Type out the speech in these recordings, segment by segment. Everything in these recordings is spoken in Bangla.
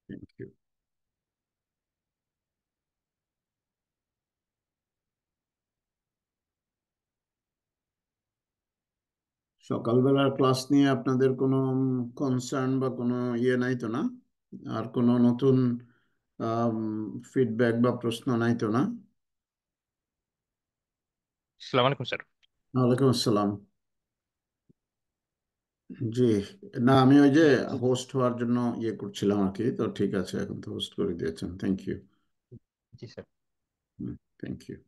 Thank you. সকালবেলার ক্লাস নিয়ে আপনাদের কোনো কনসার্ন বা কোনো নাই তো না? আর কোনো নতুন ফিডব্যাক বা প্রশ্ন নাই তো না? আসসালামু আলাইকুম স্যার। ওয়ালাইকুম আসসালাম। জি। না, আমি ওই যে জি হোস্ট হওয়ার জন্য করছিলাম আর কি, তো ঠিক আছে, এখন তো হোস্ট করে দিয়েছেন, থ্যাংক ইউ। জি স্যার। Thank you.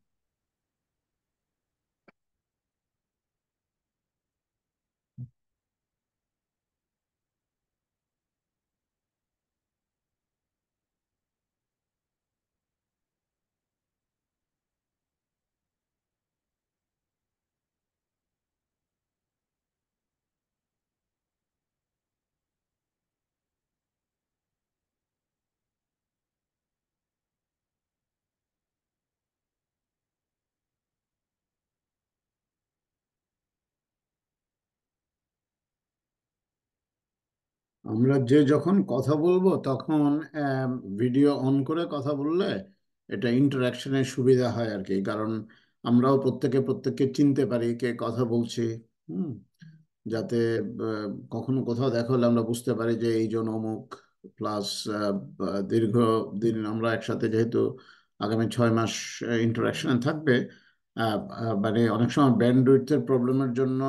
আমরা যে যখন কথা বলবো তখন ভিডিও অন করে কথা বললে এটা ইন্টারাকশনের সুবিধা হয় আর কি, কারণ আমরাও প্রত্যেকে প্রত্যেককে চিনতে পারি কে কথা বলছি। হুম। যাতে কখনো কোথাও দেখা হলে আমরা বুঝতে পারি যে এই জন অমুক। প্লাস দীর্ঘ দিন আমরা একসাথে যেহেতু আগামী 6 মাস ইন্টারাকশনে থাকবে, মানে অনেক সময় ব্যান্ডউইথের প্রবলেমের জন্য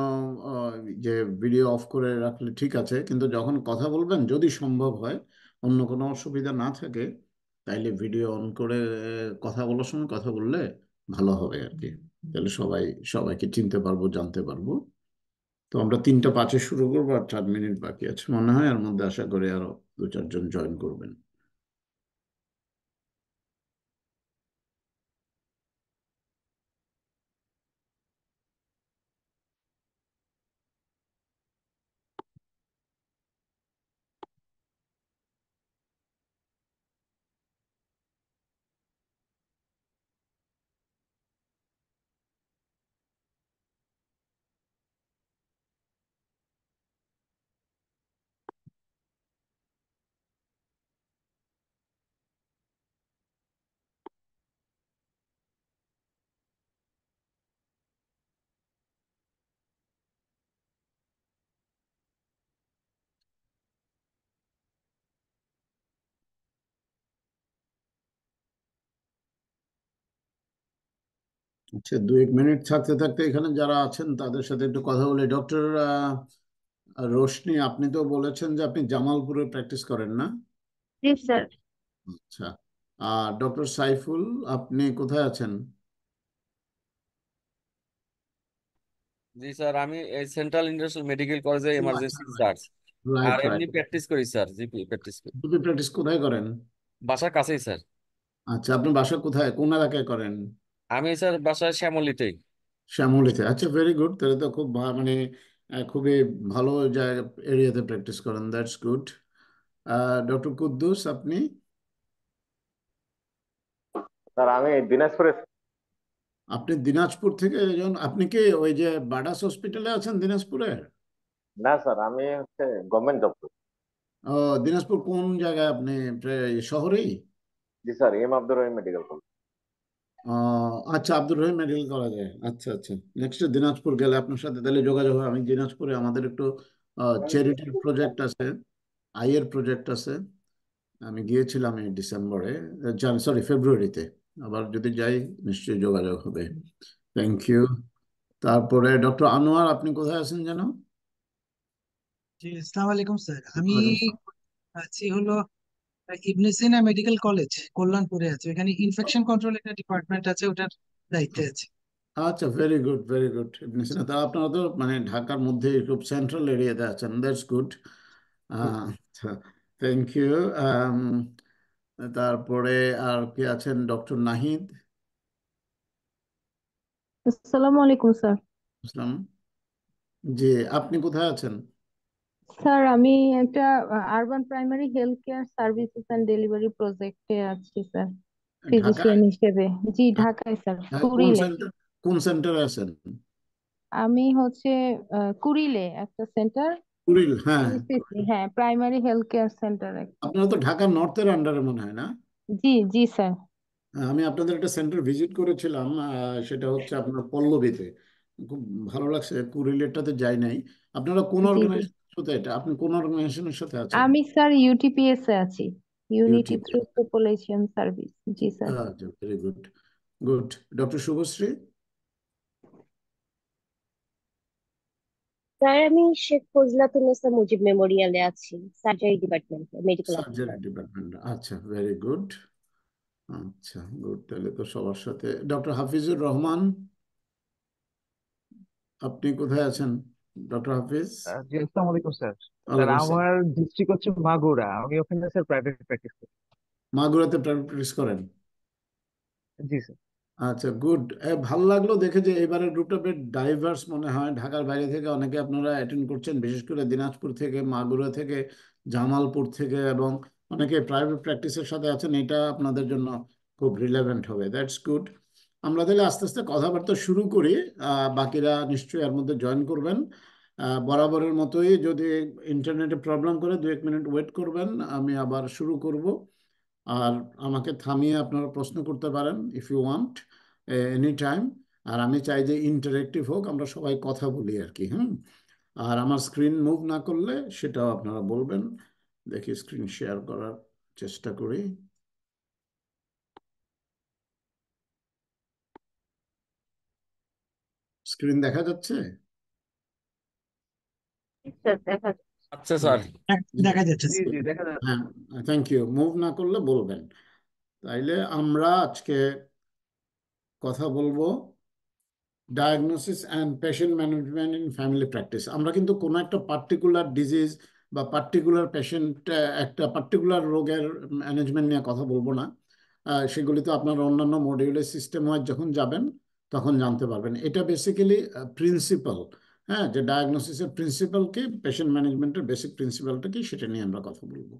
আহ, যে ভিডিও অফ করে রাখলে ঠিক আছে, কিন্তু যখন কথা বলবেন যদি সম্ভব হয়, অন্য কোনো অসুবিধা না থাকে, তাইলে ভিডিও অন করে কথা বলার সময় কথা বললে ভালো হবে আর কি। তাহলে সবাইকে চিনতে পারবো, জানতে পারবো। তো আমরা 3টা 5-এ শুরু করবো, আর 4 মিনিট বাকি আছে মনে হয়, এর মধ্যে আশা করি আরো 2-4 জন জয়েন করবেন। আচ্ছা, 2-1 মিনিট থাকতে থাকতে এখানে যারা আছেন তাদের সাথে একটু কথা বলি। ডক্টর রোশনি, আপনি তো বলেছেন যে আপনি জামালপুরে প্র্যাকটিস করেন না? জি স্যার। আচ্ছা। আর ডক্টর সাইফুল, আপনি কোথায় আছেন? জি স্যার, আমি এই সেন্ট্রাল ইন্টারন্যাশনাল মেডিকেল কলেজে ও আচ্ছা, এমার্জেন্সি রাইট। সার্চ আর রাইট, এমনি রাইট। প্র্যাকটিস করি স্যার, জিপি প্র্যাকটিস করি দুটি প্র্যাকটিস কোথায় করেন? বাসার কাছেই স্যার। আচ্ছা, আপনি বাসা কোথায়, কোন এলাকায় করেন? আমি স্যার বাসায় শ্যামলীতেই। শ্যামলীতে? আচ্ছা, ভেরি গুড, তাহলে তো খুব মানে খুবই ভালো জায়গা, এরিয়াতে প্র্যাকটিস করেন, দ্যাটস গুড। ডক্টর কুদ্দুস, আপনি? স্যার আমি দিনাজপুরে। আপনি দিনাজপুর থেকে একজন, আপনি কি ওই যে বাডাস হসপিটালে আছেন দিনাজপুরে? না স্যার, আমি হচ্ছে গভর্নমেন্ট জব করি। ও, দিনাজপুর কোন জায়গায় আপনি? শহরেই? জি sir, M Abdur Rahim medical college. আচ্ছা, আব্দুর রহিম মেডিকেল কলেজে। আচ্ছা, আচ্ছা। নেক্সট দিনাজপুর গেলে আপনার সাথে তাহলে যোগাযোগ হবে। আমি দিনাজপুরে আমাদের একটু চ্যারিটির প্রজেক্ট আছে, আইয়ের প্রজেক্ট আছে। আমি গিয়েছিলাম এই ডিসেম্বরে, সরি ফেব্রুয়ারিতে। আবার যদি যাই নিশ্চয়ই যোগাযোগ হবে। Thank you. তারপরে ডক্টর আনোয়ার, আপনি কোথায় আছেন যেন? জি, আসসালামু আলাইকুম স্যার। আমি আছি হলো ইবনে সিনা মেডিকেল কলেজ, কল্যাণপুরে আছে। এখানে ইনফেকশন কন্ট্রোল একটা ডিপার্টমেন্ট আছে, ওটার দায়িত্বে আছে। আচ্ছা, ভেরি গুড, ভেরি গুড। ইবনে সিনা, তা আপনারা তো মানে ঢাকার মধ্যে খুব সেন্ট্রাল এরিয়াতে আছেন, দ্যাটস গুড। আচ্ছা, থ্যাংক ইউ। তারপরে আর কি আছেন? ডক্টর নাহিদ আসসালামু আলাইকুম স্যার। ইসলাম। জি। আপনি কোথায় আছেন? স্যার আমি একটা urban primary health care services and delivery প্রজেক্টে আছি স্যার, ফিজিশিয়ান ঢাকায়? হিসেবে। জি, ঢাকায় স্যার, কোন কুড়িলে। সেন্টার, কোন সেন্টারে আছেন? আমি হচ্ছে কুড়িলে একটা সেন্টার। কুড়িল, হ্যাঁ। পিসিসি, হ্যাঁ, প্রাইমারি হেলথ কেয়ার সেন্টার একটা। আপনারা তো ঢাকা নর্থের আন্ডারে মনে হয় না? জি জি স্যার। আমি আপনাদের একটা সেন্টার ভিজিট করেছিলাম, সেটা হচ্ছে আপনার পল্লবীতে। খুব ভালো লাগছে। কুড়িলেরটাতে যাই নাই। আপনারা কোন জি জি। অর্গানাইজেশনের সাথে, আপনি কোন অর্গানাইজেশনের সাথে আছেন? আমি স্যার ইউটিপিএস এ আছি, unity YouTube. Through population service. জি স্যার। আচ্ছা, very good. Good. Doctor Shubhashree? Sir আমি শেখ ফজলাতুন্নেসা মুজিব মেমোরিয়ালে আছি, সার্জারি ডিপার্টমেন্টে মেডিকেল সার্জারি অফিসার। ডিপার্টমেন্ট। আচ্ছা, ভেরি গুড। আচ্ছা, গুড। তাহলে তো সবার সাথে। ডক্টর হাফিজুর রহমান, আপনি কোথায় আছেন ডক্টর হাফিজ? জি, আসসালামু আলাইকুম স্যার। স্যার ওয়ালাইকুম আসসালাম। আমার ডিস্ট্রিক্ট হচ্ছে মাগুরা, আমি ওখানে স্যার প্রাইভেট প্র্যাকটিস করি। মাগুরাতে প্র্যাকটিস করেন? জি স্যার। আচ্ছা, গুড। ভালো লাগলো দেখে যে এবারের গ্রুপটা বেশ ডাইভার্স মনে হয়। ঢাকার বাইরে থেকে অনেকে আপনারা অ্যাটেন্ড করছেন, বিশেষ করে দিনাজপুর থেকে, মাগুরা থেকে, জামালপুর থেকে, এবং অনেকে প্রাইভেট প্র্যাকটিসের সাথে আছেন। এটা আপনাদের জন্য খুব রিলেভেন্ট হবে। That's good. আমরা তাহলে আস্তে আস্তে কথাবার্তা শুরু করি। বাকিরা নিশ্চয়ই এর মধ্যে জয়েন করবেন। বরাবরের মতোই যদি ইন্টারনেটে প্রবলেম করে 2-1 মিনিট ওয়েট করবেন, আমি আবার শুরু করব। আর আমাকে থামিয়ে আপনারা প্রশ্ন করতে পারেন if you want, any time. আর আমি চাই যে ইন্টারেক্টিভ হোক, আমরা সবাই কথা বলি আর কি। হুম। আর আমার স্ক্রিন মুভ না করলে সেটাও আপনারা বলবেন। দেখি স্ক্রিন শেয়ার করার চেষ্টা করি। স্ক্রিন দেখা যাচ্ছে? স্যার দেখা যাচ্ছে। আচ্ছা স্যার। দেখা যাচ্ছে জি জি, দেখা যাচ্ছে। হ্যাঁ, থ্যাংক ইউ। মুভ না করলে বলবেন। তাইলে আমরা আজকে কথা বলবো diagnosis and patient management in family practice. আমরা কিন্তু কোনো একটা পার্টিকুলার ডিজিজ বা পার্টিকুলার পেশেন্ট, একটা পার্টিকুলার রোগের ম্যানেজমেন্ট নিয়ে কথা বলবো না। সেগুলি তো আপনার অন্যান্য মডিউলের সিস্টেম ওয়াইজ যখন যাবেন তখন জানতে পারবেন। এটা বেসিক্যালি প্রিন্সিপাল। হ্যাঁ, যে ডায়াগনোসিসের প্রিন্সিপাল কি, পেশেন্ট ম্যানেজমেন্টের বেসিক প্রিন্সিপালটা কি, সেটা নিয়ে আমরা কথা বলবো।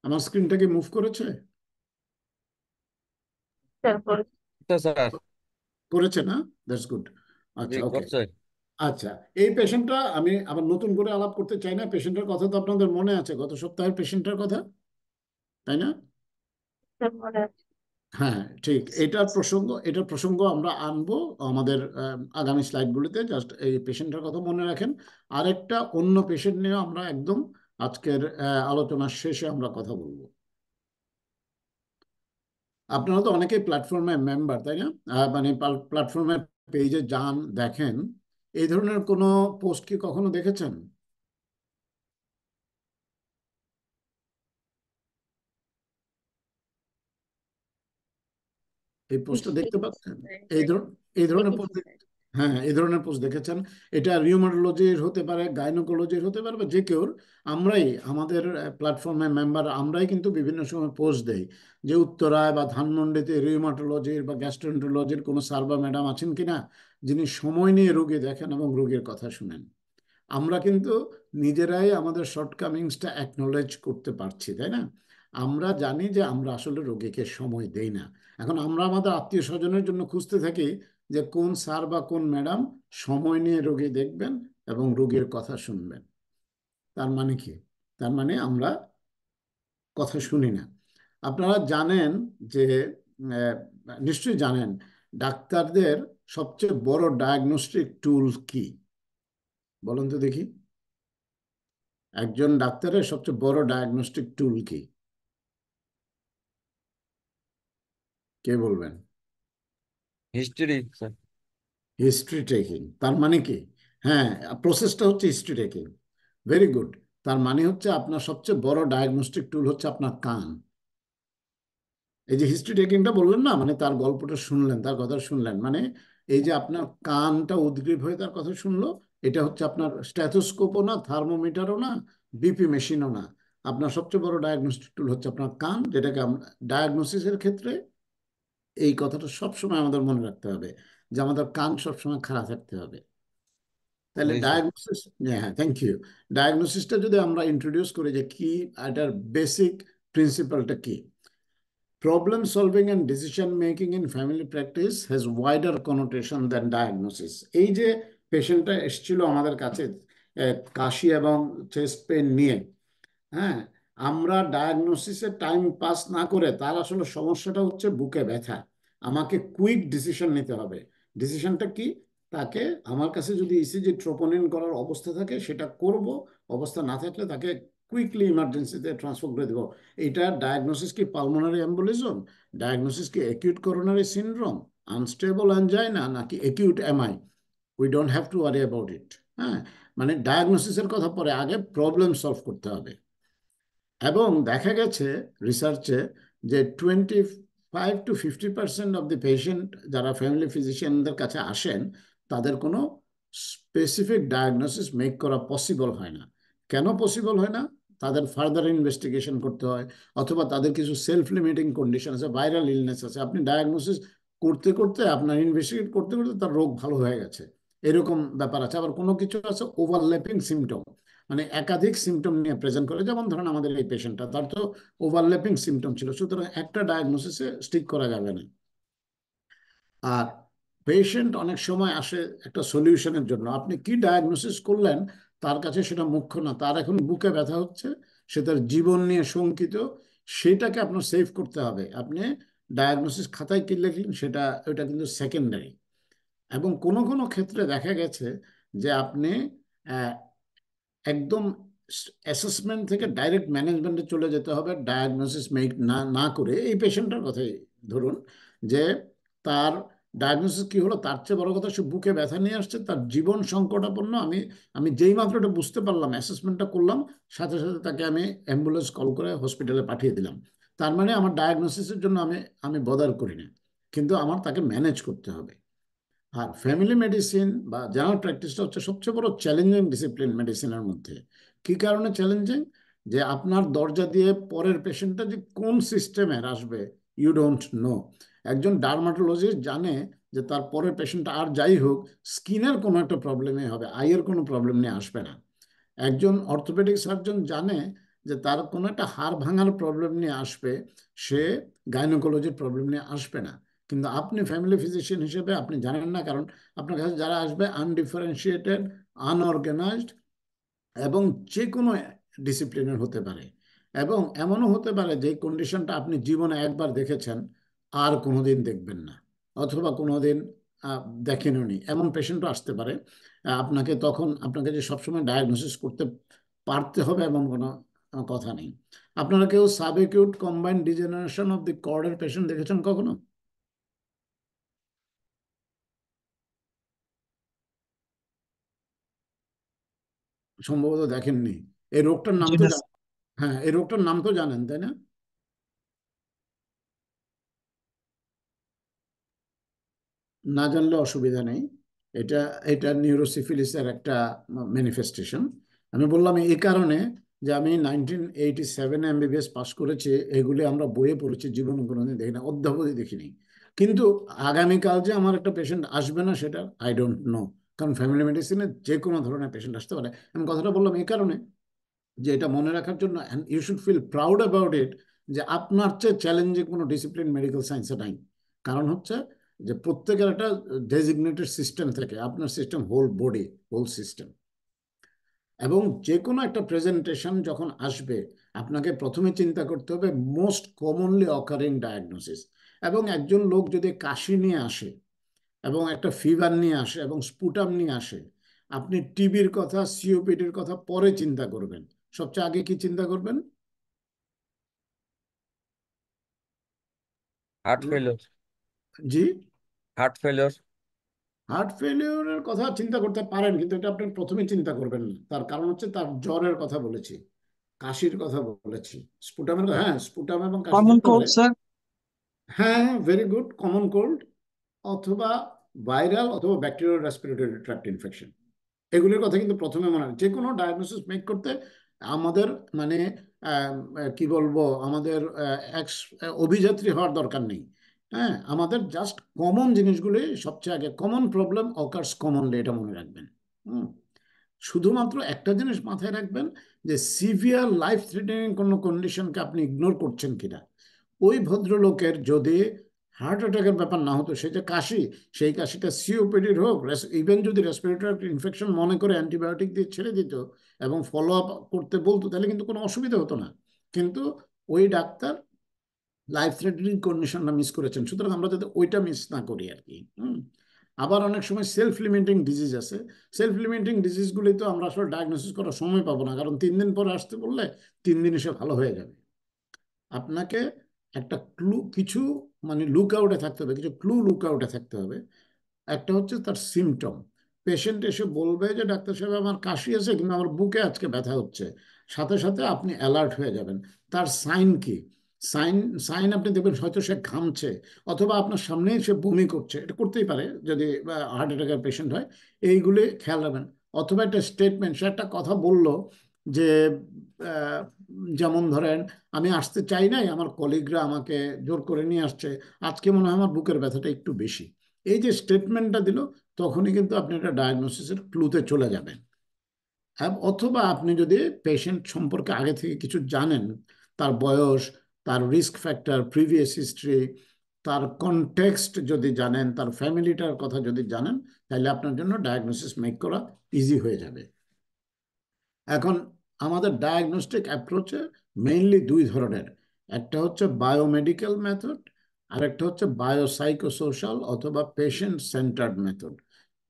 আমার স্ক্রিনটা কি মুভ করেছে? স্যার বলুন। আচ্ছা স্যার। করেছে না? That's good. জি আচ্ছা, ওকে। করছে। আচ্ছা, এই পেশেন্টটা আমি আবার নতুন করে আলাপ করতে চাই না। পেশেন্টের কথা তো আপনাদের মনে আছে, গত সপ্তাহের পেশেন্টের কথা, তাই না? স্যার মনে আছে। হ্যাঁ, ঠিক। এটার প্রসঙ্গ আমরা আনবো আমাদের আগামী স্লাইডগুলিতে। জাস্ট এই পেশেন্টের কথা মনে রাখেন। আরেকটা অন্য পেশেন্ট নিয়ে আমরা একদম আজকের আলোচনার শেষে আমরা কথা বলবো। আপনারা তো অনেকেই প্ল্যাটফর্মে মেম্বার, তাই না? মানে প্ল্যাটফর্মের পেজে যান, দেখেন। এই ধরনের কোনো পোস্ট কি কখনো দেখেছেন? এই পোস্টটা দেখতে দেখেছি পাচ্ছেন? এই স্যার, ধর এই ধরনের দেখেছি পোস্ট? স্যার। হ্যাঁ, এই ধরনের পোস্ট দেখেছেন? এটা রিউমাটোলজির হতে পারে, গাইনোকোলজির হতে পারে, বা যে কেউর। আমরাই আমাদের প্ল্যাটফর্মে মেম্বার, আমরাই কিন্তু বিভিন্ন সময় পোস্ট দেই যে উত্তরায় বা ধানমন্ডিতে রিউমাটোলজির বা গ্যাস্ট্রোএন্টারোলজির কোনো স্যার বা ম্যাডাম আছেন কিনা, যিনি সময় নিয়ে রোগী দেখেন এবং রোগীর কথা শুনেন। আমরা কিন্তু নিজেরাই আমাদের শর্টকামিংসটা অ্যাকনোলেজ করতে পারছি, তাই না? আমরা জানি যে আমরা আসলে রোগীকে সময় দেই না। এখন আমরা আমাদের আত্মীয় স্বজনের জন্য খুঁজতে থাকি যে কোন স্যার বা কোন ম্যাডাম সময় নিয়ে রোগী দেখবেন এবং রোগীর কথা শুনবেন। তার মানে কি? তার মানে আমরা কথা শুনি না। আপনারা জানেন যে, আহ, নিশ্চয়ই জানেন, ডাক্তারদের সবচেয়ে বড় ডায়াগনস্টিক টুল কি? বলুন তো দেখি। একজন ডাক্তারের সবচেয়ে বড় ডায়াগনস্টিক টুল কি? কে বলবেন? History sir. History taking. তার মানে কি? হ্যাঁ, প্রসেসটা হচ্ছে হিস্ট্রি টেকিং। Very good. তার মানে হচ্ছে আপনার সবচেয়ে বড় ডায়াগনস্টিক টুল হচ্ছে আপনার কান। এই যে হিস্ট্রি টেকিংটা বললেন না, মানে তার গল্পটা শুনলেন, তার কথা শুনলেন, মানে এই যে আপনার কানটা উদ্গ্রীব হয়ে তার কথা শুনলো, এটা হচ্ছে আপনার স্ট্যাথোস্কোপও না, থার্মোমিটারও না, বিপি মেশিনও না। আপনার সবচেয়ে বড় ডায়াগনস্টিক টুল হচ্ছে আপনার কান, যেটাকে আমরা ডায়াগনোসিসের ক্ষেত্রে এই কথাটা সবসময় আমাদের মনে রাখতে হবে যে আমাদের কান সবসময় খাড়া থাকতে হবে। তাহলে জি স্যার। ডায়াগনোসিস, হ্যাঁ, থ্যাংক ইউ। ডায়াগনোসিসটা যদি আমরা ইন্ট্রোডিউস করি যে কি, এটার বেসিক প্রিন্সিপালটা কি? Problem solving and decision making in family practice has wider connotation than diagnosis. এই যে পেশেন্টটা এসেছিল আমাদের কাছে, কাশি এবং চেস্ট পেন নিয়ে, হ্যাঁ, আমরা ডায়াগনোসিসে টাইম পাস না করে তার আসলে সমস্যাটা হচ্ছে বুকে ব্যথা। আমাকে কুইক ডিসিশন নিতে হবে। ডিসিশনটা কি? তাকে, আমার কাছে যদি ইসিজি ট্রোপোনিন করার অবস্থা থাকে সেটা করব, অবস্থা না থাকলে তাকে কুইকলি ইমার্জেন্সিতে ট্রান্সফার করে দেবো। এটা ডায়াগনোসিস কি পালমোনারি এম্বোলিজম, ডায়াগনোসিস কি acute coronary syndrome, unstable angina, নাকি acute MI? We don't have to worry about it. হ্যাঁ, মানে ডায়াগনোসিসের কথা পরে, আগে প্রবলেম সলভ করতে হবে। এবং দেখা গেছে রিসার্চে যে 25 to 50% অফ দি পেশেন্ট যারা ফ্যামিলি ফিজিশিয়ানদের কাছে আসেন, তাদের কোনো স্পেসিফিক ডায়াগনোসিস মেক করা পসিবল হয় না। কেন পসিবল হয় না? তাদের ফার্দার ইনভেস্টিগেশন করতে হয়, অথবা তাদের কিছু সেলফ লিমিটিং কন্ডিশন আছে, ভাইরাল ইলনেস আছে। আপনি ডায়াগনোসিস করতে করতে, আপনার ইনভেস্টিগেট করতে করতে তার রোগ ভালো হয়ে গেছে, এরকম ব্যাপার আছে। আবার কোনো কিছু আছে ওভারল্যাপিং সিমটম, মানে একাধিক সিমটম নিয়ে প্রেজেন্ট করে। যেমন ধরেন আমাদের এই পেশেন্টটা, তার তো ওভারল্যাপিং সিমটম ছিল, সুতরাং একটা ডায়াগনোসিসে স্টিক করা যাবে না। আর পেশেন্ট অনেক সময় আসে একটা সলিউশনের জন্য। আপনি কি ডায়াগনোসিস করলেন তার কাছে সেটা মুখ্য না। তার এখন বুকে ব্যথা হচ্ছে, সে তার জীবন নিয়ে শঙ্কিত, সেটাকে আপনার সেভ করতে হবে। আপনি ডায়াগনোসিস খাতায় কি লিখলেন সেটা, ওইটা কিন্তু সেকেন্ডারি। এবং কোনো কোনো ক্ষেত্রে দেখা গেছে যে আপনি একদম অ্যাসেসমেন্ট থেকে ডাইরেক্ট ম্যানেজমেন্টে চলে যেতে হবে, ডায়াগনোসিস মেক না না করে। এই পেশেন্টের কথাই ধরুন, যে তার ডায়াগনোসিস কি হলো, তার চেয়ে বড় কথা সে বুকে ব্যথা নিয়ে আসছে, তার জীবন সংকটাপন্ন। আমি আমি যেই মাত্র এটা বুঝতে পারলাম, অ্যাসেসমেন্টটা করলাম, সাথে সাথে তাকে আমি অ্যাম্বুলেন্স কল করে হসপিটালে পাঠিয়ে দিলাম। তার মানে আমার ডায়াগনোসিসের জন্য আমি আমি বদার করি না, কিন্তু আমার তাকে ম্যানেজ করতে হবে। আর ফ্যামিলি মেডিসিন বা জেনারেল প্র্যাকটিসটা হচ্ছে সবচেয়ে বড় চ্যালেঞ্জিং ডিসিপ্লিন মেডিসিনের মধ্যে। কি কারণে চ্যালেঞ্জিং? যে আপনার দরজা দিয়ে পরের পেশেন্টটা যে কোন সিস্টেমের আসবে, ইউ ডোন্ট নো। একজন ডার্মাটোলজিস্ট জানে যে তার পরের পেশেন্টটা আর যাই হোক স্কিনের কোনো একটা প্রবলেমে হবে, আইয়ের কোনো প্রবলেম নিয়ে আসবে না। একজন অর্থোপেডিক সার্জন জানে যে তার কোনো একটা হাড় ভাঙার প্রবলেম নিয়ে আসবে, সে গাইনোকোলজির প্রবলেম নিয়ে আসবে না। কিন্তু আপনি ফ্যামিলি ফিজিশিয়ান হিসেবে আপনি জানেন না, কারণ আপনার কাছে যারা আসবে আনডিফারেন্সিয়েটেড, আনঅর্গানাইজড, এবং যে কোনো ডিসিপ্লিনের হতে পারে। এবং এমনও হতে পারে যে কন্ডিশনটা আপনি জীবনে একবার দেখেছেন, আর কোনোদিন দেখবেন না, অথবা কোনোদিন দেখেননি, এমন পেশেন্টও আসতে পারে। আপনাকে তখন আপনাকে যে সবসময় ডায়াগনোসিস করতে পারতে হবে এমন কোনো কথা নেই। আপনারা কেউ subacute combined degeneration of the কর্ডের পেশেন্ট দেখেছেন কখনো? সম্ভবত দেখেননি। এই রোগটার নাম জি তো না জানেন? হ্যাঁ, এই রোগটার নাম তো জানেন, তাই না? না জানলে অসুবিধা নেই। এটা এটা নিউরোসিফিলিসের একটা ম্যানিফেস্টেশন। আমি বললাম এই কারণে যে আমি 1987 এমবিবিএস পাস করেছি, এগুলি আমরা বইয়ে পড়েছি, জীবনে কোনোদিন দেখি না, অদ্যাবধি দেখিনি। কিন্তু আগামীকাল যে আমার একটা পেশেন্ট আসবে না সেটা আই ডোন্ট নো, কারণ ফ্যামিলি মেডিসিনে যে কোনো ধরনের পেশেন্ট আসতে পারে। আমি কথাটা বললাম এই কারণে যে এটা মনে রাখার জন্য, and you should feel proud about it, যে আপনার চেয়ে চ্যালেঞ্জিং কোনো ডিসিপ্লিন মেডিকেল সায়েন্সে নাই। কারণ হচ্ছে যে প্রত্যেকের একটা ডেজিগনেটেড সিস্টেম থাকে, আপনার system whole body, whole system. এবং যে কোনো একটা প্রেজেন্টেশন যখন আসবে, আপনাকে প্রথমে চিন্তা করতে হবে মোস্ট কমনলি অকারিং ডায়াগনোসিস। এবং একজন লোক যদি কাশি নিয়ে আসে এবং একটা ফিভার নিয়ে আসে এবং স্পুটাম নিয়ে আসে, আপনি টিবির কথা, সিওপিডির কথা পরে চিন্তা করবেন। সবচেয়ে আগে কি চিন্তা করবেন? Heart failure. জি, হার্ট ফেলিওর। হার্ট ফেলিওরের কথা চিন্তা করতে পারেন, কিন্তু এটা আপনি প্রথমে চিন্তা করবেন না। তার কারণ হচ্ছে তার জ্বরের কথা বলেছি, কাশির কথা বলেছি, স্পুটামের, হ্যাঁ স্পুটাম এবং কাশি কমন থাকতে কোল্ড পারে। স্যার। হ্যাঁ, ভেরি গুড, কমন কোল্ড, অথবা ভাইরাল অথবা ব্যাকটেরিয়াল রেসপিরেটরি ট্র্যাক্ট ইনফেকশন, এগুলির কথা কিন্তু প্রথমে মনে হয়। যে কোনো ডায়াগনোসিস মেক করতে আমাদের মানে কি বলবো, আমাদের অভিযাত্রী হওয়ার দরকার নেই। হ্যাঁ, আমাদের জাস্ট কমন জিনিসগুলি সবচেয়ে আগে, কমন প্রবলেম অকার্স কমনলি, এটা মনে রাখবেন। হুম, শুধুমাত্র একটা জিনিস মাথায় রাখবেন, যে সিভিয়ার লাইফ থ্রেটেনিং কোনো কন্ডিশনকে আপনি ইগনোর করছেন কিনা। ওই ভদ্রলোকের যদি হার্ট অ্যাটাকের ব্যাপার না হতো, সে যে কাশি, সেই কাশিটা সিওপিডির হোক, ইভেন যদি রেসপিরেটরি ইনফেকশন মনে করে অ্যান্টিবায়োটিক দিয়ে ছেড়ে দিত এবং ফলো আপ করতে বলতো, তাহলে কিন্তু কোনো অসুবিধা হতো না। কিন্তু ওই ডাক্তার লাইফ থ্রেটানিং কন্ডিশনটা মিস করেছেন, সুতরাং আমরা যাতে ওইটা মিস না করি আর কি। আবার অনেক সময় সেলফ লিমিটিং ডিজিজ আছে। সেলফ লিমিটিং ডিজিজগুলি তো আমরা আসলে ডায়াগনোসিস করার সময় পাবো না, কারণ 3 দিন পরে আসতে বললে 3 দিন এসে ভালো হয়ে যাবে। আপনাকে একটা ক্লু, কিছু মানে লুক আউটে থাকতে হবে, কিছু ক্লু লুক আউটে থাকতে হবে। একটা হচ্ছে তার সিমটম। পেশেন্ট এসে বলবে যে ডাক্তার সাহেব আমার কাশি আছে কিংবা আমার বুকে আজকে ব্যথা হচ্ছে, সাথে সাথে আপনি অ্যালার্ট হয়ে যাবেন। তার সাইন কি? সাইন সাইন আপনি দেখবেন হয়তো সে ঘামছে, অথবা আপনার সামনেই সে বমি করছে, এটা করতেই পারে যদি হার্ট অ্যাটাকের পেশেন্ট হয়। এইগুলি খেয়াল রাখবেন। অথবা একটা স্টেটমেন্ট, সে একটা কথা বলল যে আহ, যেমন ধরেন, আমি আসতে চাই নাই, আমার কলিগরা আমাকে জোর করে নিয়ে আসছে, আজকে মনে হয় আমার বুকের ব্যথাটা একটু বেশি। এই যে স্টেটমেন্টটা দিল, তখনই কিন্তু আপনি একটা ডায়াগনোসিসের ক্লুতে চলে যাবেন। অথবা আপনি যদি পেশেন্ট সম্পর্কে আগে থেকে কিছু জানেন, তার বয়স, তার রিস্ক ফ্যাক্টর, প্রিভিয়াস হিস্ট্রি, তার কনটেক্সট যদি জানেন, তার ফ্যামিলিটার কথা যদি জানেন, তাহলে আপনার জন্য ডায়াগনোসিস মেক করা ইজি হয়ে যাবে। এখন আমাদের ডায়াগনস্টিক অ্যাপ্রোচে মেইনলি 2 ধরনের। একটা হচ্ছে বায়োমেডিক্যাল মেথড, আর একটা হচ্ছে বায়োসাইকোসোশ্যাল অথবা patient centred method.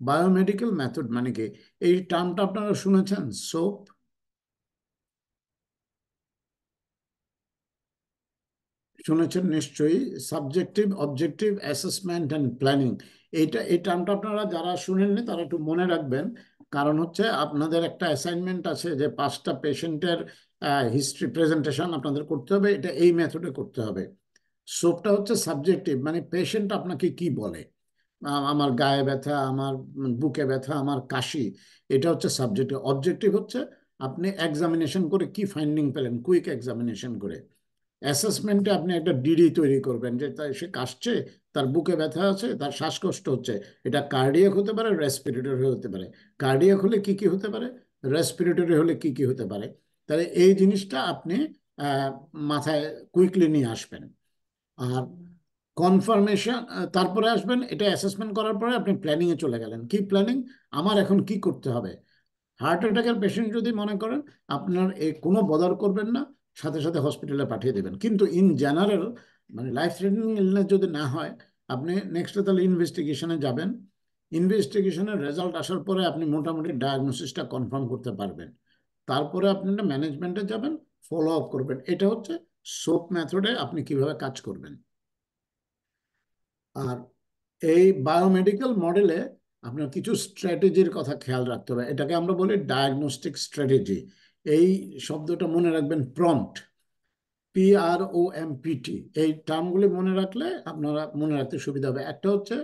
Biomedical method মানে কি? এই টার্মটা আপনারা শুনেছেন, সোপ? শুনেছেন নিশ্চয়ই। Subjective objective assessment and planning. এই টার্মটা আপনারা যারা শুনেননি তারা একটু মনে রাখবেন, কারণ হচ্ছে আপনাদের একটা অ্যাসাইনমেন্ট আছে যে 5টা পেশেন্টের হিস্ট্রি প্রেজেন্টেশন আপনাদের করতে হবে, এটা এই মেথডে করতে হবে। সোপটা হচ্ছে সাবজেক্টিভ, মানে পেশেন্ট আপনাকে কি বলে, আমার গায়ে ব্যথা, আমার বুকে ব্যথা, আমার কাশি, এটা হচ্ছে সাবজেক্টিভ। অবজেক্টিভ হচ্ছে আপনি এক্সামিনেশন করে কি ফাইন্ডিং পেলেন, কুইক এক্সামিনেশন করে। অ্যাসেসমেন্টে আপনি একটা ডিডি তৈরি করবেন যে তাই সে কাশছে, তার বুকে ব্যথা আছে, তার শ্বাসকষ্ট হচ্ছে, এটা কার্ডিয়াক হতে পারে, রেসপিরেটরি হতে পারে। কার্ডিয়াক হলে কি কি হতে পারে, রেসপিরেটরি হলে কি কি হতে পারে, তাহলে এই জিনিসটা আপনি আহ, মাথায় কুইকলি নিয়ে আসবেন। আর কনফার্মেশন তারপরে আসবেন, এটা অ্যাসেসমেন্ট করার পরে আপনি প্ল্যানিংয়ে চলে গেলেন। কি প্ল্যানিং? আমার এখন কি করতে হবে? হার্ট অ্যাটাকের পেশেন্ট যদি মনে করেন, আপনার এই কোনো বদার করবেন না, সাথে সাথে হসপিটালে পাঠিয়ে দেবেন। কিন্তু ইন জেনারেল মানে লাইফ থ্রেটানিং ইলনেস যদি না হয়, আপনি নেক্সটে তাহলে ইনভেস্টিগেশনে যাবেন। ইনভেস্টিগেশনের রেজাল্ট আসার পরে আপনি মোটামুটি ডায়াগনোসিসটা কনফার্ম করতে পারবেন। তারপরে আপনি ম্যানেজমেন্টে যাবেন, ফলো আপ করবেন। এটা হচ্ছে সোপ মেথডে আপনি কিভাবে কাজ করবেন। আর এই বায়োমেডিক্যাল মডেলে আপনার কিছু স্ট্র্যাটেজির কথা খেয়াল রাখতে হবে, এটাকে আমরা বলি ডায়াগনস্টিক স্ট্র্যাটেজি। এই শব্দটা মনে রাখবেন, প্রম্পট, PROMPT। এই টার্মগুলি মনে রাখলে আপনারা মনে রাখতে সুবিধা হবে। একটা হচ্ছে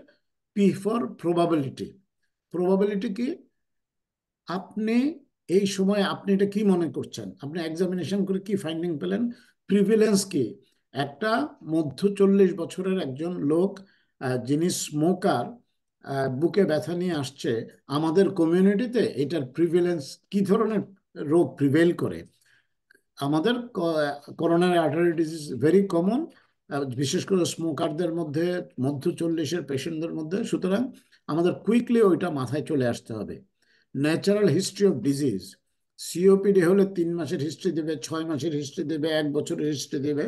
P ফর প্রবাবিলিটি। প্রবাবিলিটি কি? আপনি এই সময় আপনি এটা কি মনে করছেন, আপনি এক্সামিনেশন করে কি ফাইন্ডিং পেলেন। প্রিভিলেন্স কি? একটা মধ্য 40 বছরের একজন লোক, যিনি স্মোকার, বুকে ব্যথা নিয়ে আসছে, আমাদের কমিউনিটিতে এটার প্রিভিলেন্স কি ধরনের রোগ প্রিভেল করে? আমাদের coronary artery disease very common, বিশেষ করে স্মোকারদের মধ্যে, মধ্য 40-এর পেশেন্টদের মধ্যে। সুতরাং আমাদের কুইকলি ওইটা মাথায় চলে আসতে হবে। Natural history of disease, COPD হলে 3 মাসের হিস্ট্রি দেবে, 6 মাসের হিস্ট্রি দেবে, 1 বছরের হিস্ট্রি দেবে।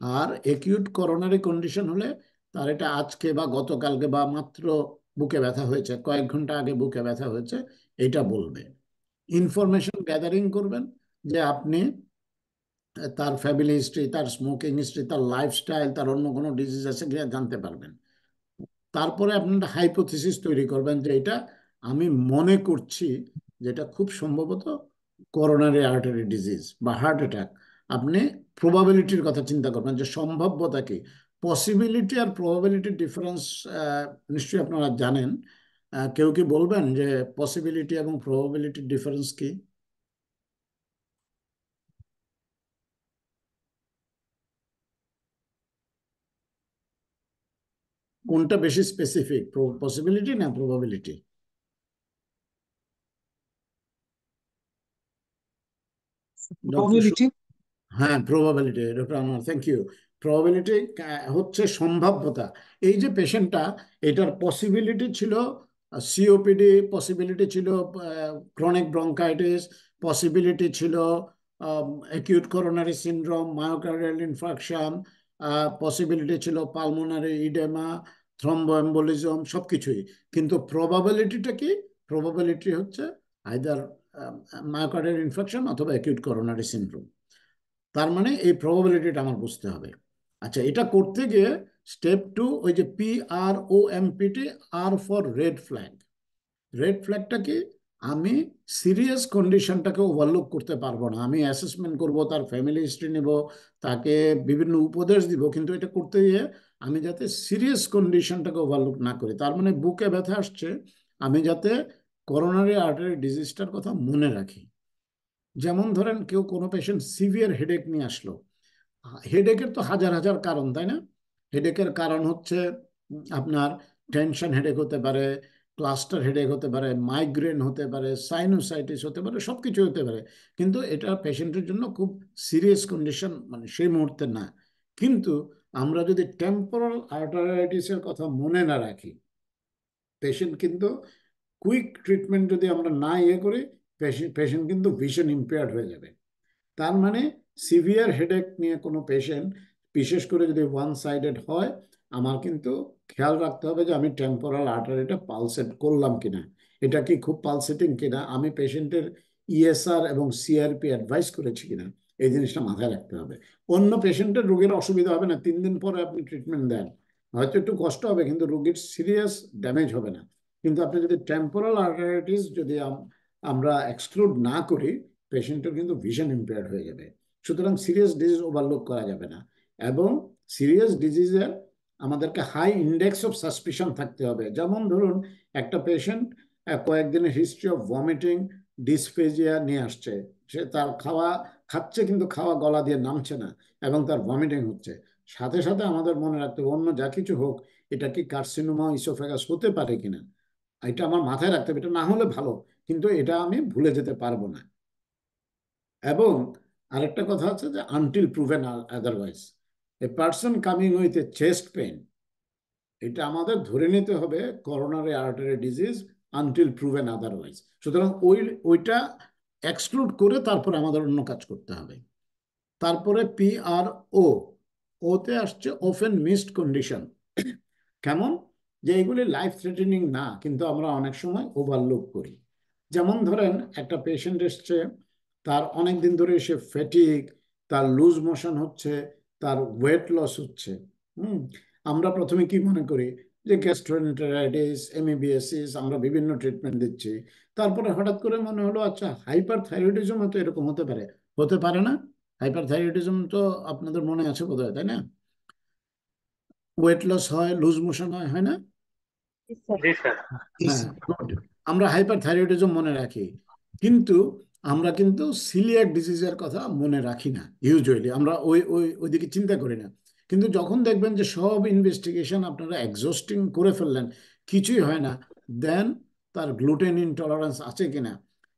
আর একিউট করোনারি কন্ডিশন হলে তার এটা আজকে বা গতকালকে বা মাত্র বুকে ব্যথা হয়েছে, কয়েক ঘন্টা আগে বুকে ব্যথা হয়েছে, এটা বলবে। ইনফরমেশন গ্যাদারিং করবেন যে আপনি তার ফ্যামিলি হিস্ট্রি, তার স্মোকিং হিস্ট্রি, তার লাইফস্টাইল, তার অন্য কোনো ডিজিজ আছে কিনা জানতে পারবেন। তারপরে আপনি একটা হাইপোথিসিস তৈরি করবেন যে এটা আমি মনে করছি যেটা খুব সম্ভবত করোনারি আর্টারি ডিজিজ বা হার্ট অ্যাটাক। আপনি প্রবাবিলিটির কথা চিন্তা করবেন যে সম্ভাব্যতা কি। পসিবিলিটি আর প্রবাবিলিটির ডিফারেন্স নিশ্চয়ই আপনারা জানেন। কেউ কি বলবেন যে পসিবিলিটি এবং প্রবাবিলিটির ডিফারেন্স কি? কোনটা বেশি স্পেসিফিক, পসিবিলিটি না প্রবাবিলিটি? Doctor, probability. হ্যাঁ probability, doctor Anwar, thank you. Probability হচ্ছে সম্ভাব্যতা। এই যে পেশেন্টটা, এটার পসিবিলিটি ছিল সিওপিডি, পসিবিলিটি ছিল ক্রনিক ব্রঙ্কাইটিস, পসিবিলিটি ছিল acute coronary syndrome, myocardial infarction, possibility ছিল পালমোনারি ইডেমা, থ্রম্বোএম্বোলিজম, সবকিছুই। কিন্তু প্রবাবিলিটিটা কি? প্রবাবিলিটি হচ্ছে আইদার মায়োকার্ডিয়াল ইনফেকশন অথবা অ্যাকিউট করোনারি সিনড্রোম। তার মানে এই প্রবাবিলিটিটা আমার বুঝতে হবে। আচ্ছা, এটা করতে গিয়ে স্টেপ 2, ওই যে PROMPT, আর ফর রেড ফ্ল্যাগ। রেড ফ্ল্যাগটা কি? আমি সিরিয়াস কন্ডিশনটাকে ওভারলুক করতে পারবো না। আমি অ্যাসেসমেন্ট করব, তার ফ্যামিলি হিস্ট্রি নেব, তাকে বিভিন্ন উপদেশ দিব, কিন্তু এটা করতে গিয়ে আমি যাতে সিরিয়াস কন্ডিশনটাকে ওভারলুক না করি। তার মানে বুকে ব্যথা আসছে, আমি যাতে করোনারি আর্টারি ডিজিজটার কথা মনে রাখি। যেমন ধরেন কোনো পেশেন্ট সিভিয়ার হেডেক নিয়ে আসলো। হেডেকের তো হাজার হাজার কারণ, তাই না? হেডেকের কারণ হচ্ছে আপনার টেনশন হেডেক হতে পারে, ক্লাস্টার হেডেক হতে পারে, মাইগ্রেন হতে পারে, সাইনোসাইটিস হতে পারে, সব কিছু হতে পারে। কিন্তু এটা পেশেন্টের জন্য খুব সিরিয়াস কন্ডিশন, মানে সেই মুহূর্তে না। কিন্তু আমরা যদি টেম্পোরাল আর্টারাইটিসের কথা মনে না রাখি, পেশেন্ট কিন্তু কুইক ট্রিটমেন্ট যদি আমরা না করি, পেশেন্ট কিন্তু ভিশন ইম্পেয়ার্ড হয়ে যাবে। তার মানে সিভিয়ার হেডেক নিয়ে কোনো পেশেন্ট, বিশেষ করে যদি ওয়ান সাইডেড হয়, আমার কিন্তু খেয়াল রাখতে হবে যে আমি টেম্পোরাল আর্টারিটা পালসেট করলাম কিনা, এটা কি খুব পালসেটিং কিনা, আমি পেশেন্টের ইএসআর এবং সিআরপি অ্যাডভাইস করেছি কিনা, এই জিনিসটা মাথায় রাখতে হবে। অন্য পেশেন্টের রোগীর অসুবিধা হবে না, 3 দিন পরে আপনি ট্রিটমেন্ট দেন, হয়তো একটু কষ্ট হবে কিন্তু রোগীর সিরিয়াস ড্যামেজ হবে না। কিন্তু আপনি যদি টেম্পোরাল আর্টারাইটিস যদি আমরা এক্সক্লুড না করি, পেশেন্টের কিন্তু ভিশন ইম্পেয়ার্ড হয়ে যাবে। সুতরাং সিরিয়াস ডিজিজ ওভারলুক করা যাবে না। এবং সিরিয়াস ডিজিজের আমাদেরকে হাই ইন্ডেক্স অফ সাসপিশন থাকতে হবে। যেমন ধরুন একটা পেশেন্ট কয়েকদিনের হিস্ট্রি অফ ভমিটিং, ডিসফেজিয়া নিয়ে আসছে, সে তার খাচ্ছে কিন্তু খাওয়া গলা দিয়ে নামছে না এবং তার ভমিটিং হচ্ছে। সাথে সাথে আমাদের মনে রাখতে হবে, অন্য যা কিছু হোক, এটা কি কার্সিনোমা ইসোফেগাস হতে পারে কিনা, এটা আমার মাথায় রাখতে হবে। এটা না হলে ভালো, কিন্তু এটা আমি ভুলে যেতে পারবো না। এবং আরেকটা কথা আছে যে until proven otherwise, a person coming with a chest pain, এটা আমাদের ধরে নিতে হবে coronary artery disease until proven otherwise. সুতরাং ওইটা এক্সক্লুড করে তারপর আমাদের অন্য কাজ করতে হবে। তারপরে PRO, ওতে আসছে অফেন মিসড কন্ডিশন। কেমন? যে এগুলি লাইফ থ্রেটেনিং না, কিন্তু আমরা অনেক সময় ওভারলুক করি। যেমন ধরেন একটা পেশেন্ট এসছে, তার অনেক দিন ধরে সে ফ্যাটিক, তার লুজ মোশন হচ্ছে, তার ওয়েট লস হচ্ছে। আমরা প্রথমে কি মনে করি যে গ্যাস্ট্রোএন্টেরাইটিস, এমইবিএসিস, আমরা বিভিন্ন ট্রিটমেন্ট দিচ্ছি। তারপরে হঠাৎ করে মনে হলো আচ্ছা হাইপার থাইরয়েডিজমও তো এরকম হতে পারে। হতে পারে না? হাইপার থাইরয়েডিজম তো আপনাদের মনে আছে বোধহয়, তাই না? ওয়েট লস হয়, লুজ মোশন হয়, হয় না? হ্যাঁ, good. আমরা হাইপার থাইরয়েডিজম মনে রাখি, কিন্তু আমরা কিন্তু সিলিয়াক ডিজিজের কথা মনে রাখি না। ইউজুয়ালি আমরা ওইদিকে চিন্তা করি না। কিন্তু যখন দেখবেন যে সব ইনভেস্টিগেশন আপনারা এক্সস্টিং করে ফেললেন, কিছুই হয় না, দেন তার গ্লুটেন ইনটলারেন্স আছে কিনা।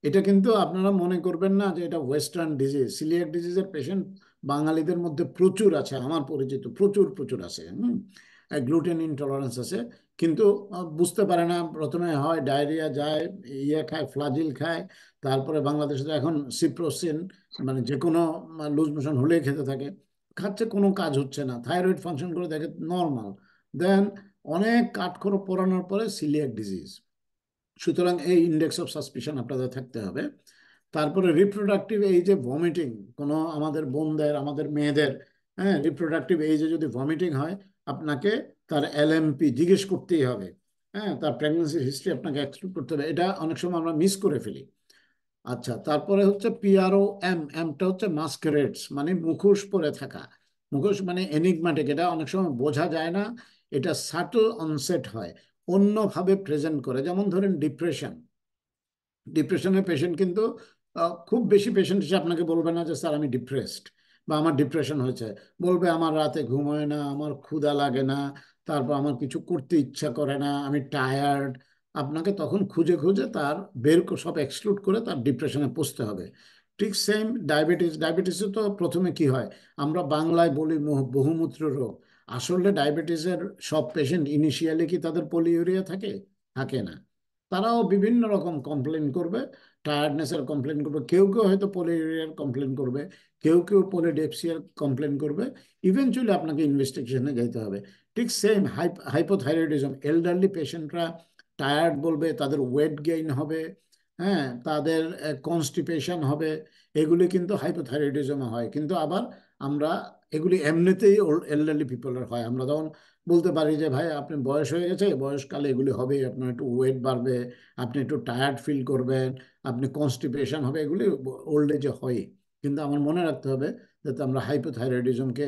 এটা কিন্তু আপনারা মনে করবেন না যে এটা ওয়েস্টার্ন ডিজিজ। সিলিয়াক ডিজিজের পেশেন্ট বাঙালিদের মধ্যে প্রচুর আছে, আমার পরিচিত প্রচুর প্রচুর আছে। গ্লুটেন ইনটলারেন্স আছে, কিন্তু বুঝতে পারে না। প্রথমে হয় ডায়রিয়া, যায় খায়, ফ্লাজিল খায়, তারপরে বাংলাদেশে এখন সিপ্রোসিন, মানে যে কোনো লুজ মোশন হলেই খেতে থাকে, খাচ্ছে, কোনো কাজ হচ্ছে না। থাইরয়েড ফাংশন করে দেখে নর্মাল, দেন অনেক কাঠখড় পোড়ানোর পরে সিলিয়াক ডিজিজ। সুতরাং এই ইন্ডেক্স অফ সাসপিশন আপনাদের থাকতে হবে। তারপরে রিপ্রোডাক্টিভ এইজে ভমিটিং, কোনো আমাদের বোনদের, আমাদের মেয়েদের, হ্যাঁ, রিপ্রোডাক্টিভ এইজে যদি ভমিটিং হয়, আপনাকে তার LMP জিজ্ঞেস করতেই হবে। হ্যাঁ, তার প্রেগনেন্সি হিস্ট্রি আপনাকে এক্সক্লুড করতে হবে। এটা অনেক সময় আমরা মিস করে ফেলি। আচ্ছা, তারপরে হচ্ছে PROM, এমটা হচ্ছে মাস্কারেডস, মানে মুখোশ পরে থাকা। মুখোশ মানে এনিগম্যাটিক, এটা অনেক সময় বোঝা যায় না, এটা সাটল অনসেট হয়, অন্যভাবে প্রেজেন্ট করে। যেমন ধরেন ডিপ্রেশনের পেশেন্ট কিন্তু খুব বেশি পেশেন্ট এসে আপনাকে বলবে না যে স্যার আমি ডিপ্রেসড বা আমার ডিপ্রেশন হয়েছে। বলবে আমার রাতে ঘুম হয় না, আমার ক্ষুধা লাগে না, তারপর আমার কিছু করতে ইচ্ছা করে না, আমি টায়ার্ড। আপনাকে তখন খুঁজে খুঁজে তার সব এক্সক্লুড করে তার ডিপ্রেশনে পৌঁছতে হবে। ঠিক সেম ডায়াবেটিসে তো প্রথমে কি হয়, আমরা বাংলায় বলি বহুমূত্র রোগ। আসলে ডায়াবেটিসের সব পেশেন্ট ইনিশিয়ালি কি তাদের পলিউরিয়া থাকে? থাকে না। তারাও বিভিন্ন রকম কমপ্লেন করবে, টায়ার্ডনেসের কমপ্লেন করবে, কেউ কেউ হয়তো পলিউরিয়ার কমপ্লেন করবে, কেউ কেউ পলিডেপসিয়ার কমপ্লেন করবে। ইভেনচুয়ালি আপনাকে ইনভেস্টিগেশনে যেতে হবে। ঠিক সেম হাইপোথাইরয়েডিজম, এলডারলি পেশেন্টরা টায়ার্ড বলবে, তাদের ওয়েট গেইন হবে, হ্যাঁ, তাদের কনস্টিপেশন হবে। এগুলি কিন্তু হাইপোথাইরয়েডিজমে হয়। কিন্তু আবার আমরা এগুলি এমনিতেই এলডারলি পিপলের হয়। আমরা তখন বলতে পারি যে ভাই আপনি বয়স হয়ে গেছে, বয়সকালে এগুলি হবে, আপনার একটু ওয়েট বাড়বে, আপনি একটু টায়ার্ড ফিল করবেন, আপনি কনস্টিপেশন হবে, এগুলি ওল্ড এজে হয়। কিন্তু আমার মনে রাখতে হবে যাতে আমরা হাইপোথাইরয়েডিজমকে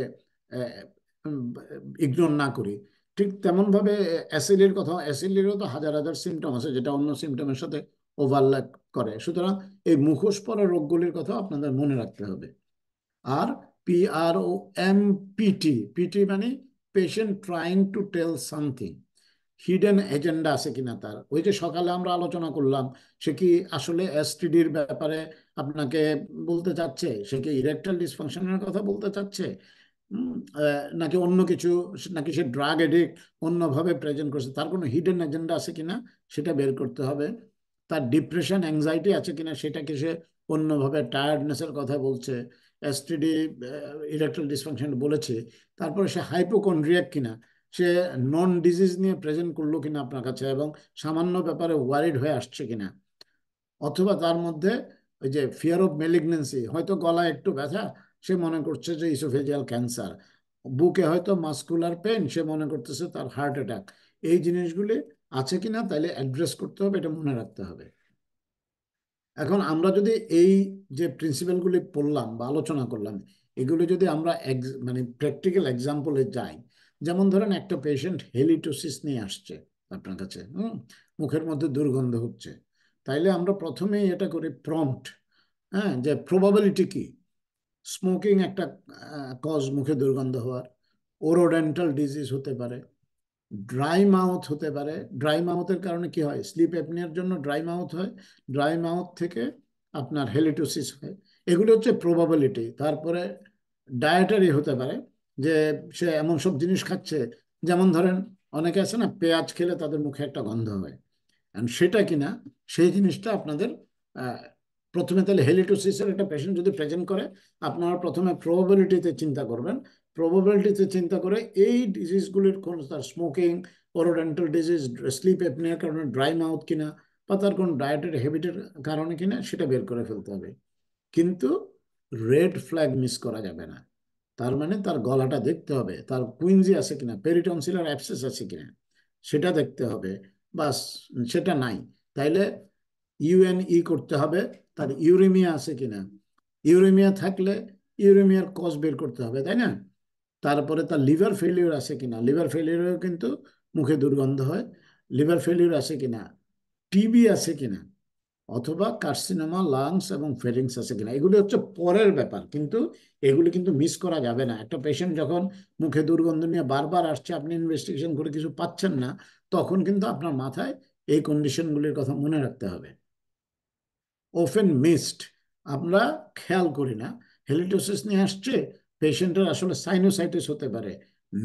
ইগনোর না করি। ঠিক তেমনভাবে অ্যাসিডিরও তো হাজার হাজার সিমটম আছে যেটা অন্য সিমটমের সাথে ওভারল্যাপ করে। সুতরাং এই মুখোশ পড়া রোগগুলির কথা আপনাদের মনে রাখতে হবে। আর পিটি মানে patient trying to tell something, hidden agenda আছে কিনা তার। ওই যে সকালে আমরা আলোচনা করলাম, সে কি আসলে এসটিডির ব্যাপারে আপনাকে বলতে চাচ্ছে, সে কি ইরেকটাইল ডিসফাংশনের কথা বলতে চাচ্ছে, নাকি অন্য কিছু, নাকি সে ড্রাগ এডিক্ট অন্যভাবে প্রেজেন্ট করছে, তার কোনো হিডেন এজেন্ডা আছে কিনা সেটা বের করতে হবে। তার ডিপ্রেশন অ্যাংজাইটি আছে কিনা, সেটাকে সে অন্যভাবে টায়ার্ডনেসের কথা বলছে, এসটিডি ইরেকটাইল ডিসফাংশন বলেছে, তারপরে সে হাইপোকন্ড্রিয়াক কিনা, সে নন ডিজিজ নিয়ে প্রেজেন্ট করলো কিনা আপনার কাছে, এবং সামান্য ব্যাপারে ওয়ারিড হয়ে আসছে কিনা। অথবা তার মধ্যে ওই যে ফিয়ার অফ মেলিগনেন্সি, হয়তো গলায় একটু ব্যথা, সে মনে করছে যে ইসোফেজিয়াল ক্যান্সার, বুকে হয়তো মাস্কুলার পেন, সে মনে করতেছে তার হার্ট অ্যাটাক। এই জিনিসগুলি আছে কিনা তাইলে অ্যাড্রেস করতে হবে, এটা মনে রাখতে হবে। এখন আমরা যদি এই যে প্রিন্সিপালগুলি পড়লাম বা আলোচনা করলাম, এগুলো যদি আমরা মানে প্র্যাকটিক্যাল এক্সাম্পলে যাই, যেমন ধরেন একটা পেশেন্ট হেলিটোসিস নিয়ে আসছে আপনার কাছে, মুখের মধ্যে দুর্গন্ধ হচ্ছে, তাইলে আমরা প্রথমেই এটা করি প্রম্পট, হ্যাঁ, যে প্রবাবিলিটি কি। স্মোকিং একটা কজ মুখে দুর্গন্ধ হওয়ার, ওরোডেন্টাল ডিজিজ হতে পারে, ড্রাই মাউথ হতে পারে। ড্রাই মাউথের কারণে কি হয়, স্লিপ অ্যাপনিয়ার জন্য ড্রাই মাউথ হয়, ড্রাই মাউথ থেকে আপনার হেলিটোসিস হয়। এগুলো হচ্ছে প্রবাবিলিটি। তারপরে ডায়েটারি হতে পারে, যে সে এমন সব জিনিস খাচ্ছে, যেমন ধরেন অনেকে আছে না, পেঁয়াজ খেলে তাদের মুখে একটা গন্ধ হয়, সেটা কিনা সেই জিনিসটা আপনাদের প্রথমে, তাহলে হেলিটোসিসের একটা পেশেন্ট যদি প্রেজেন্ট করে, আপনারা প্রথমে প্রবাবিলিটিতে চিন্তা করবেন। প্রবাবিলিটিতে চিন্তা করে এই ডিজিজগুলির কোন, তার স্মোকিং, ওরোডেন্টাল ডিজিজ, স্লিপ অ্যাপনিয়ার কারণে ড্রাই মাউথ কিনা, বা তার কোন ডায়েটের হ্যাবিটের কারণে কিনা, সেটা বের করে ফেলতে হবে। কিন্তু রেড ফ্ল্যাগ মিস করা যাবে না। তার মানে তার গলাটা দেখতে হবে, তার কুইনজি আছে কিনা, পেরিটনসিলার অ্যাবসেস আছে কিনা, সেটা দেখতে হবে। বাস, সেটা নাই, তাইলে ইউএনই করতে হবে। তার ইউরেমিয়া আছে কিনা, ইউরেমিয়া থাকলে ইউরেমিয়ার কজ বের করতে হবে, তাই না? তারপরে তার লিভার ফেলিওর আছে কিনা, লিভার ফেলিওরেও কিন্তু মুখে দুর্গন্ধ হয়। লিভার ফেলিওর আছে কিনা, টিবি আছে কিনা, অথবা কার্সিনোমা লাংস এবং ফেরিংস আছে কিনা, এগুলি হচ্ছে পরের ব্যাপার। কিন্তু এগুলি কিন্তু মিস করা যাবে না। একটা পেশেন্ট যখন মুখে দুর্গন্ধ নিয়ে বারবার আসছে, আপনি ইনভেস্টিগেশন করে কিছু পাচ্ছেন না, তখন কিন্তু আপনার মাথায় এই কন্ডিশনগুলির কথা মনে রাখতে হবে। ওফেন মিসড, আমরা খেয়াল করি না। হেলিটোসিস নিয়ে আসছে, পেশেন্টের আসলে সাইনোসাইটিস হতে পারে,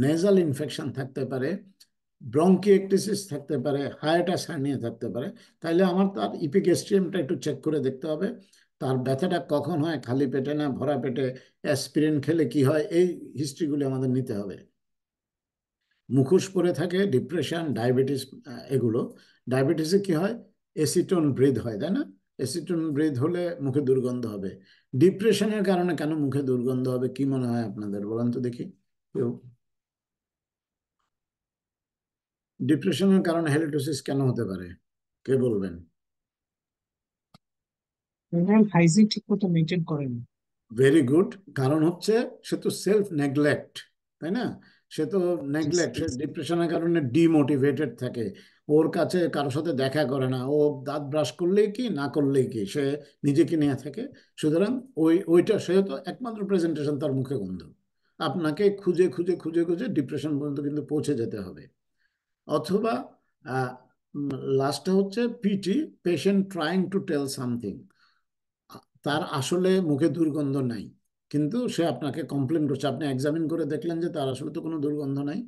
নেজাল ইনফেকশন থাকতে পারে, ব্রঙ্কিয়েক্টিসিস থাকতে পারে, হায়াটাস হার্নিয়া থাকতে পারে। তাইলে আমার তার ইপিগ্যাস্ট্রিয়ামটা একটু চেক করে দেখতে হবে। তার ব্যথাটা কখন হয়, খালি পেটে না ভরা পেটে, অ্যাসপিরিন খেলে কি হয়, এই হিস্ট্রিগুলি আমাদের নিতে হবে। মুখোশ পরে থাকে ডিপ্রেশন, ডায়াবেটিস, এগুলো। ডায়াবেটিসে কি হয়, এসিটোন ব্রিথ হয়, তাই না? এসিটোন ব্রিথ হলে মুখে দুর্গন্ধ হবে। ডিপ্রেশনের কারণে কেন মুখে দুর্গন্ধ হবে, কি মনে হয় আপনাদের, বলেন তো দেখি কেউ। ডিপ্রেশনের কারণে হেলিটোসিস কেন হতে পারে, কে বলবেন? হাইজিন ঠিক মতো মেনটেন করেন। Very good. কারণ হচ্ছে সে তো সেলফ নেগলেক্ট, তাই না? সে তো নেগলেক্ট, সে ডিপ্রেশনের কারণে ডিমোটিভেটেড থাকে, ওর কাছে কারোর সাথে দেখা করে না, ও দাঁত ব্রাশ করলেই কি না করলেই কি, সে নিজেকে নিয়ে থাকে। সুতরাং ওইটা সে তো একমাত্র প্রেজেন্টেশন তার মুখে গন্ধ। আপনাকে খুঁজে খুঁজে খুঁজে খুঁজে ডিপ্রেশন পর্যন্ত কিন্তু পৌঁছে যেতে হবে। অথবা লাস্টটা হচ্ছে PT, patient trying to tell something. তার আসলে মুখে দুর্গন্ধ নাই, কিন্তু সে আপনাকে কমপ্লেন করছে, আপনি এক্সামিন করে দেখলেন যে তার আসলে তো কোনো দুর্গন্ধ নাই।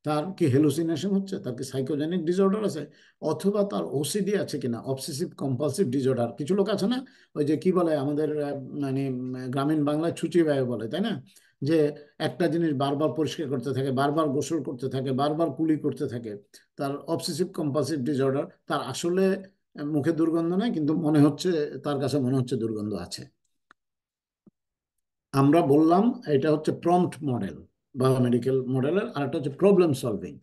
তার কি হেলুসিনেশন হচ্ছে, তার কি সাইকোজেনিক ডিসঅর্ডার আছে, অথবা তার ওসিডি আছে কিনা, অবসেসিভ কম্পালসিভ ডিসঅর্ডার। কিছু লোক আছে না, ওই যে কি বলে আমাদের মানে গ্রামীণ বাংলায় ছুচি ব্যয় বলে, তাই না, যে একটা জিনিস বারবার পরিষ্কার করতে থাকে, বারবার গোসল করতে থাকে, বারবার কুলি করতে থাকে। তার অবসেসিভ কম্পালসিভ ডিসঅর্ডার। তার আসলে মুখে দুর্গন্ধ নাই, কিন্তু মনে হচ্ছে, তার কাছে মনে হচ্ছে দুর্গন্ধ আছে। আমরা বললাম এটা হচ্ছে প্রম্পট মডেল, বায়োমেডিকেল মডেলের। আর একটা হচ্ছে প্রবলেম সলভিং।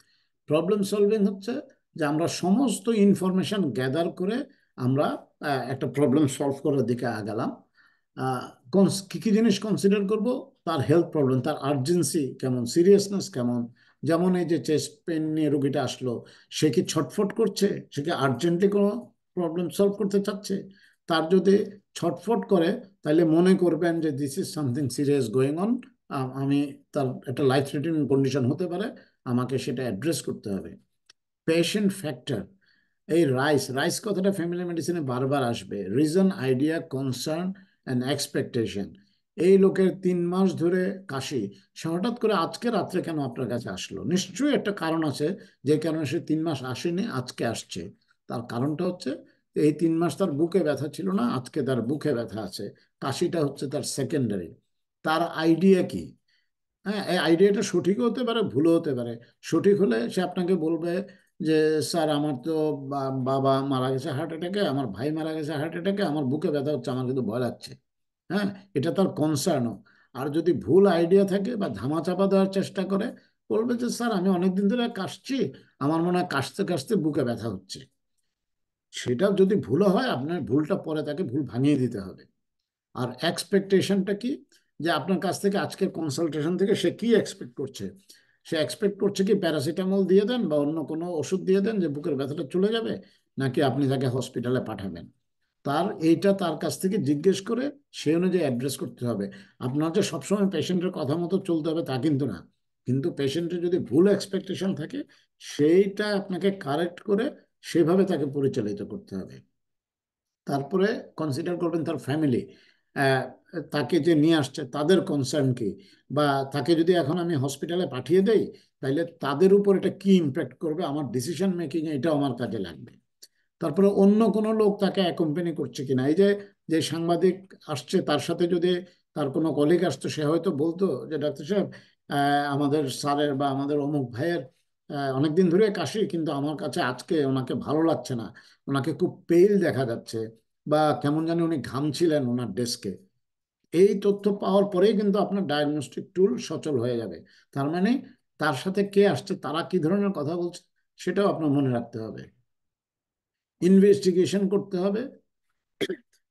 প্রবলেম সলভিং হচ্ছে যে আমরা সমস্ত ইনফরমেশন গ্যাদার করে আমরা একটা প্রবলেম সলভ করার দিকে আগালাম। কি কি জিনিস কনসিডার করব, তার হেলথ প্রবলেম, তার আর্জেন্সি কেমন, সিরিয়াসনেস কেমন। যেমন এই যে চেস্ট পেন নিয়ে রোগীটা আসলো, সে কি ছটফট করছে, সে কি আর্জেন্টলি কোনো প্রবলেম সলভ করতে চাচ্ছে? তার যদি ছটফট করে, তাহলে মনে করবেন যে this is something serious going on, আমি, তার একটা লাইফ থ্রেটেনিং কন্ডিশন হতে পারে, আমাকে সেটা অ্যাড্রেস করতে হবে। পেশেন্ট ফ্যাক্টর, এই রাইস রাইস কথাটা ফ্যামিলি মেডিসিনে বারবার আসবে। Reason, idea, concern and expectation. এই লোকের 3 মাস ধরে কাশি, সে হঠাৎ করে আজকে রাত্রে কেন আপনার কাছে আসলো? নিশ্চয়ই একটা কারণ আছে, যে কারণে সে 3 মাস আসেনি, আজকে আসছে। তার কারণটা হচ্ছে এই 3 মাস তার বুকে ব্যথা ছিল না, আজকে তার বুকে ব্যথা আছে। কাশিটা হচ্ছে তার সেকেন্ডারি। তার আইডিয়া কি? হ্যাঁ, এই আইডিয়াটা সঠিক হতে পারে, ভুলও হতে পারে। সঠিক হলে সে আপনাকে বলবে যে স্যার আমার তো বাবা মারা গেছে হার্ট অ্যাটাকে, আমার ভাই মারা গেছে হার্ট অ্যাটাকে, আমার বুকে ব্যথা হচ্ছে, আমার কিন্তু ভয় লাগছে। হ্যাঁ, এটা তার কনসার্নও। আর যদি ভুল আইডিয়া থাকে বা ধামাচাপা দেওয়ার চেষ্টা করে, বলবে যে স্যার আমি অনেকদিন ধরে কাশছি, আমার মনে হয় কাশতে কাশতে বুকে ব্যথা হচ্ছে। সেটা যদি ভুলও হয়, আপনার ভুলটা পরে তাকে ভুল ভাঙিয়ে দিতে হবে। আর এক্সপেকটেশনটা কি, যে আপনার কাছ থেকে আজকের কনসালটেশন থেকে সে কি এক্সপেক্ট করছে? সে এক্সপেক্ট করছে কি প্যারাসিটামল দিয়ে দেন বা অন্য কোনো ওষুধ দিয়ে দেন যে বুকের ব্যথাটা চলে যাবে, নাকি আপনি তাকে হসপিটালে পাঠাবেন? এইটা তার কাছ থেকে জিজ্ঞেস করে সেই অনুযায়ী অ্যাড্রেস করতে হবে। আপনার যে সবসময় পেশেন্টের কথা মতো চলতে হবে তা কিন্তু না, কিন্তু পেশেন্টের যদি ভুল এক্সপেকটেশন থাকে, সেইটা আপনাকে কারেক্ট করে সেভাবে তাকে পরিচালিত করতে হবে। তারপরে কনসিডার করবেন তার ফ্যামিলি, তাকে যে নিয়ে আসছে তাদের কনসার্ন কি, বা তাকে যদি এখন আমি হসপিটালে পাঠিয়ে দেই, তাহলে তাদের উপর এটা কি ইম্প্যাক্ট করবে, আমার ডিসিশন মেকিং এটাও আমার কাজে লাগবে। তারপরে অন্য কোনো লোক তাকে অ্যাকম্পানি করছে কিনা, এই যে যে সাংবাদিক আসছে তার সাথে যদি তার কোনো কলিগ আসতো, সে হয়তো বলতো যে ডাক্তার সাহেব, আমাদের স্যারের বা আমাদের অমুক ভাইয়ের অনেকদিন ধরে কাশি, কিন্তু আমার কাছে আজকে ওনাকে ভালো লাগছে না, ওনাকে খুব পেইল দেখা যাচ্ছে, বা কেমন জানি উনি ঘামছিলেন ওনার ডেস্কে। এই তথ্য পাওয়ার পরেই কিন্তু আপনার ডায়াগনস্টিক টুল সচল হয়ে যাবে। তার মানে তার সাথে কে আসছে, তারা কি ধরনের কথা বলছে, সেটাও আপনার মনে রাখতে হবে। ইনভেস্টিগেশন করতে হবে,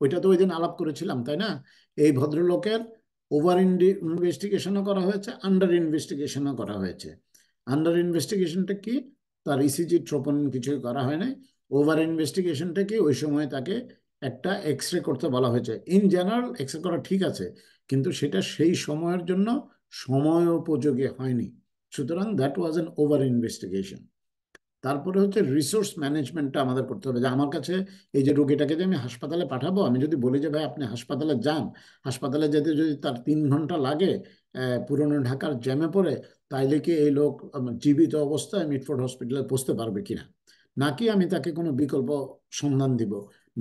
ওইটা তো ওই দিন আলাপ করেছিলাম, তাই না? এই ভদ্রলোকের ওভার ইনভেস্টিগেশনও করা হয়েছে, আন্ডার ইনভেস্টিগেশনও করা হয়েছে। আন্ডার ইনভেস্টিগেশনটা কি, তার ইসিজি ট্রোপোনিন কিছুই করা হয় নাই। ওভার ইনভেস্টিগেশনটা কি, ওই সময় তাকে একটা এক্স রে করতে বলা হয়েছে। ইন জেনারেল এক্স রে করা ঠিক আছে, কিন্তু সেটা সেই সময়ের জন্য সময় উপযোগী হয়নি, সুতরাং that was an over investigation. তারপরে হচ্ছে রিসোর্স ম্যানেজমেন্টটা আমাদের করতে হবে, যে আমার কাছে এই যে রোগীটাকে যে আমি হাসপাতালে পাঠাবো, আমি যদি বলি যে ভাই আপনি হাসপাতালে যান, হাসপাতালে যেতে যদি তার 3 ঘন্টা লাগে পুরনো ঢাকার জ্যামে পড়ে, তাইলে কি এই লোক জীবিত অবস্থায় মিটফোর্ড হসপিটালে পৌঁছতে পারবে কিনা, নাকি আমি তাকে কোনো বিকল্প সন্ধান দিব,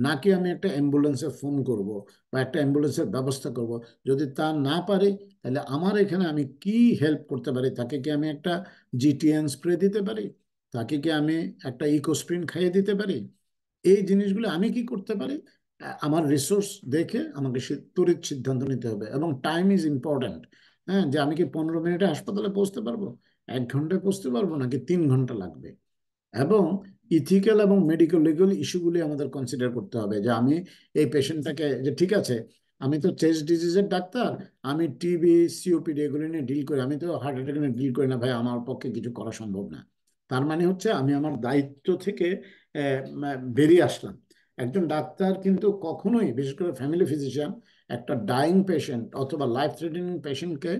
নাকি আমি একটা অ্যাম্বুলেন্সে ফোন করব বা একটা অ্যাম্বুলেন্সের ব্যবস্থা করব। যদি তা না পারি, তাহলে আমার এখানে আমি কি হেল্প করতে পারি? তাকে কি আমি একটা জিটিএন স্প্রে দিতে পারি? তাকে কি আমি একটা ইকোস্প্রিন খাইয়ে দিতে পারি? এই জিনিসগুলো আমি কি করতে পারি? আমার রিসোর্স দেখে আমাকে তড়িৎ সিদ্ধান্ত নিতে হবে, এবং টাইম ইজ ইম্পর্ট্যান্ট। হ্যাঁ, যে আমি কি 15 মিনিটে হাসপাতালে পৌঁছতে পারবো, 1 ঘন্টায় পৌঁছতে পারবো, নাকি 3 ঘন্টা লাগবে? এবং ইথিক্যাল এবং মেডিকেল লিগাল ইস্যুগুলি আমাদের কনসিডার করতে হবে, যে আমি এই পেশেন্টটাকে, যে ঠিক আছে আমি তো চেস্ট ডিজিজের ডাক্তার, আমি টিবি সিওপিডি এগুলি নিয়ে ডিল করি, আমি তো হার্ট অ্যাটাক নিয়ে ডিল করি না, ভাই আমার পক্ষে কিছু করা সম্ভব না। তার মানে হচ্ছে আমি আমার দায়িত্ব থেকে বেরিয়ে আসলাম। একজন ডাক্তার কিন্তু কখনোই, বিশেষ করে ফ্যামিলি ফিজিশিয়ান, একটা ডাইং পেশেন্ট অথবা লাইফ থ্রেটেনিং পেশেন্টকে,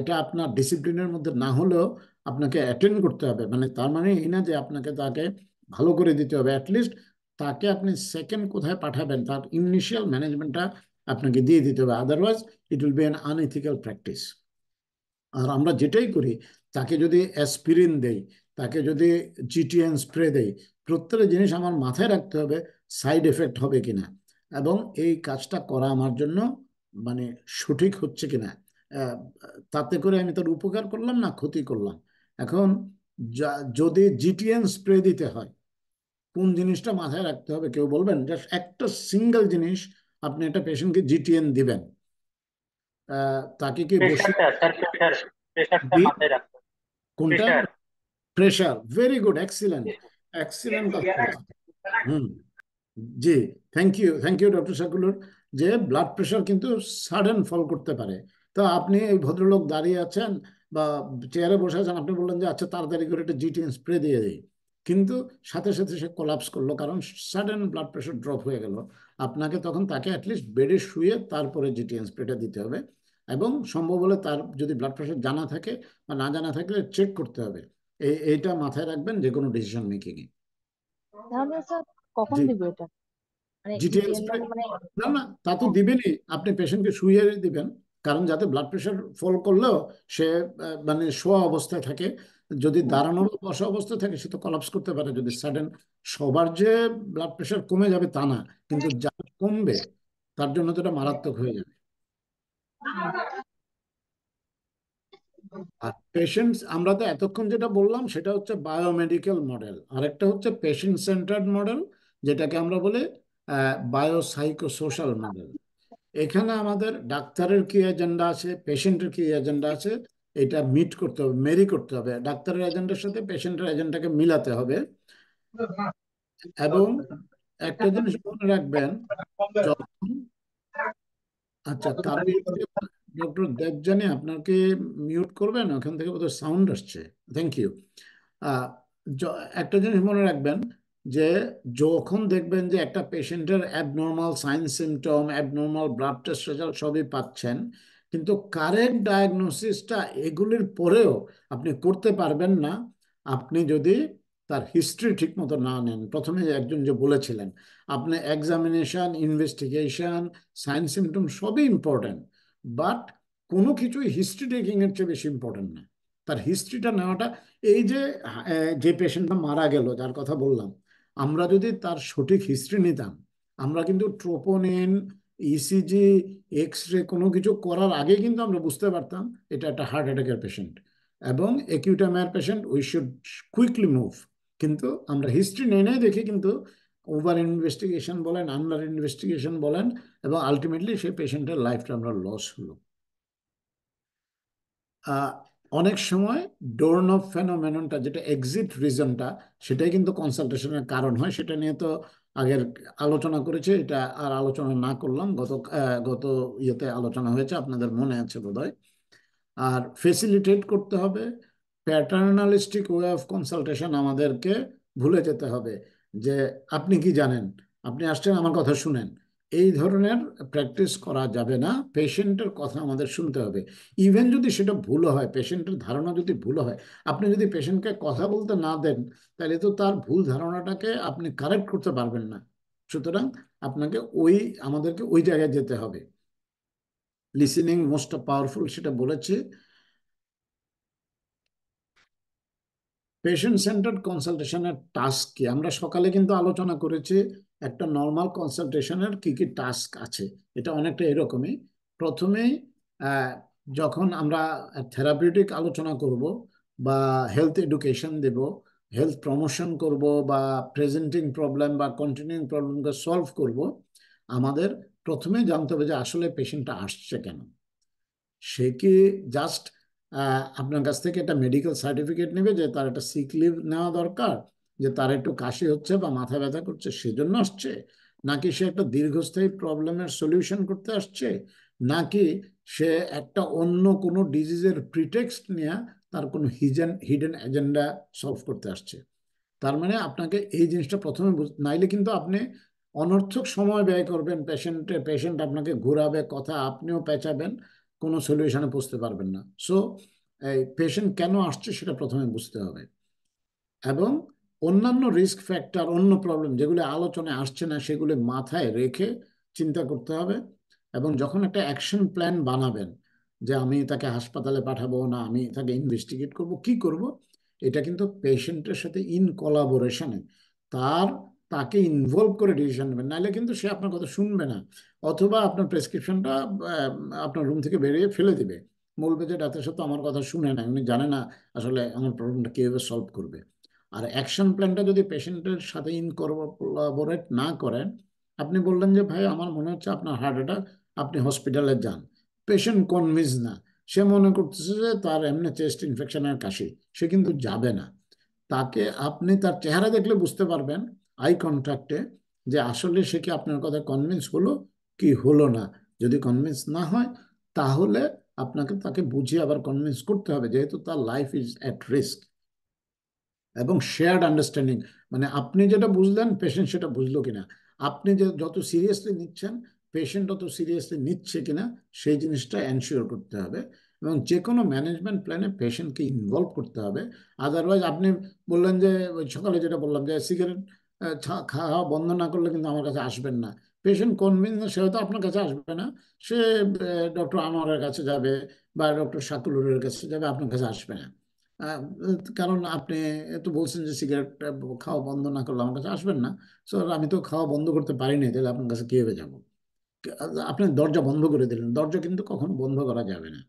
এটা আপনার ডিসিপ্লিনের মধ্যে না হলেও আপনাকে অ্যাটেন্ড করতে হবে। মানে তার মানে এই না যে আপনাকে তাকে ভালো করে দিতে হবে, অ্যাটলিস্ট তাকে আপনি সেকেন্ড কোথায় পাঠাবেন তার ইনিশিয়াল ম্যানেজমেন্টটা আপনাকে দিয়ে দিতে হবে, otherwise it will be an unethical practice. আর আমরা যেটাই করি, তাকে যদি অ্যাসপিরিন দেই, তাকে যদি জিটিএন স্প্রে দেই, প্রত্যেকটা জিনিস আমার মাথায় রাখতে হবে সাইড এফেক্ট হবে কিনা, এবং এই কাজটা করা আমার জন্য মানে সঠিক হচ্ছে কিনা। আহ, তাতে করে আমি তার উপকার করলাম না ক্ষতি করলাম। এখন যদি জিটিএন স্প্রে দিতে হয়, কোন জিনিসটা মাথায় রাখতে হবে কেউ বলবেন? জাস্ট একটা সিঙ্গেল জিনিস, আপনি একটা পেশেন্টকে জিটিএন দিবেন, তাকে কি বসে প্রেশারটা মাথায় রাখতে হবে। কোনটা? Pressure. Pressure. Very good, excellent, excellent কথা বলছেন। হুম, জি, থ্যাংক ইউ ডক্টর শাকুলুর। যে ব্লাড প্রেশার কিন্তু সাডেন ফল করতে পারে। তো আপনি এই ভদ্রলোক দাঁড়িয়ে আছেন বা চেয়ারে বসে আছেন, আপনি বললেন যে আচ্ছা তাড়াতাড়ি করে একটা জিটিএন স্প্রে দিয়ে দিই, কিন্তু সাথে সাথে সে কোলাপস করলো, কারণ সাডেন ব্লাড প্রেশার ড্রপ হয়ে গেল। আপনাকে তখন তাকে অ্যাটলিস্ট বেডে শুয়ে তারপরে জিটিএন স্প্রেটা দিতে হবে, এবং সম্ভব হলে তার যদি ব্লাড প্রেশার জানা থাকে বা না জানা থাকলে চেক করতে হবে। এইটা মাথায় রাখবেন যে কোনো ডিসিশন মেকিংয়ে। তাহলে স্যার কখন জি, দিব এটা? মানে জিটিএন জিটিএন স্প্রে, মানে না না, তা তো দিবেনই, আপনি পেশেন্টকে শুইয়ে দিবেন, কারণ যাতে ব্লাড প্রেশার ফল করলেও সে মানে শোয়া অবস্থায় থাকে। যদি দাঁড়ানো বা বসা অবস্থায় থাকে সে তো কলাপস করতে পারে যদি সাডেন। সবার যে ব্লাড প্রেশার কমে যাবে তা না, কিন্তু যার কমবে তার জন্য তো এটা মারাত্মক হয়ে যাবে। আর পেশেন্টস, আমরা তো এতক্ষণ যেটা বললাম সেটা হচ্ছে বায়োমেডিকেল মডেল, আরেকটা হচ্ছে পেশেন্ট সেন্টার্ড মডেল, যেটাকে আমরা বলি বায়োসাইকো সোশ্যাল মডেল। এখানে আমাদের ডাক্তারের কি এজেন্ডা আছে, পেশেন্টের কি এজেন্ডা আছে, এটা মিট করতে হবে, মেরি করতে হবে, ডাক্তারের এজেন্ডার সাথে পেশেন্টের এজেন্ডাকে মিলাতে হবে। এবং একটা জিনিস মনে রাখবেন, যখন, আচ্ছা তার ডক্টর দেবযানী আপনাকে মিউট করবেন, ওখান থেকে বোধহয় সাউন্ড আসছে। Thank you. একটা জিনিস মনে রাখবেন যে যখন দেখবেন যে একটা পেশেন্টের abnormal sign symptom, abnormal blood test result সবই পাচ্ছেন, কিন্তু কারেক্ট ডায়াগনোসিসটা এগুলির পরেও আপনি করতে পারবেন না আপনি যদি তার হিস্ট্রি ঠিক মতো না নেন। প্রথমে একজন যে বলেছিলেন, আপনি এক্সামিনেশন, ইনভেস্টিগেশন, সাইন সিমটম সবই ইম্পর্টেন্ট, বাট কোনো কিছুই হিস্ট্রি টেকিং এর চেয়ে বেশি ইম্পর্টেন্ট না। তার হিস্ট্রিটা নেওয়াটা, এই যে যে পেশেন্টটা মারা গেল যার কথা বললাম, আমরা যদি তার সঠিক হিস্ট্রি নিতাম, আমরা কিন্তু ট্রোপোনিন, ইসিজি, এক্স রে কোনো কিছু করার আগে কিন্তু আমরা বুঝতে পারতাম এটা একটা হার্ট অ্যাটাকের পেশেন্ট এবং অ্যাকিউটামার patient, we should quickly move. কিন্তু আমরা হিস্ট্রি নেই দেখি কিন্তু ওভার ইনভেস্টিগেশন বলেন, আন্ডার ইনভেস্টিগেশন বলেন, এবং আলটিমেটলি সেই পেশেন্টের লাইফটা আমরা লস হলো। আহ, অনেক সময় ডোরনফ ফেনোমেননটা, যেটা এক্সিট রিজনটা, সেটাই কিন্তু কনসালটেশনের কারণ হয়। সেটা নিয়ে তো আগের আলোচনা করেছে, এটা আর আলোচনা না করলাম, গত ইয়েতে আলোচনা হয়েছে, আপনাদের মনে আছে বোধহয়। আর ফেসিলিটেট করতে হবে, প্যাটার্নালিস্টিক ওয়ে অফ কনসালটেশন আমাদেরকে ভুলে যেতে হবে। যে আপনি কি জানেন, আপনি আসছেন আমার কথা শুনেন, এই ধরনের প্র্যাকটিস করা যাবে না। পেশেন্টের কথা আমাদের শুনতে হবে, ইভেন যদি সেটা ভুল হয়, পেশেন্টের ধারণা যদি ভুল হয়, আপনি যদি পেশেন্টকে কথা বলতে না দেন, তাহলে তো তার ভুল ধারণাটাকে আপনি কারেক্ট করতে পারবেন না। সুতরাং আপনাকে আমাদেরকে ওই জায়গায় যেতে হবে। লিসেনিং মোস্ট পাওয়ারফুল, সেটা বলেছি। পেশেন্ট সেন্টার্ড কনসালটেশনের টাস্ক কি, আমরা সকালে কিন্তু আলোচনা করেছি একটা নর্মাল কনসালটেশনের কি কি টাস্ক আছে। এটা অনেকটা এরকমই। প্রথমেই আহ, যখন আমরা থেরাপিউটিক আলোচনা করব বা হেলথ এডুকেশন দেব, হেলথ প্রমোশন করব, বা প্রেজেন্টিং প্রবলেম বা কন্টিনিউইং প্রবলেমকে সলভ করব, আমাদের প্রথমে জানতে হবে যে আসলে পেশেন্টটা আসছে কেন। সে কি জাস্ট আপনার কাছ থেকে একটা মেডিকেল সার্টিফিকেট নেবে যে তার একটা সিক লিভ নেওয়া দরকার, যে তার একটু কাশি হচ্ছে বা মাথা ব্যথা করছে সেজন্য আসছে, নাকি সে একটা দীর্ঘস্থায়ী প্রবলেমের সলিউশন করতে আসছে, নাকি সে একটা অন্য কোনো ডিজিজের প্রিটেক্সট নিয়ে তার কোনো হিডেন এজেন্ডা সলভ করতে আসছে। তার মানে আপনাকে এই জিনিসটা প্রথমে নাইলে কিন্তু আপনি অনর্থক সময় ব্যয় করবেন, পেশেন্ট আপনাকে ঘোরাবে, কথা আপনিও পেঁচাবেন, কোনো সলিউশনে পৌঁছতে পারবেন না। সো এই পেশেন্ট কেন আসছে সেটা প্রথমে বুঝতে হবে, এবং অন্যান্য রিস্ক ফ্যাক্টর, অন্য প্রবলেম যেগুলো আলোচনায় আসছে না সেগুলো মাথায় রেখে চিন্তা করতে হবে, এবং যখন একটা অ্যাকশন প্ল্যান বানাবেন যে আমি তাকে হাসপাতালে পাঠাবো না আমি তাকে ইনভেস্টিগেট করব কি করব, এটা কিন্তু পেশেন্টের সাথে ইন কোলাবোরেশনে তার তাকে ইনভলভ করে ডিসিশন নেবেন, নাহলে কিন্তু সে আপনার কথা শুনবে না, অথবা আপনার প্রেসক্রিপশনটা আপনার রুম থেকে বেরিয়ে ফেলে দিবে, বলবে যে ডাক্তার সাহেব তো আমার কথা শুনে না, উনি জানে না আসলে আমার প্রবলেমটা কীভাবে সলভ করবে। আর অ্যাকশন প্ল্যানটা যদি পেশেন্টের সাথে ইনকর্পোরেট না করেন, আপনি বললেন যে ভাই আমার মনে হচ্ছে আপনার হার্ট অ্যাটাক, আপনি হসপিটালে যান, পেশেন্ট কনভিন্স না, সে মনে করতেছে যে তার এমনি চেস্ট ইনফেকশনের কাশি, সে কিন্তু যাবে না। তাকে আপনি তার চেহারা দেখলে বুঝতে পারবেন আই কন্ট্যাক্টে যে আসলে সে কি আপনার কথা কনভিন্স হলো কি হলো না। যদি কনভিন্স না হয় তাহলে আপনাকে তাকে বুঝিয়ে আবার কনভিন্স করতে হবে, যেহেতু তার লাইফ ইজ অ্যাট রিস্ক। এবং শেয়ার্ড আন্ডারস্ট্যান্ডিং, মানে আপনি যেটা বুঝলেন পেশেন্ট সেটা বুঝলো কিনা, আপনি যে যত সিরিয়াসলি নিচ্ছেন পেশেন্ট তত সিরিয়াসলি নিচ্ছে কিনা সেই জিনিসটা এনশিওর করতে হবে। এবং যে কোনো ম্যানেজমেন্ট প্ল্যানে পেশেন্টকে ইনভলভ করতে হবে। আদারওয়াইজ আপনি বললেন যে ওই সকালে যেটা বললাম যে সিগারেট খাওয়া বন্ধ না করলে কিন্তু আমার কাছে আসবেন না, পেশেন্ট কনভিন্স না, সে হয়তো আপনার কাছে আসবে না, সে ডক্টর আনোয়ারের কাছে যাবে বা ডক্টর শাকুলের কাছে যাবে, আপনার কাছে আসবে না। আহ, কারণ আপনি তো বলছেন যে সিগারেট খাওয়া বন্ধ না করলে আমার কাছে আসবেন না, সো আমি তো খাওয়া বন্ধ করতে পারিনি, তাহলে আপনার কাছে কিভাবে যাবো? আপনি দরজা বন্ধ করে দিলেন, দরজা কিন্তু কখনো বন্ধ করা যাবে না।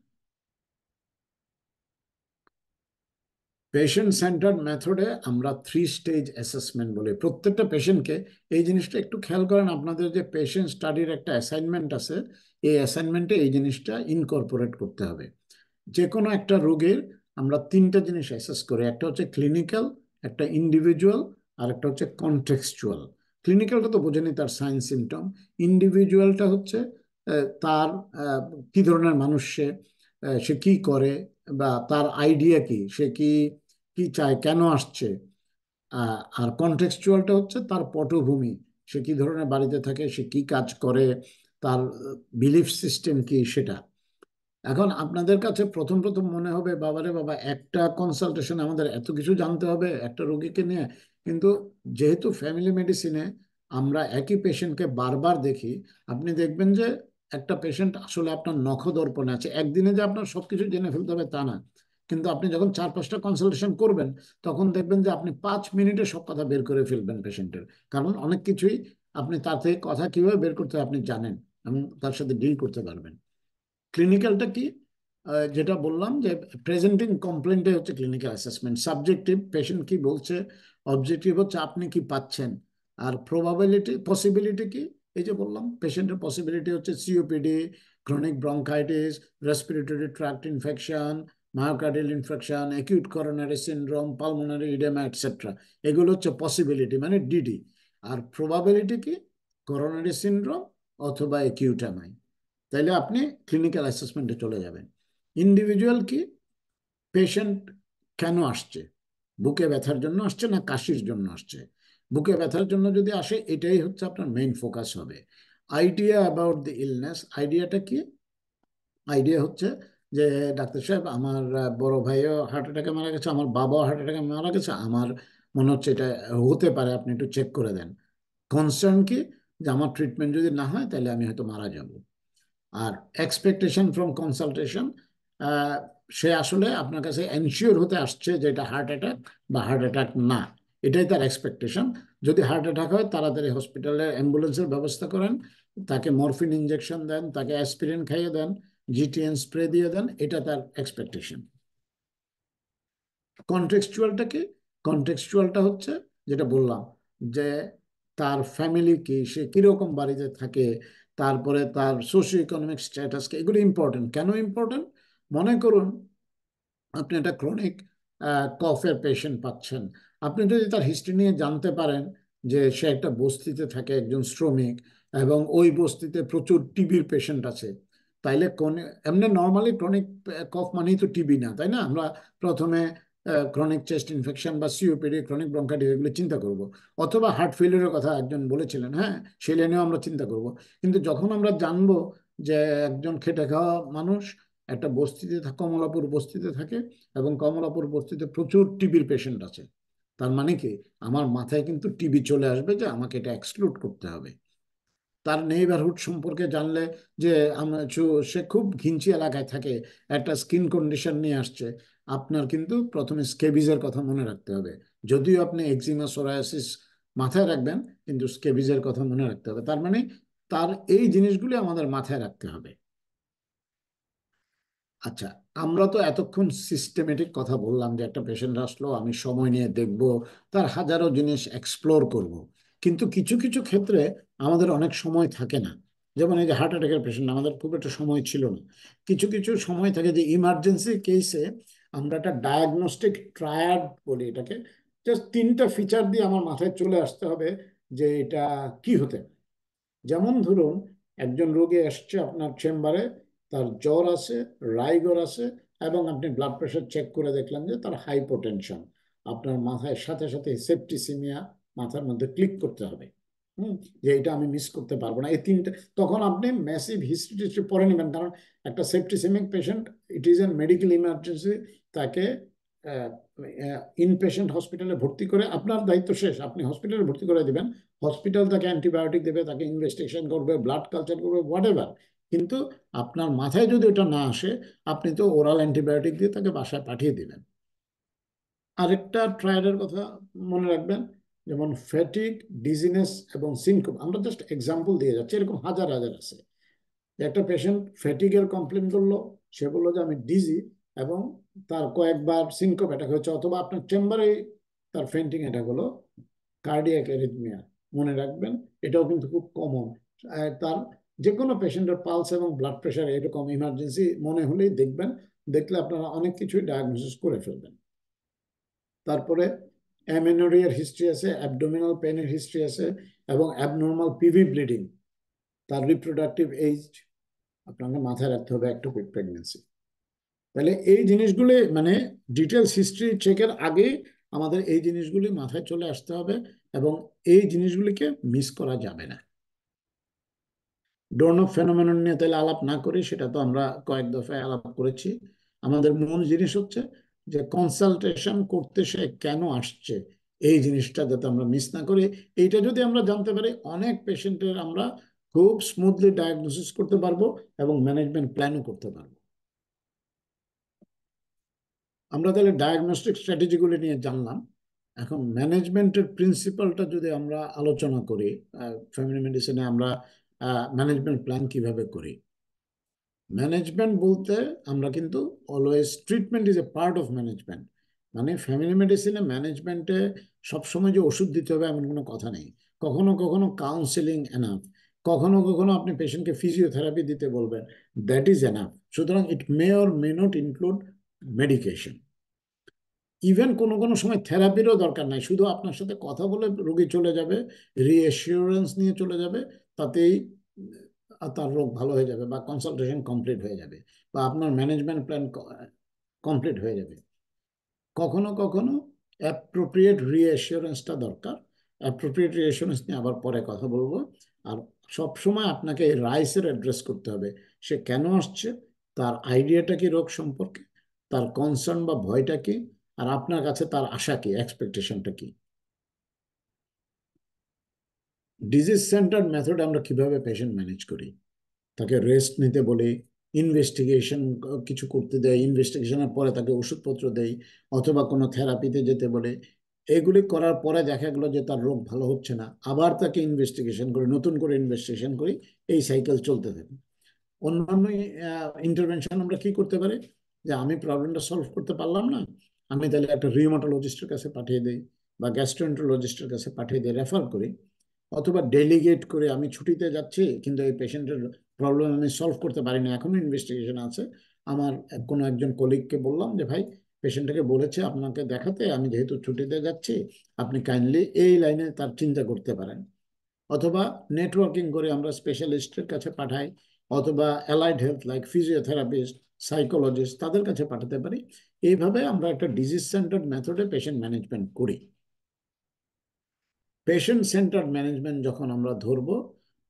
পেশেন্ট সেন্টার্ড মেথডে আমরা 3 স্টেজ অ্যাসেসমেন্ট বলি প্রত্যেকটা পেশেন্টকে। এই জিনিসটা একটু খেয়াল করেন, আপনাদের যে পেশেন্ট স্টাডির একটা অ্যাসাইনমেন্ট আছে, এই অ্যাসাইনমেন্টে এই জিনিসটা ইনকর্পোরেট করতে হবে। যে কোনো একটা রোগের আমরা 3টা জিনিস অ্যাসেস করি, একটা হচ্ছে ক্লিনিক্যাল, একটা ইন্ডিভিজুয়াল, আর একটা হচ্ছে কনটেক্সচুয়াল। ক্লিনিক্যালটা তো বোঝেনি, তার সাইন সিমটম। ইন্ডিভিজুয়ালটা হচ্ছে তার কি ধরনের মানুষ সে, সে কি করে বা তার আইডিয়া কি, সে কি কি চায়, কেন আসছে। আর কনটেক্সচুয়ালটা হচ্ছে তার পটভূমি, সে কি ধরনের বাড়িতে থাকে, সে কি কাজ করে, তার বিলিফ সিস্টেম কি সেটা। এখন আপনাদের কাছে প্রথম প্রথম মনে হবে বাবারে বাবা একটা কনসালটেশন আমাদের এত কিছু জানতে হবে একটা রোগীকে নিয়ে, কিন্তু যেহেতু ফ্যামিলি মেডিসিনে আমরা একই পেশেন্টকে বারবার দেখি, আপনি দেখবেন যে একটা পেশেন্ট আসলে আপনার নখদর্পণে আছে, একদিনে যে আপনার সবকিছু জেনে ফেলতে হবে তা না, কিন্তু আপনি যখন 4-5টা কনসালটেশন করবেন তখন দেখবেন যে আপনি 5 মিনিটে সব কথা বের করে ফেলবেন পেশেন্টের, কারণ অনেক কিছুই আপনি তার থেকে কথা কিভাবে বের করতে হয় আপনি জানেন এবং তার সাথে ডিল করতে পারবেন। ক্লিনিক্যালটা কি? যেটা বললাম যে প্রেজেন্টিং কমপ্লেন্টে হচ্ছে ক্লিনিক্যাল অ্যাসেসমেন্ট, সাবজেক্টিভ পেশেন্ট কি বলছে, অবজেক্টিভ হচ্ছে আপনি কি পাচ্ছেন, আর প্রবাবিলিটি পসিবিলিটি কি, এই যে বললাম পেশেন্টের পসিবিলিটি হচ্ছে COPD, chronic bronchitis, respiratory tract infection, myocardial infection, acute coronary syndrome, pulmonary oedema etcetera, এগুলো হচ্ছে পসিবিলিটি মানে ডিডি। আর প্রবাবিলিটি কি? করোনারি সিনড্রোম অথবা অ্যাকিউট এমআই, তাইলে আপনি ক্লিনিক্যাল অ্যাসেসমেন্টে চলে যাবেন। ইন্ডিভিজুয়াল কি? পেশেন্ট কেন আসছে, বুকে ব্যথার জন্য আসছে না কাশির জন্য আসছে? বুকে ব্যথার জন্য যদি আসে এটাই হচ্ছে আপনার মেইন ফোকাস হবে। আইডিয়া অ্যাবাউট দ্য ইলনেস, আইডিয়াটা কি? আইডিয়া হচ্ছে যে ডাক্তার সাহেব আমার বড় ভাইও হার্ট অ্যাটাকে মারা গেছে, আমার বাবাও হার্ট অ্যাটাকে মারা গেছে, আমার মনে হচ্ছে এটা হতে পারে, আপনি একটু চেক করে দেন। কনসার্ন কি? যে আমার ট্রিটমেন্ট যদি না হয় তাহলে আমি হয়তো মারা যাব। আর এক্সপেকটেশন ফ্রম কনসালটেশন, সে আসলে আপনার কাছে এনশিওর হতে আসছে যে এটা হার্ট অ্যাটাক বা হার্ট অ্যাটাক না, এটাই তার এক্সপেকটেশন। যদি হার্ট অ্যাটাক হয় তাড়াতাড়ি হসপিটালে অ্যাম্বুলেন্সের ব্যবস্থা করেন, তাকে মরফিন ইঞ্জেকশন দেন, তাকে অ্যাসপিরিন খাইয়ে দেন, জিটিএন স্প্রে দিয়ে দেন, এটা তার এক্সপেকটেশন। কনটেক্সচুয়ালটা কি? কনটেক্সচুয়ালটা হচ্ছে যেটা বললাম যে তার ফ্যামিলি কি, সে কিরকম বাড়িতে থাকে, তারপরে তার সোশিও ইকোনমিক স্ট্যাটাস কি, এগুলো ইম্পর্টেন্ট। কেন ইম্পর্টেন্ট? মনে করুন আপনি একটা ক্রনিক কফের পেশেন্ট পাচ্ছেন, আপনি যদি তার হিস্ট্রি নিয়ে জানতে পারেন যে সে একটা বস্তিতে থাকে, একজন শ্রমিক, এবং ওই বস্তিতে প্রচুর টিবির পেশেন্ট আছে, তাইলে কোন এমনি নর্মালি ক্রনিক কফ মানেই তো টিবি না, তাই না? আমরা প্রথমে ক্রনিক চেস্ট ইনফেকশন বা সিওপিডি, ক্রনিক ব্রঙ্কাইটিস এগুলো চিন্তা করব, অথবা হার্ট ফেলিয়ারের কথা একজন বলেছিলেন, হ্যাঁ সেই লাইনেও আমরা চিন্তা করব। কিন্তু যখন আমরা জানবো যে একজন খেটে খাওয়া মানুষ একটা বস্তিতে কমলাপুর বস্তিতে থাকে এবং কমলাপুর বস্তিতে প্রচুর টিবির পেশেন্ট আছে, তার মানে কি আমার মাথায় কিন্তু টিবি চলে আসবে যে আমাকে এটা এক্সক্লুড করতে হবে। তার নেইবারহুড সম্পর্কে জানলে যে সে খুব ঘিঞ্চি এলাকায় থাকে, একটা স্কিন কন্ডিশন নিয়ে আসছে, আপনার কিন্তু প্রথমে স্কেবিজের কথা মনে রাখতে হবে। যদিও আপনি একজিমা সোরায়াসিস মাথায় রাখবেন, কিন্তু স্কেবিজের কথা মনে রাখতে হবে। তার মানে তার এই জিনিসগুলি আমাদের মাথায় রাখতে হবে। আচ্ছা, আমরা তো এতক্ষণ সিস্টেমেটিক কথা বললাম যে একটা পেশেন্ট আসলো, আমি সময় নিয়ে দেখব, তার হাজারো জিনিস এক্সপ্লোর করব। কিন্তু কিছু কিছু ক্ষেত্রে আমাদের অনেক সময় থাকে না। যেমন এই যে হার্ট অ্যাটাকের পেশেন্ট, আমাদের খুব একটা সময় ছিল না। কিছু কিছু সময় থাকে যে ইমার্জেন্সি কেসে আমরা একটা ডায়াগনস্টিক ট্রায়াড বলি এটাকে। জাস্ট 3টা ফিচার দিয়ে আমার মাথায় চলে আসতে হবে যে এটা কি হতে পারে। যেমন ধরুন, একজন রোগী আসছে আপনার চেম্বারে, তার জ্বর আছে, রাইগর আছে, এবং আপনি ব্লাড প্রেশার চেক করে দেখলেন যে তার হাইপোটেনশন। আপনার মাথায় সাথে সাথে সেপ্টিসিমিয়া মাথার মধ্যে ক্লিক করতে হবে। যে এটা আমি মিস করতে পারবো না, এই 3টে। তখন আপনি ম্যাসিভ হিস্ট্রি পরে নেবেন, কারণ একটা septicemic patient, it is an medical emergency. তাকে ইনপেশেন্ট হসপিটালে ভর্তি করে আপনার দায়িত্ব শেষ, আপনি হসপিটালে ভর্তি করে দিবেন। হসপিটাল তাকে অ্যান্টিবায়োটিক দেবে, তাকে ইনভেস্টিগেশন করবে, ব্লাড কালচার করবে, হোয়াট এভার। কিন্তু আপনার মাথায় যদি ওটা না আসে, আপনি তো ওরাল অ্যান্টিবায়োটিক দিয়ে তাকে বাসায় পাঠিয়ে দিবেন। আরেকটা ট্রায়ালের কথা মনে রাখবেন, যেমন ফ্যাটিক, ডিজিনেস এবং সিনকোপ। আমরা জাস্ট এক্সাম্পল দিয়ে যাচ্ছি, এরকম হাজার হাজার আছে। একটা পেশেন্ট ফ্যাটিকের কমপ্লেন করলো, সে বললো যে আমি ডিজি, এবং তার কয়েকবার সিনকোপ অ্যাটাক হয়েছে, অথবা আপনার চেম্বারে তার ফেন্টিং অ্যাটাক হলো, কার্ডিয়াক অ্যারিথমিয়া। মনে রাখবেন, এটাও কিন্তু খুব কমন। তার যে কোনো পেশেন্টের পালস এবং ব্লাড প্রেশার এরকম ইমার্জেন্সি মনে হলেই দেখবেন, দেখলে আপনারা অনেক কিছুই ডায়াগনোসিস করে ফেলবেন। তারপরে অ্যামেনোরিয়ার হিস্ট্রি আছে, অ্যাবডোমিনাল পেনের হিস্ট্রি আছে, এবং অ্যাবনর্মাল পিভি ব্লিডিং। তার রিপ্রোডাক্টিভ এজ আপনাকে মাথায় রাখতে হবে, একটু প্রেগনেন্সি। তাহলে এই জিনিসগুলি মানে ডিটেলস হিস্ট্রি চেকের আগে আমাদের এই জিনিসগুলি মাথায় চলে আসতে হবে, এবং এই জিনিসগুলিকে মিস করা যাবে না। ডোরনফ ফেনোমেনন নিয়ে তাহলে আলাপ না করি, সেটা তো আমরা কয়েক দফায় আলাপ করেছি। আমাদের মূল জিনিস হচ্ছে যে কনসালটেশন করতে সে কেন আসছে, এই জিনিসটা যাতে আমরা মিস না করি। এইটা যদি আমরা জানতে পারি, অনেক পেশেন্টের আমরা খুব স্মুথলি ডায়াগনোসিস করতে পারবো এবং ম্যানেজমেন্ট প্ল্যানও করতে পারবো। আমরা তাহলে ডায়াগনস্টিক স্ট্র্যাটেজিগুলি নিয়ে জানলাম। এখন ম্যানেজমেন্টের প্রিন্সিপালটা যদি আমরা আলোচনা করি, ফ্যামিলি মেডিসিনে আমরা ম্যানেজমেন্ট প্ল্যান কিভাবে করি। ম্যানেজমেন্ট বলতে আমরা কিন্তু always, treatment is a part of management. মানে ফ্যামিলি মেডিসিনে ম্যানেজমেন্টে সবসময় যে ওষুধ দিতে হবে এমন কোনো কথা নেই। কখনো কখনো কাউন্সেলিং এনাফ, কখনো কখনো আপনি পেশেন্টকে ফিজিওথেরাপি দিতে বলবেন, দ্যাট ইজ এনাফ। সুতরাং it may or may not include medication. Even কোনো কোনো সময় থেরাপিরও দরকার নাই, শুধু আপনার সাথে কথা বলে রোগী চলে যাবে, রিঅ্যাসিওরেন্স নিয়ে চলে যাবে, তাতেই তার রোগ ভালো হয়ে যাবে, বা কনসালটেশন কমপ্লিট হয়ে যাবে, বা আপনার ম্যানেজমেন্ট প্ল্যান কমপ্লিট হয়ে যাবে। কখনো কখনো অ্যাপ্রোপ্রিয়েট রিঅ্যাসিওরেন্সটা দরকার। অ্যাপ্রোপ্রিয়েট রিঅ্যাসিওরেন্স নিয়ে আবার পরে কথা বলবো। আর সবসময় আপনাকে এই রাইসের অ্যাড্রেস করতে হবে, সে কেন আসছে, তার আইডিয়াটা কি রোগ সম্পর্কে, তার কনসার্ন বা ভয়টা কি, আর আপনার কাছে তার আশা কি, এক্সপেকটেশনটা কি। ডিজিজ সেন্টার্ড মেথড আমরা কিভাবে পেশেন্ট ম্যানেজ করি, তাকে রেস্ট নিতে বলি, ইনভেস্টিগেশন কিছু করতে দেয়, ইনভেস্টিগেশনের পরে তাকে ওষুধপত্র দেয়, অথবা কোনো থেরাপিতে যেতে বলে। এগুলি করার পরে দেখা গেলো যে তার রোগ ভালো হচ্ছে না, আবার তাকে ইনভেস্টিগেশন করি, নতুন করে ইনভেস্টিগেশন করি, এই সাইকেল চলতে থাকে। অন্যান্য ইন্টারভেনশন আমরা কি করতে পারি, যে আমি প্রবলেমটা সলভ করতে পারলাম না, আমি তাহলে একটা রিউমাটোলজিস্টের কাছে পাঠিয়ে দিই, বা গ্যাস্ট্রোএন্টারোলজিস্টের কাছে পাঠিয়ে দিই, রেফার করি। অথবা ডেলিগেট করে, আমি ছুটিতে যাচ্ছি কিন্তু এই পেশেন্টের প্রবলেম আমি সলভ করতে পারিনি, এখনো ইনভেস্টিগেশন আছে, আমার কোনো একজন কলিগকে বললাম যে ভাই, পেশেন্টটাকে বলেছে আপনাকে দেখাতে, আমি যেহেতু ছুটিতে যাচ্ছি, আপনি কাইন্ডলি এই লাইনে তার চিন্তা করতে পারেন। অথবা নেটওয়ার্কিং করে আমরা স্পেশালিস্টের কাছে পাঠাই, অথবা allied health like physiotherapist, psychologist, তাদের কাছে পাঠাতে পারি। এইভাবে আমরা একটা ডিজিজ সেন্টার্ড মেথডে পেশেন্ট ম্যানেজমেন্ট করি। পেশেন্ট সেন্টার্ড ম্যানেজমেন্ট যখন আমরা ধরবো,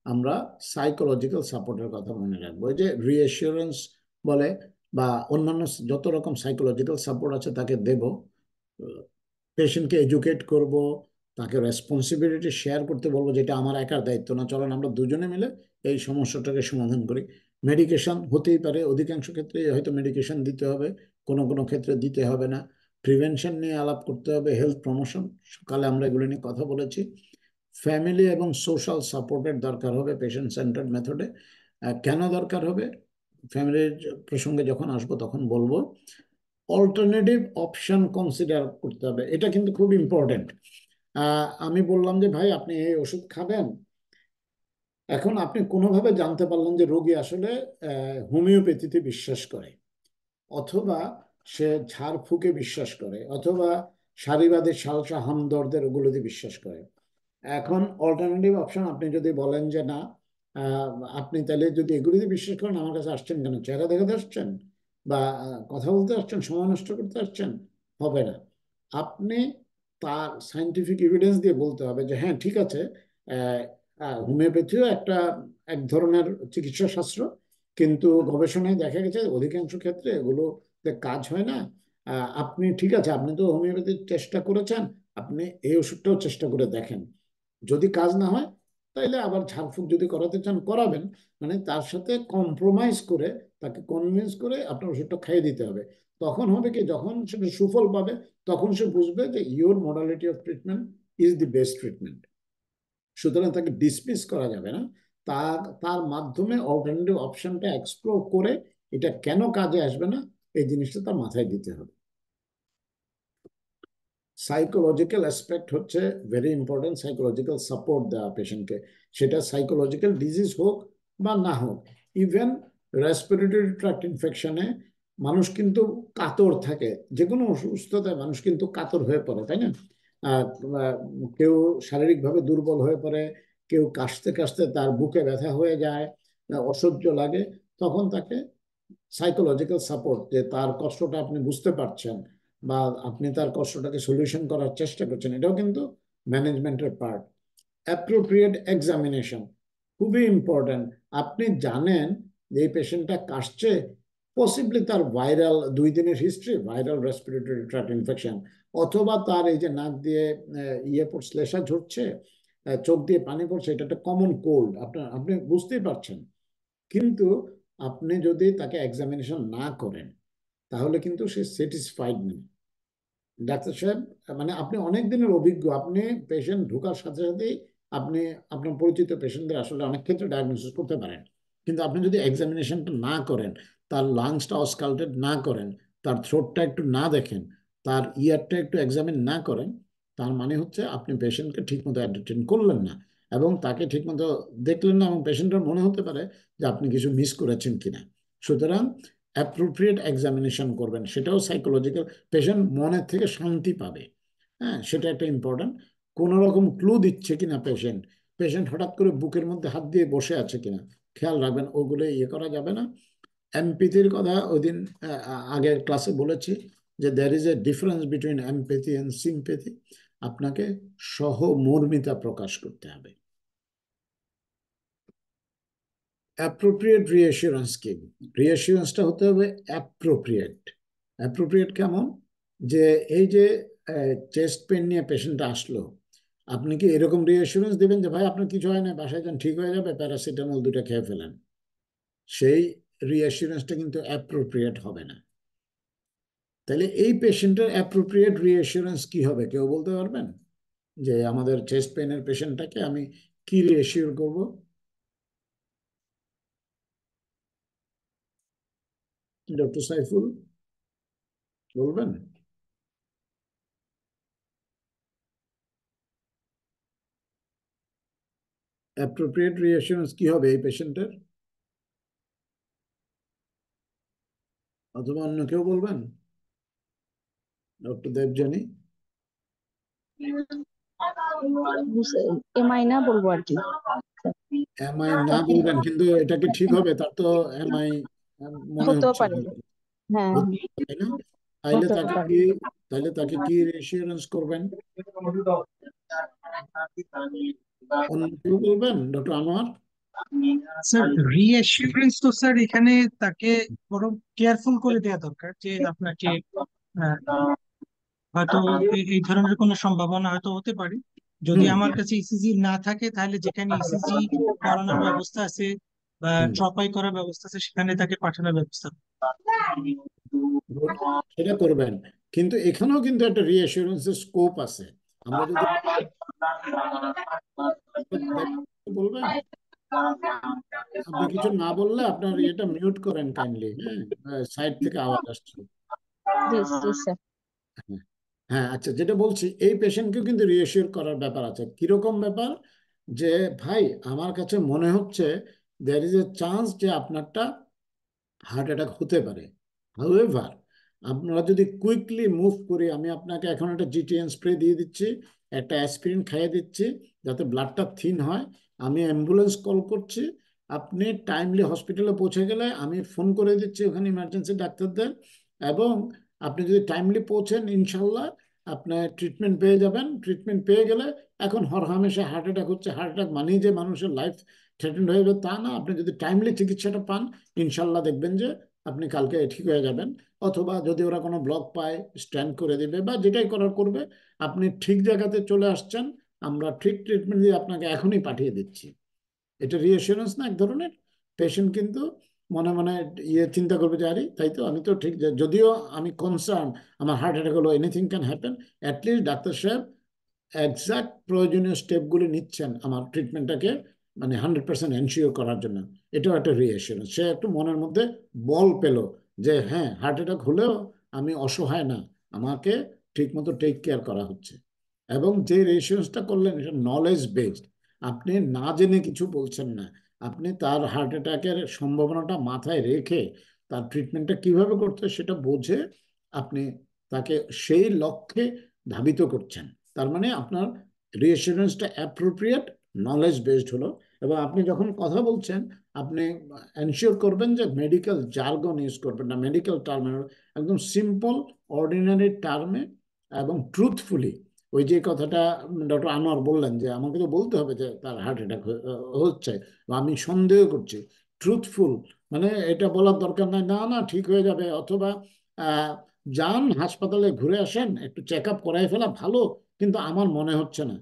আমরা সাইকোলজিক্যাল সাপোর্টের কথা মনে রাখবো। এই যে রিঅ্যাসিওরেন্স বলে, বা অন্যান্য যত রকম সাইকোলজিক্যাল সাপোর্ট আছে তাকে দেব। পেশেন্টকে এডুকেট করব, তাকে রেসপন্সিবিলিটি শেয়ার করতে বলবো, যেটা আমার একার দায়িত্ব না, চলেন আমরা দুজনে মিলে এই সমস্যাটাকে সমাধান করি। মেডিকেশন হতেই পারে, অধিকাংশ ক্ষেত্রে হয়তো মেডিকেশন দিতে হবে, কোনো কোনো ক্ষেত্রে দিতে হবে না। প্রিভেনশন নিয়ে আলাপ করতে হবে, হেলথ প্রমোশন, সকালে আমরা এগুলো নিয়ে কথা বলেছি। ফ্যামিলি এবং সোশ্যাল সাপোর্টের দরকার হবে পেশেন্ট সেন্টার্ড মেথডে। কেন দরকার হবে ফ্যামিলির প্রসঙ্গে যখন আসবো তখন বলবো। অল্টারনেটিভ অপশন কনসিডার করতে হবে, এটা কিন্তু খুব ইম্পর্টেন্ট। আমি বললাম যে ভাই আপনি এই ওষুধ খাবেন, এখন আপনি কোনোভাবে জানতে পারলেন যে রোগী আসলে হোমিওপ্যাথিতে বিশ্বাস করে, অথবা সে ঝাড়ফুঁকে বিশ্বাস করে, অথবা সারিবাদী সালসা হামদর্দের ওগুলোতে বিশ্বাস করে। এখন অল্টারনেটিভ অপশন আপনি যদি বলেন যে না, আহ, আপনি তাহলে যদি এগুলিতে বিশ্বাস করেন আমার কাছে আসছেন কেন, চেহারা দেখাতে আসছেন বা কথা বলতে আসছেন, সময় নষ্ট করতে আসছেন, হবে না। আপনি তার সাইন্টিফিক এভিডেন্স দিয়ে বলতে হবে যে হ্যাঁ ঠিক আছে, হোমিওপ্যাথিও এক ধরনের চিকিৎসা শাস্ত্র, কিন্তু গবেষণায় দেখা গেছে অধিকাংশ ক্ষেত্রে এগুলোতে কাজ হয় না। আপনি ঠিক আছে, আপনি তো হোমিওপ্যাথির চেষ্টা করেছেন, আপনি এই ওষুধটাও চেষ্টা করে দেখেন, যদি কাজ না হয় তাইলে আবার ঝাড়ফুঁক যদি করাতে চান করাবেন। মানে তার সাথে কম্প্রোমাইজ করে, তাকে কনভিন্স করে আপনার ওষুধটা খাইয়ে দিতে হবে। তখন হবে কি, যখন সেটা সুফল পাবে তখন সে বুঝবে যে your modality of treatment is the best treatment. সুতরাং তাকে ডিসমিস করা যাবে না, তার মাধ্যমে অল্টারনেটিভ অপশনটা এক্সপ্লোর করে এটা কেন কাজে আসবে না এই জিনিসটা তার মাথায় দিতে হবে। সাইকোলজিক্যাল অ্যাসপেক্ট হচ্ছে ভেরি ইম্পর্টেন্ট, সাইকোলজিক্যাল সাপোর্ট দেওয়া পেশেন্টকে, সেটা সাইকোলজিক্যাল ডিজিজ হোক বা না হোক। ইভেন রেসপিরেটরি ট্র্যাক্ট ইনফেকশনে মানুষ কিন্তু কাতর থাকে, যে কোনো অসুস্থতায় মানুষ কিন্তু কাতর হয়ে পড়ে, তাই না? আহ, আহ, কেউ শারীরিকভাবে দুর্বল হয়ে পড়ে, কেউ কাশতে কাশতে তার বুকে ব্যথা হয়ে যায়, অসহ্য লাগে, তখন তাকে সাইকোলজিক্যাল সাপোর্ট, যে তার কষ্টটা আপনি বুঝতে পারছেন বা আপনি তার কষ্টটাকে সলিউশন করার চেষ্টা করছেন, এটাও কিন্তু ম্যানেজমেন্টের পার্ট। অ্যাপ্রোপ্রিয়েট এক্সামিনেশন খুবই ইম্পর্ট্যান্ট। আপনি জানেন যে এই পেশেন্টটা কাশছে, পসিবলি তার ভাইরাল 2 দিনের history, viral respiratory tract infection, অথবা তার এই যে নাক দিয়ে ইয়ে পড়ছে, শ্লেষা ঝরছে, চোখ দিয়ে পানি পড়ছে, এটা একটা কমন কোল্ড, আপনি বুঝতেই পারছেন। কিন্তু আপনি যদি তাকে এক্সামিনেশন না করেন তাহলে কিন্তু সে স্যাটিসফাইড নেই। ডাক্তার সাহেব, মানে আপনি অনেক দিনের অভিজ্ঞ, আপনি পেশেন্ট ঢোকার সাথে সাথেই আপনি আপনার পরিচিত পেশেন্টদের আসলে অনেক ক্ষেত্রে ডায়াগনোসিস করতে পারেন, কিন্তু আপনি যদি এক্সামিনেশনটা না করেন, তার লাংসটা অস্কাল্টেড না করেন, তার থ্রোটটা একটু না দেখেন, তার ইয়ারটা একটু এক্সামিন না করেন, তার মানে হচ্ছে আপনি পেশেন্টকে ঠিকমতো অ্যাটেন্ড করলেন না এবং তাকে ঠিকমতো দেখলেন না, এবং পেশেন্টের মনে হতে পারে যে আপনি কিছু মিস করেছেন কিনা। সুতরাং অ্যাপ্রোপ্রিয়েট এক্সামিনেশন করবেন, সেটাও সাইকোলজিক্যাল, পেশেন্ট মনের থেকে শান্তি পাবে। হ্যাঁ, সেটা একটা ইম্পর্টেন্ট। কোন রকম ক্লু দিচ্ছে কিনা পেশেন্ট, পেশেন্ট হঠাৎ করে বুকের মধ্যে হাত দিয়ে বসে আছে কিনা খেয়াল রাখবেন, ওগুলো ইয়ে করা যাবে না। এমপ্যাথির কথা ওই দিন আগের ক্লাসে বলেছি যে there is a difference between empathy and sympathy. আপনাকে সহমর্মিতা প্রকাশ করতে হবে। অ্যাপ্রোপ্রিয়েট রিঅ্যাসুরেন্স কি, রিঅ্যাসুরেন্সটা হতে হবে অ্যাপ্রোপ্রিয়েট। অ্যাপ্রোপ্রিয়েট কেমন, যে এই যে চেস্ট পেন নিয়ে পেশেন্ট আসলো, আপনি কি এরকম রিঅ্যাসুরেন্স দেবেন যে ভাই আপনার কিছু হয় না, বাসায় যান ঠিক হয়ে যাবে, প্যারাসিটামল 2টা খেয়ে ফেলেন? সেই রিঅ্যাসুরেন্সটা কিন্তু অ্যাপ্রোপ্রিয়েট হবে না। তাহলে এই পেশেন্টের অ্যাপ্রোপ্রিয়েট রিঅ্যাসুরেন্স কি হবে, কেউ বলতে পারবেন? যে আমাদের চেস্ট পেনের পেশেন্টটাকে আমি কি রিঅ্যাসিওর করব? ডক্টর সাইফুল বলবেন? অ্যাপ্রোপ্রিয়েট রিঅ্যাসুরেন্স কি হবে এই পেশেন্টের, অথবা অন্য কেউ বলবেন? ডক্টর দেবযানী? এমআই না বলবো আর কি। এমআই না বলবেন, কিন্তু এটা কি ঠিক হবে? তার তো এমআই মনে হতেও হচ্ছে পারে, না, হ্যাঁ তাই না? তাইলে হতেও তাকে পারে। কি, তাইলে তাকে কি রিঅ্যাসুরেন্স করবেন? অন্য কেউ বলবেন? ডক্টর আনোয়ার? স্যার রিঅ্যাসুরেন্স তো স্যার এখানে তাকে বরং কেয়ারফুল করে দেওয়া দরকার, যে আপনাকে হয়তো এই ধরনের কোনো সম্ভাবনা হয়তো হতে পারে, যদি হুম আমার কাছে ইসিজি না থাকে তাহলে যেখানে ইসিজি করানোর ব্যবস্থা আছে বা হুম ট্রপাই করার ব্যবস্থা আছে সেখানে তাকে পাঠানোর ব্যবস্থা করব। good, সেটা করবেন। কিন্তু এখানেও কিন্তু একটা রিঅ্যাসুরেন্সের স্কোপ আছে। আমরা যদি বলবেন, আপনি কিছু না বললে আপনার এটা মিউট করেন কাইন্ডলি। হ্যাঁ, সাইড থেকে আওয়াজ আসছে। জি জি স্যার। হ্যাঁ হ্যাঁ, আচ্ছা, যেটা বলছি, এই পেশেন্টকেও কিন্তু রিঅ্যাসিওর করার ব্যাপার আছে। কিরকম ব্যাপার? যে ভাই, আমার কাছে মনে হচ্ছে দেয়ার ইজ এ চান্স যে আপনারটা হার্ট অ্যাটাক হতে পারে। হাউএভার, আপনারা যদি কুইকলি মুভ করি, আমি আপনাকে এখন একটা জিটিএন স্প্রে দিয়ে দিচ্ছি, একটা অ্যাসপিরিন খাইয়ে দিচ্ছি যাতে ব্লাডটা থিন হয়। আমি অ্যাম্বুলেন্স কল করছি, আপনি টাইমলি হসপিটালে পৌঁছে গেলে আমি ফোন করে দিচ্ছি ওখানে ইমার্জেন্সি ডাক্তারদের, এবং আপনি যদি টাইমলি পৌঁছেন ইনশাল্লাহ আপনার ট্রিটমেন্ট পেয়ে যাবেন। ট্রিটমেন্ট পেয়ে গেলে, এখন হরহামেশা হার্ট অ্যাটাক হচ্ছে, হার্ট অ্যাটাক মানেই যে মানুষের লাইফ থ্রেটেন্ড হয়ে যাবে তা না। আপনি যদি টাইমলি চিকিৎসাটা পান, ইনশাল্লাহ দেখবেন যে আপনি কালকে ঠিক হয়ে যাবেন। অথবা যদি ওরা কোনো ব্লক পায়, স্ট্যান্ড করে দেবে বা যেটাই করার করবে। আপনি ঠিক জায়গাতে চলে আসছেন, আমরা ঠিক ট্রিটমেন্ট দিয়ে আপনাকে এখনই পাঠিয়ে দিচ্ছি। এটা রিঅ্যাসুরেন্স না এক ধরনের? পেশেন্ট কিন্তু মনে মনে চিন্তা করবে যে আরে তাই তো, আমি তো ঠিক, যদিও আমি কনসার্ন আমার হার্ট অ্যাটাক হলো, anything can happen, at least doctor সাহেব একজাক্ট প্রয়োজনীয় স্টেপগুলি নিচ্ছেন আমার ট্রিটমেন্টটাকে মানে 100% এনশিওর করার জন্য। এটাও একটা রিঅ্যাসুরেন্স। সে একটু মনের মধ্যে বল পেল যে হ্যাঁ, হার্ট অ্যাটাক হলেও আমি অসহায় না, আমাকে ঠিকমতো টেক কেয়ার করা হচ্ছে। এবং যে রিঅ্যাসুরেন্সটা করলেন এটা নলেজ বেসড। আপনি না জেনে কিছু বলছেন না, আপনি তার হার্ট অ্যাটাকের সম্ভাবনাটা মাথায় রেখে তার ট্রিটমেন্টটা কিভাবে করতে হয় সেটা বুঝে আপনি তাকে সেই লক্ষ্যে ধাবিত করছেন। তার মানে আপনার রিঅ্যাসুরেন্সটা অ্যাপ্রোপ্রিয়েট, নলেজ বেসড হলো। এবং আপনি যখন কথা বলছেন, আপনি এনশিওর করবেন যে মেডিকেল জার্গন ইউজ করবেন না, মেডিকেল টার্মে, একদম সিম্পল অর্ডিনারি টার্মে এবং ট্রুথফুলি। ওই যে কথাটা ডক্টর আনোয়ার বললেন যে আমাকে তো বলতে হবে যে তার হার্ট অ্যাটাক হচ্ছে বা আমি সন্দেহ করছি, ট্রুথফুল। মানে এটা বলার দরকার নাই না না ঠিক হয়ে যাবে, অথবা যান হাসপাতালে ঘুরে আসেন, একটু চেক আপ করাই ফেলা ভালো, কিন্তু আমার মনে হচ্ছে না।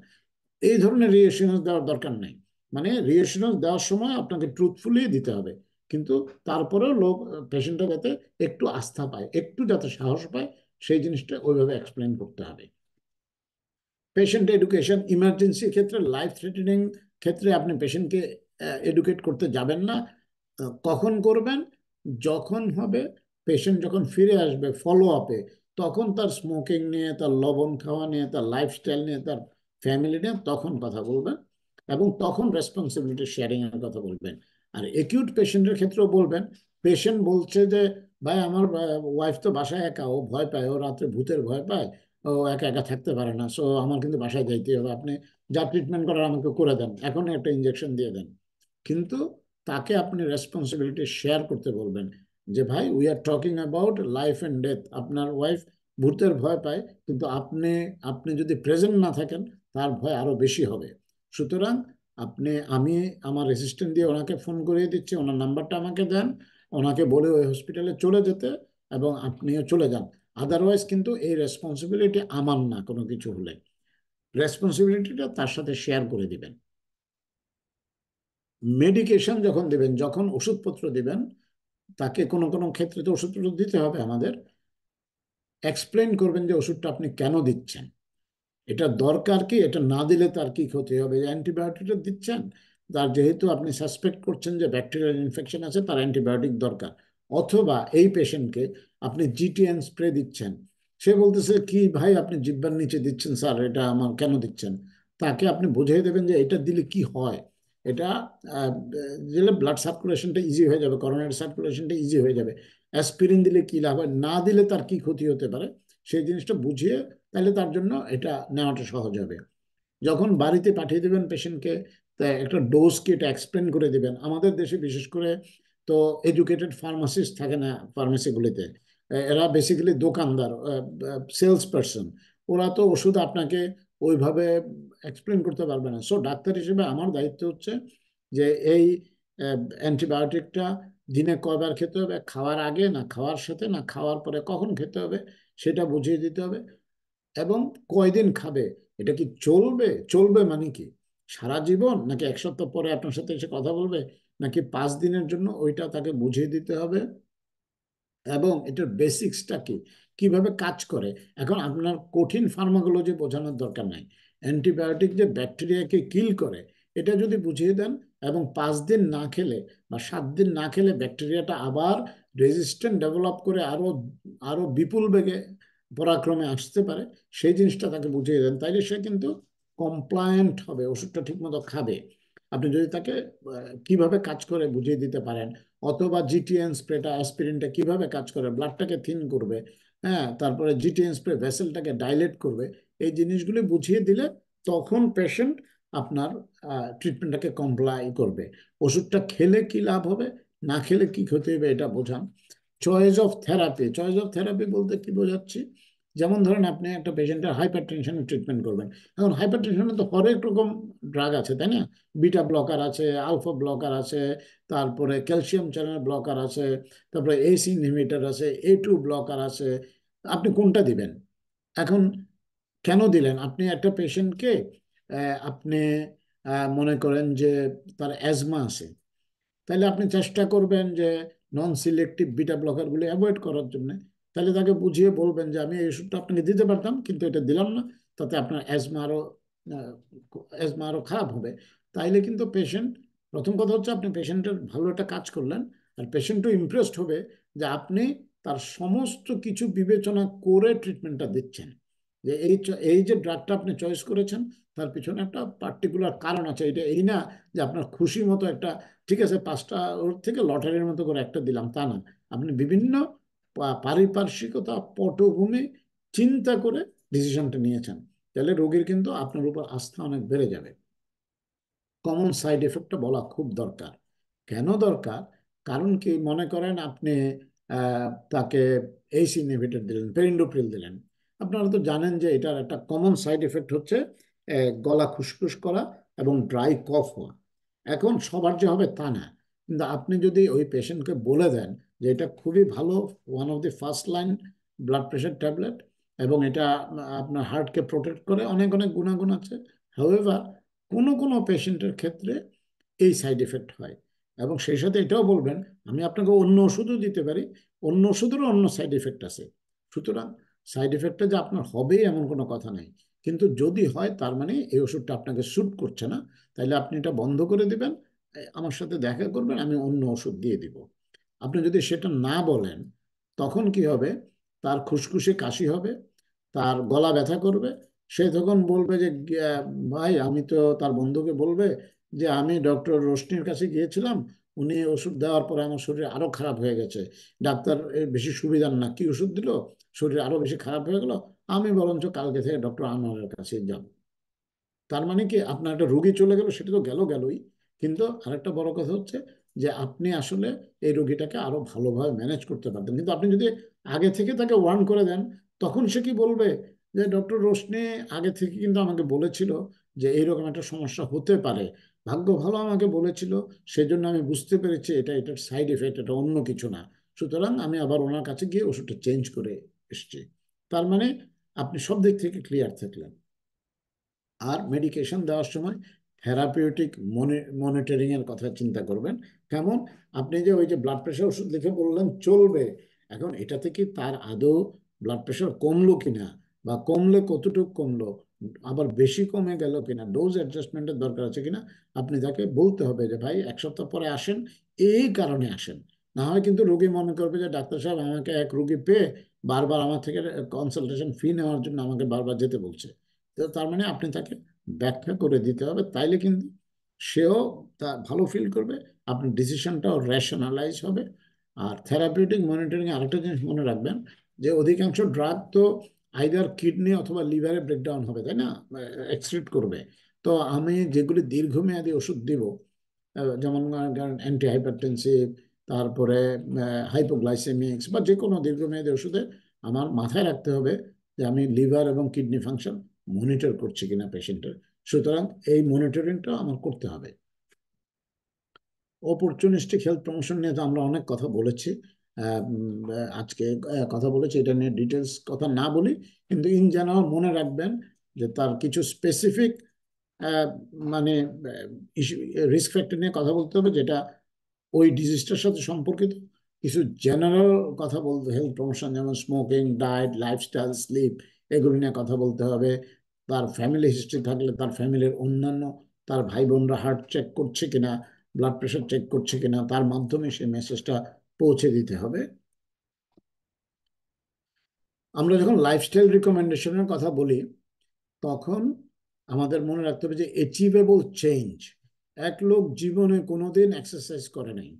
এই ধরনের রিঅ্যাসুরেন্স দেওয়ার দরকার নেই। মানে রিঅ্যাসুরেন্স দেওয়ার সময় আপনাকে ট্রুথফুলি দিতে হবে, কিন্তু তারপরেও পেশেন্টটা যাতে একটু আস্থা পায়, একটু যাতে সাহস পায়, সেই জিনিসটা ওইভাবে এক্সপ্লেন করতে হবে। পেশেন্ট এডুকেশন, ইমার্জেন্সি ক্ষেত্রে, লাইফ থ্রেটেনিং ক্ষেত্রে আপনি পেশেন্টকে এডুকেট করতে যাবেন না। কখন করবেন? যখন হবে পেশেন্ট যখন ফিরে আসবে ফলো আপে, তখন তার স্মোকিং নিয়ে, তার লবণ খাওয়া নিয়ে, তার লাইফস্টাইল নিয়ে, তার ফ্যামিলি নিয়ে তখন কথা বলবেন, এবং তখন রেসপন্সিবিলিটি শেয়ারিং এর কথা বলবেন। আর একিউট পেশেন্টের ক্ষেত্রেও বলবেন, পেশেন্ট বলছে যে ভাই আমার ওয়াইফ তো বাসায় একা, ও ভয় পায়, ও রাত্রে ভূতের ভয় পায়, ও একা একা থাকতে পারে না, সো আমার কিন্তু বাসায় যাইতে হবে, আপনি যা ট্রিটমেন্ট করার আমাকে করে দেন, এখন একটা ইঞ্জেকশন দিয়ে দেন। কিন্তু তাকে আপনি রেসপন্সিবিলিটি শেয়ার করতে বলবেন যে ভাই, we are talking about life and death. আপনার ওয়াইফ ভূতের ভয় পায়, কিন্তু আপনি আপনি যদি প্রেজেন্ট না থাকেন তার ভয় আরো বেশি হবে। সুতরাং আমি আমার অ্যাসিস্ট্যান্ট দিয়ে ওনাকে ফোন করিয়ে দিচ্ছি, ওনার নাম্বারটা আমাকে দেন, ওনাকে বলে ওই হসপিটালে চলে যেতে, এবং আপনিও চলে যান। আদারওয়াইজ কিন্তু এই রেসপন্সিবিলিটি আমার না, কোনো কিছু হলে রেসপন্সিবিলিটিটা তার সাথে শেয়ার করে দিবেন। মেডিকেশন যখন দেবেন, যখন ওষুধপত্র দিবেন, তাকে কোনো কোনো ক্ষেত্রে তো ওষুধপত্র দিতে হবে আমাদের, এক্সপ্লেন করবেন যে ওষুধটা আপনি কেন দিচ্ছেন, এটা দরকার কি, এটা না দিলে তার কি ক্ষতি হবে। অ্যান্টিবায়োটিকটা দিচ্ছেন, তার যেহেতু আপনি সাসপেক্ট করছেন যে ব্যাকটেরিয়াল ইনফেকশন আছে, তার অ্যান্টিবায়োটিক দরকার। অথবা এই পেশেন্টকে আপনি জিটিএন স্প্রে দিচ্ছেন, সে বলতেছে কি ভাই আপনি জিহ্বার নিচে দিচ্ছেন স্যার, এটা আমার কেন দিচ্ছেন? তাকে আপনি বুঝিয়ে দেবেন যে এটা দিলে কি হয়। এটা দিলে ব্লাড সার্কুলেশনটা ইজি হয়ে যাবে, করোনারি সার্কুলেশনটা ইজি হয়ে যাবে। অ্যাসপিরিন দিলে কি লাভ হয়, না দিলে তার কি ক্ষতি হতে পারে, সেই জিনিসটা বুঝিয়ে, তাহলে তার জন্য এটা নেওয়াটা সহজ হবে। যখন বাড়িতে পাঠিয়ে দেবেন পেশেন্টকে, তা একটা ডোজ কি এটা এক্সপ্লেন করে দেবেন। আমাদের দেশে বিশেষ করে তো এডুকেটেড ফার্মাসিস্ট থাকে না ফার্মেসিগুলিতে, এরা বেসিক্যালি দোকানদার, সেলস পারসন, ওরা তো ওষুধ আপনাকে ওইভাবে এক্সপ্লেন করতে পারবে না। সো ডাক্তার হিসেবে আমার দায়িত্ব হচ্ছে যে এই অ্যান্টিবায়োটিকটা দিনে কয়বার খেতে হবে, খাওয়ার আগে না খাওয়ার সাথে না খাওয়ার পরে কখন খেতে হবে সেটা বুঝিয়ে দিতে হবে, এবং কয়দিন খাবে এটা কি চলবে? চলবে মানে কি, সারা জীবন, নাকি এক সপ্তাহ পরে আপনার সাথে এসে কথা বলবে, নাকি 5 দিনের জন্য, ওইটা তাকে বুঝিয়ে দিতে হবে। এবং এটার বেসিক্সটা কি, কিভাবে কাজ করে। এখন আপনার কঠিন ফার্মাকোলজি বোঝানোর দরকার নাই। অ্যান্টিবায়োটিক যে ব্যাকটেরিয়াকে কিল করে এটা যদি বুঝিয়ে দেন, এবং 5 দিন না খেলে বা 7 দিন না খেলে ব্যাকটেরিয়াটা আবার রেজিস্ট্যান্ট ডেভেলপ করে আরো আরো বিপুল বেগে পরাক্রমে আসতে পারে, সেই জিনিসটা তাকে বুঝিয়ে দেন, তাইলে সে কিন্তু কমপ্লায়েন্ট হবে, ওষুধটা ঠিকমতো খাবে। আপনি যদি তাকে কিভাবে কাজ করে বুঝিয়ে দিতে পারেন, অথবা জিটিএন স্প্রেটা, অ্যাসপিরিনটা কিভাবে কাজ করে, ব্লাডটাকে থিন করবে, হ্যাঁ, তারপরে জিটিএন স্প্রে ভেসেলটাকে ডাইলেট করবে, এই জিনিসগুলি বুঝিয়ে দিলে তখন পেশেন্ট আপনার ট্রিটমেন্টটাকে কমপ্লাই করবে। ওষুধটা খেলে কি লাভ হবে, না খেলে কি ক্ষতি হবে, এটা বোঝান। Choice of therapy, choice of therapy বলতে কি বোঝাচ্ছি, যেমন ধরেন আপনি একটা পেশেন্টের হাইপার টেনশনের ট্রিটমেন্ট করবেন। এখন হাইপার টেনশনে তো হরেক রকম ড্রাগ আছে, তাই না? বিটা ব্লকার আছে, আলফা ব্লকার আছে, তারপরে ক্যালসিয়াম চ্যানেল ব্লকার আছে, তারপরে এসি ইনহিবিটর আছে, A2 ব্লকার আছে। আপনি কোনটা দিবেন? এখন কেন দিলেন? আপনি একটা পেশেন্টকে আপনি মনে করেন যে তার অ্যাজমা আছে, তাহলে আপনি চেষ্টা করবেন যে নন সিলেক্টিভ বিটা ব্লকারগুলি অ্যাভয়েড করার জন্য। তাহলে তাকে বুঝিয়ে বলবেন যে আমি এই ওষুধটা আপনাকে দিতে পারতাম, কিন্তু এটা দিলাম না, তাতে আপনার অ্যাজমা আরো খারাপ হবে। তাইলে কিন্তু পেশেন্ট, প্রথম কথা হচ্ছে আপনি পেশেন্টের ভালো একটা কাজ করলেন, আর পেশেন্টও ইমপ্রেসড হবে যে আপনি তার সমস্ত কিছু বিবেচনা করে ট্রিটমেন্টটা দিচ্ছেন। যে এই যে ড্রাগটা আপনি চয়েস করেছেন, তার পিছনে একটা পার্টিকুলার কারণ আছে। এটা এই না যে আপনার খুশি মতো একটা, ঠিক আছে 5টা ওর থেকে লটারির মতো করে একটা দিলাম, তা না। আপনি বিভিন্ন পারিপার্শ্বিকতা, পটভূমি চিন্তা করে ডিসিশনটা নিয়েছেন। তাহলে রোগীর কিন্তু আপনার উপর আস্থা অনেক বেড়ে যাবে। কমন সাইড এফেক্টটা বলা খুব দরকার। কেন দরকার? কারণ কি, মনে করেন আপনি তাকে এইস ইনহিবিটর দিলেন, পেরিন্ডোপ্রিল দিলেন, আপনারা তো জানেন যে এটার একটা কমন সাইড এফেক্ট হচ্ছে গলা খুসখুস করা এবং ড্রাই কফ হওয়া। এখন সবার যে হবে তা না, কিন্তু আপনি যদি ওই পেশেন্টকে বলে দেন যে এটা খুবই ভালো, one of the first line blood pressure tablet, এবং এটা আপনার হার্টকে প্রোটেক্ট করে, অনেক অনেক গুণাগুণ আছে। হাউএভার কোনো কোনো পেশেন্টের ক্ষেত্রে এই সাইড এফেক্ট হয়, এবং সেই সাথে এটাও বলবেন আমি আপনাকে অন্য ওষুধও দিতে পারি, অন্য ওষুধেরও অন্য সাইড এফেক্ট আছে। সুতরাং সাইড এফেক্টটা যে আপনার হবেই এমন কোনো কথা নাই, কিন্তু যদি হয় তার মানে এই ওষুধটা আপনাকে স্যুট করছে না, তাহলে আপনি এটা বন্ধ করে দিবেন, আমার সাথে দেখা করবেন, আমি অন্য ওষুধ দিয়ে দিব। আপনি যদি সেটা না বলেন, তখন কি হবে, তার খুসখুসে কাশি হবে, তার গলা ব্যথা করবে, সে তখন বলবে যে ভাই, আমি তো তার বন্ধুকে বলবে যে আমি ডক্টর রোশনির কাছে গিয়েছিলাম, উনি ওষুধ দেওয়ার পরে আমার শরীর আরো খারাপ হয়ে গেছে, ডাক্তার বেশি সুবিধার না, কি ওষুধ দিল, শরীর আরো বেশি খারাপ হয়ে গেল, আমি বরঞ্চ কালকে থেকে ডক্টর আনোয়ারের কাছে যাব। তার মানে কি, আপনার একটা রোগী চলে গেল, সেটা তো গেলই, কিন্তু আরেকটা বড় কথা হচ্ছে যে আপনি আসলে এই রোগীটাকে আরো ভালোভাবে ম্যানেজ করতে পারতেন। কিন্তু আপনি যদি আগে থেকে তাকে ওয়ার্ন করে দেন, তখন সে কি বলবে যে ডক্টর রোশনি আগে থেকে কিন্তু আমাকে বলেছিল যে এইরকম একটা সমস্যা হতে পারে, ভাগ্য ভালো আমাকে বলেছিল, সেজন্য আমি বুঝতে পেরেছি এটা এটার সাইড এফেক্ট, এটা অন্য কিছু না, সুতরাং আমি আবার ওনার কাছে গিয়ে ওষুধটা চেঞ্জ করে এসেছি। তার মানে আপনি সব দিক থেকে ক্লিয়ার থাকলেন। আর মেডিকেশন দেওয়ার সময় থেরাপিউটিক মনিটরিং এর কথা চিন্তা করবেন। কেমন? আপনি যে ওই যে ব্লাড প্রেশার ওষুধ লিখে বললেন চলবে, এখন এটা থেকে তার আদৌ ব্লাড প্রেশার কমলো কিনা, বা কমলে কতটুকু কমলো, আবার বেশি কমে গেল কিনা, ডোজ অ্যাডজাস্টমেন্টের দরকার আছে কিনা, আপনি তাকে বলতে হবে যে ভাই 1 সপ্তাহ পরে আসেন, এই কারণে আসেন। না হয় কিন্তু রোগী মনে করবে যে ডাক্তার সাহেব আমাকে এক রোগী পেয়ে বারবার আমার থেকে কনসালটেশন ফি নেওয়ার জন্য আমাকে বারবার যেতে বলছে। তো তার মানে আপনি তাকে ব্যাখ্যা করে দিতে হবে, তাইলে কিন্তু সেও তা ভালো ফিল করবে, আপনার ডিসিশনটাও রেশনালাইজ হবে। আর থেরাপিউটিক মনিটরিং আরেকটা জিনিস মনে রাখবেন, যে অধিকাংশ ড্রাগ তো আইদার কিডনি অথবা লিভারে ব্রেকডাউন হবে, তাই না, এক্সক্রিট করবে। তো আমি যেগুলি দীর্ঘমেয়াদী ওষুধ দিব, যেমন অ্যান্টি হাইপারটেনসিভ, তারপরে হাইপোগ্লাইসেমিক্স, বা যে কোনো দীর্ঘমেয়াদী ওষুধে আমার মাথায় রাখতে হবে যে আমি লিভার এবং কিডনি ফাংশন মনিটর করছি কিনা পেশেন্টের। সুতরাং এই মনিটরিংটা আমার করতে হবে। অপরচুনিস্টিক হেলথ প্রমোশন নিয়ে তো আমরা অনেক কথা বলেছি, আজকে কথা বলেছি, এটা নিয়ে ডিটেলস কথা না বলি, কিন্তু ইন জেনারেল মনে রাখবেন যে তার কিছু স্পেসিফিক মানে রিস্ক ফ্যাক্টর নিয়ে কথা বলতে হবে, যেটা ওই ডিজিজটার সাথে সম্পর্কিত। কিছু জেনারেল কথা বলতে, হেলথ প্রমোশন যেমন স্মোকিং, ডায়েট, লাইফস্টাইল, স্লিপ, এগুলো নিয়ে কথা বলতে হবে। তার ফ্যামিলি হিস্ট্রি থাকলে তার ফ্যামিলির অন্যান্য, তার ভাই বোনরা হার্ট চেক করছে কিনা, ব্লাড প্রেশার চেক করছে কিনা, তার মাধ্যমে সেই মেসেজটা পৌঁছে দিতে হবে। আমরা যখন লাইফস্টাইল রিকমেন্ডেশনের কথা বলি, তখন আমাদের মনে রাখতে হবে যে অ্যাচিভেবল চেঞ্জ। এক লোক জীবনে কোনোদিন এক্সারসাইজ করে নাই,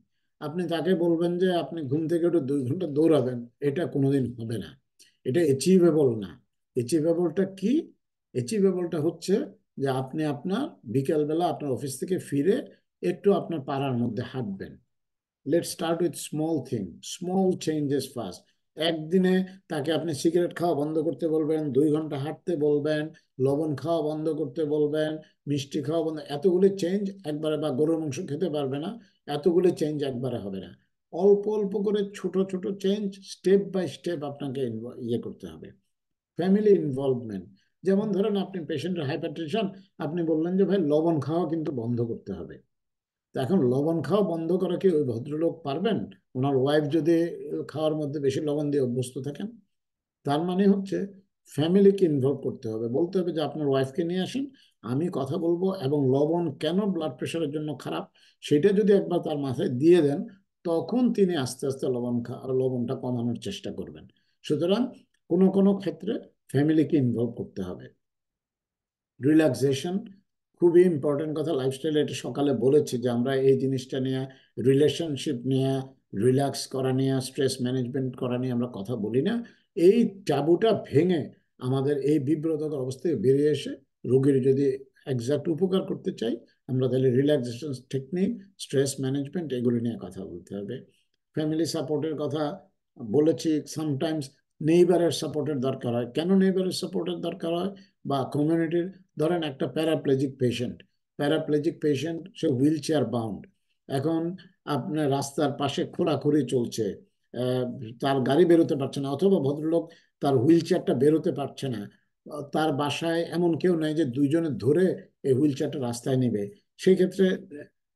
আপনি তাকে বলবেন যে আপনি ঘুম থেকে উঠে 2 ঘন্টা দৌড়াবেন, এটা কোনোদিন হবে না, এটা অ্যাচিভেবল না। অ্যাচিভেবলটা কি? অ্যাচিভেবলটা হচ্ছে যে আপনি আপনার বিকেলবেলা আপনার অফিস থেকে ফিরে একটু আপনার পাড়ার মধ্যে হাঁটবেন। Let's start with small thing, small changes first. একদিনে তাকে আপনি সিগারেট খাওয়া বন্ধ করতে বলবেন, 2 ঘন্টা হাঁটতে বলবেন, লবণ খাওয়া বন্ধ করতে বলবেন, মিষ্টি খাওয়া বন্ধ, এতগুলি চেঞ্জ একবারে, বা গরুর মাংস খেতে পারবে না, এতগুলি চেঞ্জ একবারে হবে না। অল্প অল্প করে ছোট ছোট চেঞ্জ, স্টেপ বাই স্টেপ আপনাকে ইয়ে করতে হবে। ফ্যামিলি ইনভলভমেন্ট, যেমন ধরেন আপনি পেশেন্টের হাইপারটেনশন, আপনি বললেন যে ভাই লবণ খাওয়া কিন্তু বন্ধ করতে হবে। তো এখন লবণ খাওয়া বন্ধ করা কি ওই ভদ্রলোক পারবেন? ওনার ওয়াইফ যদি খাওয়ার মধ্যে বেশি লবণ দিয়ে অভ্যস্ত থাকেন? তার মানে হচ্ছে ফ্যামিলিকে ইনভলভ করতে হবে, বলতে হবে যে আপনার ওয়াইফকে নিয়ে আসেন, আমি কথা বলবো, এবং লবণ কেন ব্লাড প্রেশারের জন্য খারাপ সেটা যদি একবার তার মাথায় দিয়ে দেন, তখন তিনি আস্তে আস্তে লবণটা কমানোর চেষ্টা করবেন। সুতরাং কোনো কোনো ক্ষেত্রে ফ্যামিলিকে ইনভলভ করতে হবে। রিল্যাক্সেশন খুবই ইম্পর্টেন্ট কথা। লাইফস্টাইলে এটা সকালে বলেছি যে আমরা এই জিনিসটা নিয়ে, রিলেশনশিপ নিয়ে, রিল্যাক্স করা নিয়ে, স্ট্রেস ম্যানেজমেন্ট করা নিয়ে আমরা কথা বলি না। এই ট্যাবুটা ভেঙে আমাদের এই বিব্রতকর অবস্থা থেকে বেরিয়ে এসে রোগীর যদি এক্সাক্ট উপকার করতে চাই, আমরা তাহলে রিল্যাক্সেশন টেকনিক, স্ট্রেস ম্যানেজমেন্ট, এগুলো নিয়ে কথা বলতে হবে। ফ্যামিলি সাপোর্টের কথা বলেছি। সামটাইমস নেইবারের সাপোর্টের দরকার হয়। কেন নেইবারের সাপোর্টের দরকার হয়? বা কমিউনিটির, ধরেন একটা প্যারাপ্লেজিক পেশেন্ট, সে হুইল চেয়ার বাউন্ড, এখন আপনার রাস্তার পাশে খোঁড়াখুড়ি চলছে, তার গাড়ি বেরোতে পারছে না, অথবা ভদ্রলোক তার হুইল চেয়ারটা বেরোতে পারছে না, তার বাসায় এমন কেউ নাই যে দুইজনে ধরে এই হুইল চেয়ারটা রাস্তায় নেবে, সেই ক্ষেত্রে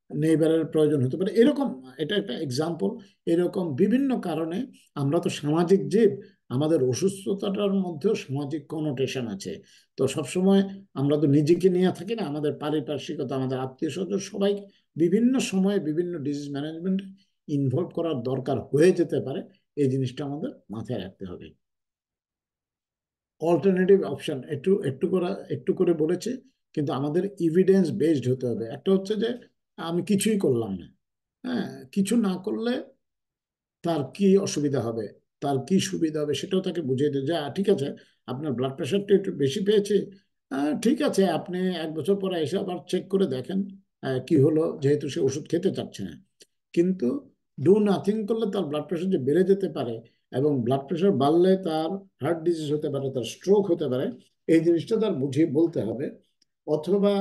নেইবারের প্রয়োজন হতে পারে। এরকম, এটা একটা এক্সাম্পল। এরকম বিভিন্ন কারণে, আমরা তো সামাজিক জীব, আমাদের অসুস্থতাটার মধ্যেও সামাজিক কনোটেশন আছে। তো সবসময় আমরা তো নিজেকে নিয়ে থাকি না, আমাদের পারিপার্শ্বিকতা, আমাদের আত্মীয় স্বজন, সবাই বিভিন্ন সময়ে বিভিন্ন ডিজিজ ম্যানেজমেন্ট ইনভলভ করার দরকার হয়ে যেতে পারে। এই জিনিসটা আমাদের মাথায় রাখতে হবে। অল্টারনেটিভ অপশন একটু করে বলেছে, কিন্তু আমাদের ইভিডেন্স বেসড হতে হবে। একটা হচ্ছে যে আমি কিছুই করলাম না, হ্যাঁ, কিছু না করলে তার কি অসুবিধা হবে, তার কি সুবিধা হবে, সেটাও তাকে বুঝিয়ে দেয় যে ঠিক আছে, আপনার ব্লাড প্রেশারটা একটু বেশি পেয়েছে, ঠিক আছে, আপনি 1 বছর পরে এসে আবার চেক করে দেখেন কি হলো, যেহেতু সে ওষুধ খেতে চাচ্ছে না। কিন্তু ডু নাথিং করলে তার ব্লাড প্রেশার যে বেড়ে যেতে পারে, এবং ব্লাড প্রেশার বাড়লে তার হার্ট ডিজিজ হতে পারে, তার স্ট্রোক হতে পারে, এই জিনিসটা তার বুঝিয়ে বলতে হবে। অথবা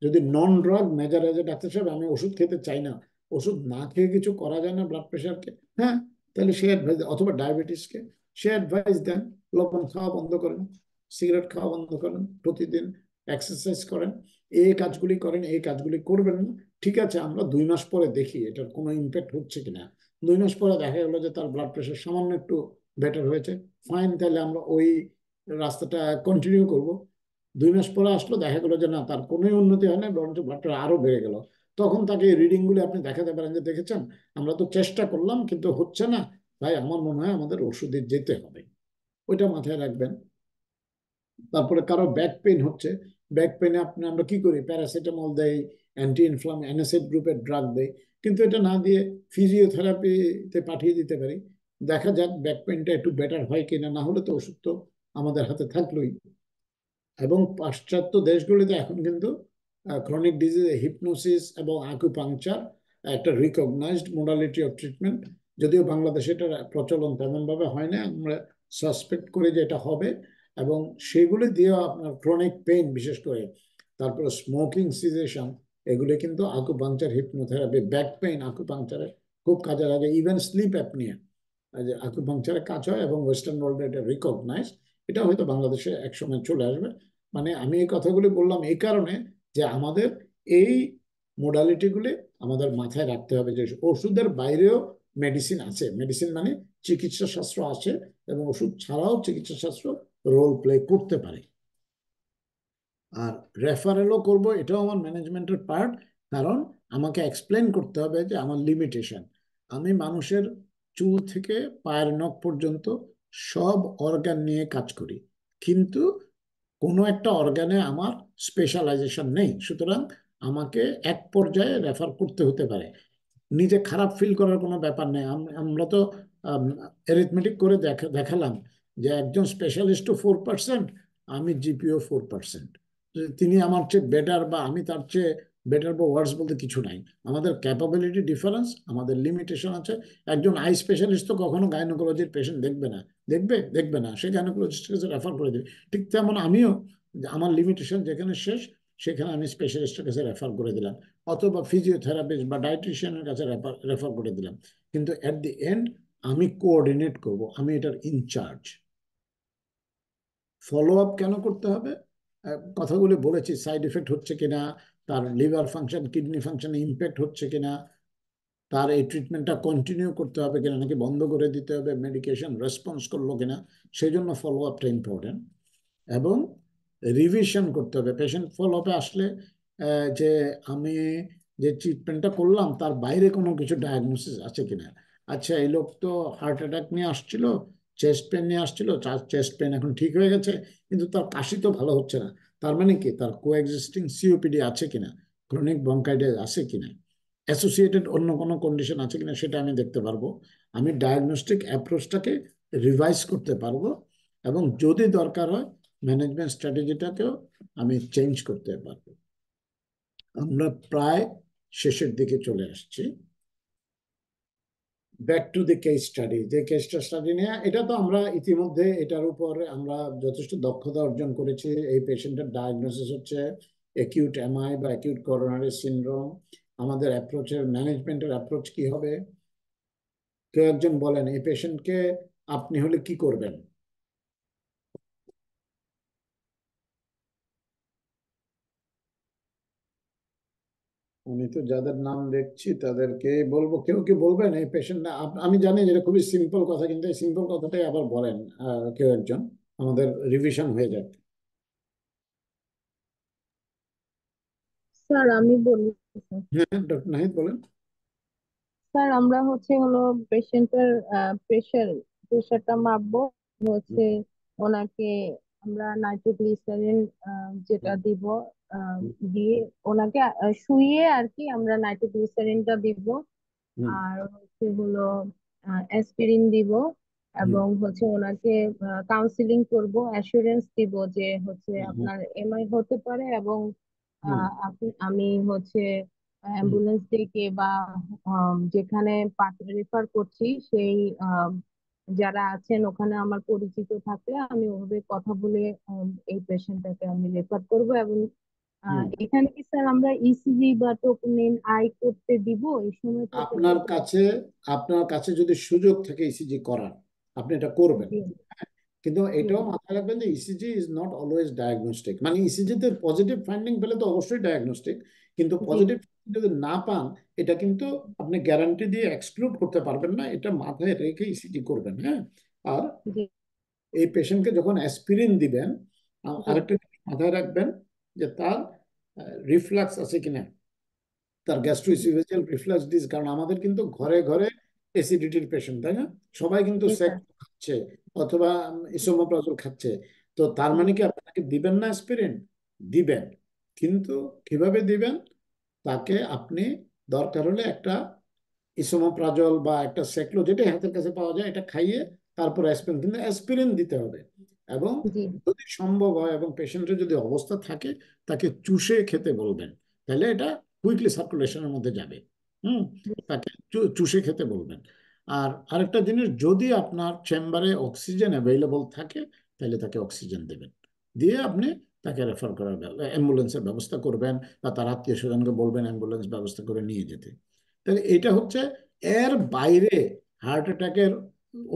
যদি নন ড্রাগ মেজার আছে, ডাক্তার সাহেব আমি ওষুধ খেতে চাই না, ওষুধ না খেয়ে কিছু করা যায় না ব্লাড প্রেশারকে, হ্যাঁ, তাহলে সে অ্যাডভাইস, অথবা ডায়াবেটিসকে সে অ্যাডভাইস দেন, লবণ খাওয়া বন্ধ করেন, সিগারেট খাওয়া বন্ধ করেন, প্রতিদিন এক্সারসাইজ করেন, এই কাজগুলি করেন, এই কাজগুলি করবেন না, ঠিক আছে, আমরা 2 মাস পরে দেখি এটার কোনো ইম্প্যাক্ট হচ্ছে কিনা। 2 মাস পরে দেখা গেলো যে তার ব্লাড প্রেশার সামান্য একটু বেটার হয়েছে, ফাইন, তাহলে আমরা ওই রাস্তাটা কন্টিনিউ করব। 2 মাস পরে আসলো, দেখা গেলো যে না, তার কোনো উন্নতি হয় না, বরঞ্চ ব্লাড প্রেশার আরো বেড়ে গেল। তখন তাকে এই রিডিং গুলি আপনি দেখাতে পারেন যে দেখেছেন, আমরা তো চেষ্টা করলাম কিন্তু হচ্ছে না, ভাই আমার মনে হয় আমাদের ওষুধে যেতে হবে। ওইটা মাথায় রাখবেন। তারপরে কারো ব্যাক পেইন হচ্ছে, ব্যাক পেইনে আমরা কি করি, প্যারাসিটামল দেই, অ্যান্টি ইনফ্লাম অ্যানাসিড গ্রুপের ড্রাগ দেই, কিন্তু এটা না দিয়ে ফিজিওথেরাপিতে পাঠিয়ে দিতে পারি। দেখা যাক ব্যাক পেইনটা একটু বেটার হয় কিনা, না হলে তো ওষুধ তো আমাদের হাতে থাকলোই। এবং পাশ্চাত্য দেশগুলিতে এখন কিন্তু ক্রনিক ডিজিজ হিপনোসিস এবং আকুপাংচার একটা রিকগনাইজড মোডালিটি অফ ট্রিটমেন্ট, যদিও বাংলাদেশে এটা প্রচলন তেমন ভাবে হয় না, আমরা সাসপেক্ট করি যে এটা হবে, এবং সেগুলি দিয়েও আপনার ক্রনিক পেইন বিশেষ করে, তারপরে স্মোকিং সিজেশন, এগুলো কিন্তু আকুপাংচার, হিপনোথেরাপি, ব্যাক পেইন আকুপাংচারে খুব কাজে লাগে। ইভেন স্লিপ অ্যাপনিয়া আকুপাংচারে কাজ হয়, এবং ওয়েস্টার্ন ওয়ার্ল্ডে এটা রিকগনাইজ। এটা হয়তো বাংলাদেশে একসময় চলে আসবে। মানে আমি এই কথাগুলি বললাম এই কারণে যে আমাদের এই মোডালিটিগুলি আমাদের মাথায় রাখতে হবে যে ওষুধের বাইরেও মেডিসিন আছে। মেডিসিন মানে চিকিৎসা শাস্ত্র আছে এবং ওষুধ ছাড়াও চিকিৎসা শাস্ত্র রোল প্লে করতে পারে। আর রেফারেলও করব, এটাও আমার ম্যানেজমেন্টের পার্ট, কারণ আমাকে এক্সপ্লেন করতে হবে যে আমার লিমিটেশন। আমি মানুষের চুল থেকে পায়ের নখ পর্যন্ত সব অর্গান নিয়ে কাজ করি, কিন্তু কোনো একটা অর্গানে আমার স্পেশালাইজেশন নেই। সুতরাং আমাকে এক পর্যায়ে রেফার করতে হতে পারে। নিজে খারাপ ফিল করার কোনো ব্যাপার নেই। আমরা তো অ্যারিথমেটিক করে দেখালাম যে একজন স্পেশালিস্টও 4%, আমি জিপিও 4%। তিনি আমার চেয়ে বেটার বা আমি তার চেয়ে বেটার বা ওয়ার্স বলতে কিছু নাই। আমাদের ক্যাপাবিলিটি ডিফারেন্স, আমাদের লিমিটেশন আছে। একজন আই স্পেশালিস্ট তো কখনো গাইনোকোলজির পেশেন্ট দেখবে না, দেখবে না, সে গাইনোকোলজিস্টের কাছে রেফার করে দেবে। ঠিক তেমন আমিও আমার লিমিটেশন যেখানে শেষ সেখানে আমি স্পেশালিস্টের কাছে রেফার করে দিলাম, অথবা ফিজিওথেরাপিস্ট বা ডায়েটিশিয়ানের কাছে রেফার করে দিলাম। কিন্তু এট দি এন্ড আমি কোঅর্ডিনেট করব, আমি এটার ইনচার্জ। ফলো আপ কেন করতে হবে? কথাগুলি বলেছি, সাইড এফেক্ট হচ্ছে কিনা, তার লিভার ফাংশন কিডনি ফাংশনে ইম্প্যাক্ট হচ্ছে কিনা, তার এই ট্রিটমেন্টটা কন্টিনিউ করতে হবে কিনা, নাকি বন্ধ করে দিতে হবে, মেডিকেশন রেসপন্স করলো কিনা, সেই জন্য ফলো আপটা ইম্পর্টেন্ট। এবং রিভিশন করতে হবে পেশেন্ট ফলো আপে আসলে, যে আমি যে ট্রিটমেন্টটা করলাম তার বাইরে কোনো কিছু ডায়াগনোসিস আছে কিনা। আচ্ছা, এই লোক তো হার্ট অ্যাটাক নিয়ে আসছিল, চেস্ট পেন নিয়ে আসছিল, চেস্ট পেন এখন ঠিক হয়ে গেছে, কিন্তু তার কাশি তো ভালো হচ্ছে না। তার মানে কি, তার কোএক্সিস্টিং সিওপিডি আছে কিনা, ক্রনিক ব্রঙ্কাইটিস আছে কিনা, অ্যাসোসিয়েটেড অন্য কোনো কন্ডিশন আছে কিনা, সেটা আমি দেখতে পারবো। আমি ডায়াগনস্টিক অ্যাপ্রোচটাকে রিভাইজ করতে পারবো, এবং যদি দরকার হয় ম্যানেজমেন্ট স্ট্র্যাটেজিটাকেও আমি চেঞ্জ করতে পারবো। আমরা প্রায় শেষের দিকে চলে আসছি। Back to the case study. যে কেসটা স্টাডি নিয়ে, এটা তো আমরা ইতিমধ্যে এটার উপর আমরা যথেষ্ট দক্ষতা অর্জন করেছি। এই পেশেন্টের ডায়াগনোসিস হচ্ছে অ্যাকিউট এমআই বা অ্যাকিউট করোনারি সিনড্রোম। আমাদের অ্যাপ্রোচের ম্যানেজমেন্টের অ্যাপ্রোচ কি হবে? কেউ একজন বলেন, এই পেশেন্টকে আপনি হলে কি করবেন? আমি তো যাদের নাম দেখছি তাদেরকে বলবো, কেউ কি বলবেন এই পেশেন্ট? আমি জানি যেটা খুবই সিম্পল কথা, কিন্তু এই সিম্পল কথাটাই আবার বলেন কেউ একজন, আমাদের রিভিশন হয়ে যাক। স্যার আমি বলি। হ্যাঁ, ডক্টর নাহিদ বলেন। স্যার আমরা হলো পেশেন্টের প্রেশারটা মাপবো, হচ্ছে ওনাকে আমরা নাইট্রোগ্লিসারিন যেটা দিব, দিয়ে ওনাকে শুইয়ে আর কি আমরা নাইট্রোগ্লিসারিনটা দিব। হুম, আর হলো অ্যাসপিরিন দিব, এবং ওনাকে কাউন্সিলিং করব, অ্যাসুরেন্স দিব যে হুম, আপনার এমআই হতে পারে, এবং হুম, আমি অ্যাম্বুলেন্স ডেকে বা যেখানে রেফার করছি সেই যারা আছেন ওখানে আমার পরিচিত থাকলে আমি ওভাবে কথা বলে এই পেশেন্টটাকে আমি রেফার করব। এবং হুম। এখানে কি স্যার আমরা ইসিজি বা টোপনিন আই করতে দিব এই সময়টাতে? আপনার কাছে যদি সুযোগ থাকে ইসিজি করার, আপনি এটা করবেন। জি কিন্তু জি এটাও মাথায় রাখবেন যে ECG is not always diagnostic. মানে ইসিজিতে পজিটিভ ফাইন্ডিং পেলে তো অবশ্যই ডায়াগনস্টিক, কিন্তু জি পজিটিভ যদি না পান, এটা কিন্তু আপনি গ্যারান্টি দিয়ে এক্সক্লুড করতে পারবেন না। এটা মাথায় রেখে ইসিজি করবেন। হ্যাঁ, আর জি এই পেশেন্টকে যখন অ্যাসপিরিন দিবেন, জি আরেকটা জিনিস মাথায় রাখবেন যে তার রিফ্লাক্স আছে কিনা, তার গ্যাস্ট্রোইসোফেজিয়াল রিফ্লাক্স ডিস। কারণ আমাদের কিন্তু ঘরে ঘরে অ্যাসিডিটির পেশেন্ট, তাই না? সবাই কিন্তু জি সেক স্যার। খাচ্ছে অথবা ইসোমোপ্রাজল খাচ্ছে। তো তার জি মানে কি আপনাকে দিবেন না অ্যাসপিরিন? দিবেন, কিন্তু কিভাবে দিবেন? তাকে আপনি দরকার হলে একটা ইসোমোপ্রাজল বা একটা সেক্লো, যেটাই হাতের কাছে পাওয়া যায়, এটা খাইয়ে তারপর অ্যাসপিরিন, কিন্তু অ্যাসপিরিন দিতে হবে। এবং জি যদি সম্ভব হয় এবং পেশেন্টের যদি অবস্থা থাকে, তাকে চুষে খেতে বলবেন, তাহলে এটা কুইকলি সার্কুলেশনের মধ্যে যাবে। হুম, জি তাকে চুষে খেতে বলবেন। আর আরেকটা জিনিস, যদি আপনার চেম্বারে অক্সিজেন অ্যাভেলেবল থাকে, তাহলে তাকে অক্সিজেন দেবেন, দিয়ে আপনি তাকে রেফার করার অ্যাম্বুলেন্সের ব্যবস্থা করবেন, বা তার আত্মীয় স্বজনকে বলবেন অ্যাম্বুলেন্স ব্যবস্থা করে নিয়ে যেতে। তাহলে এটা হচ্ছে, এর বাইরে হার্ট অ্যাটাকের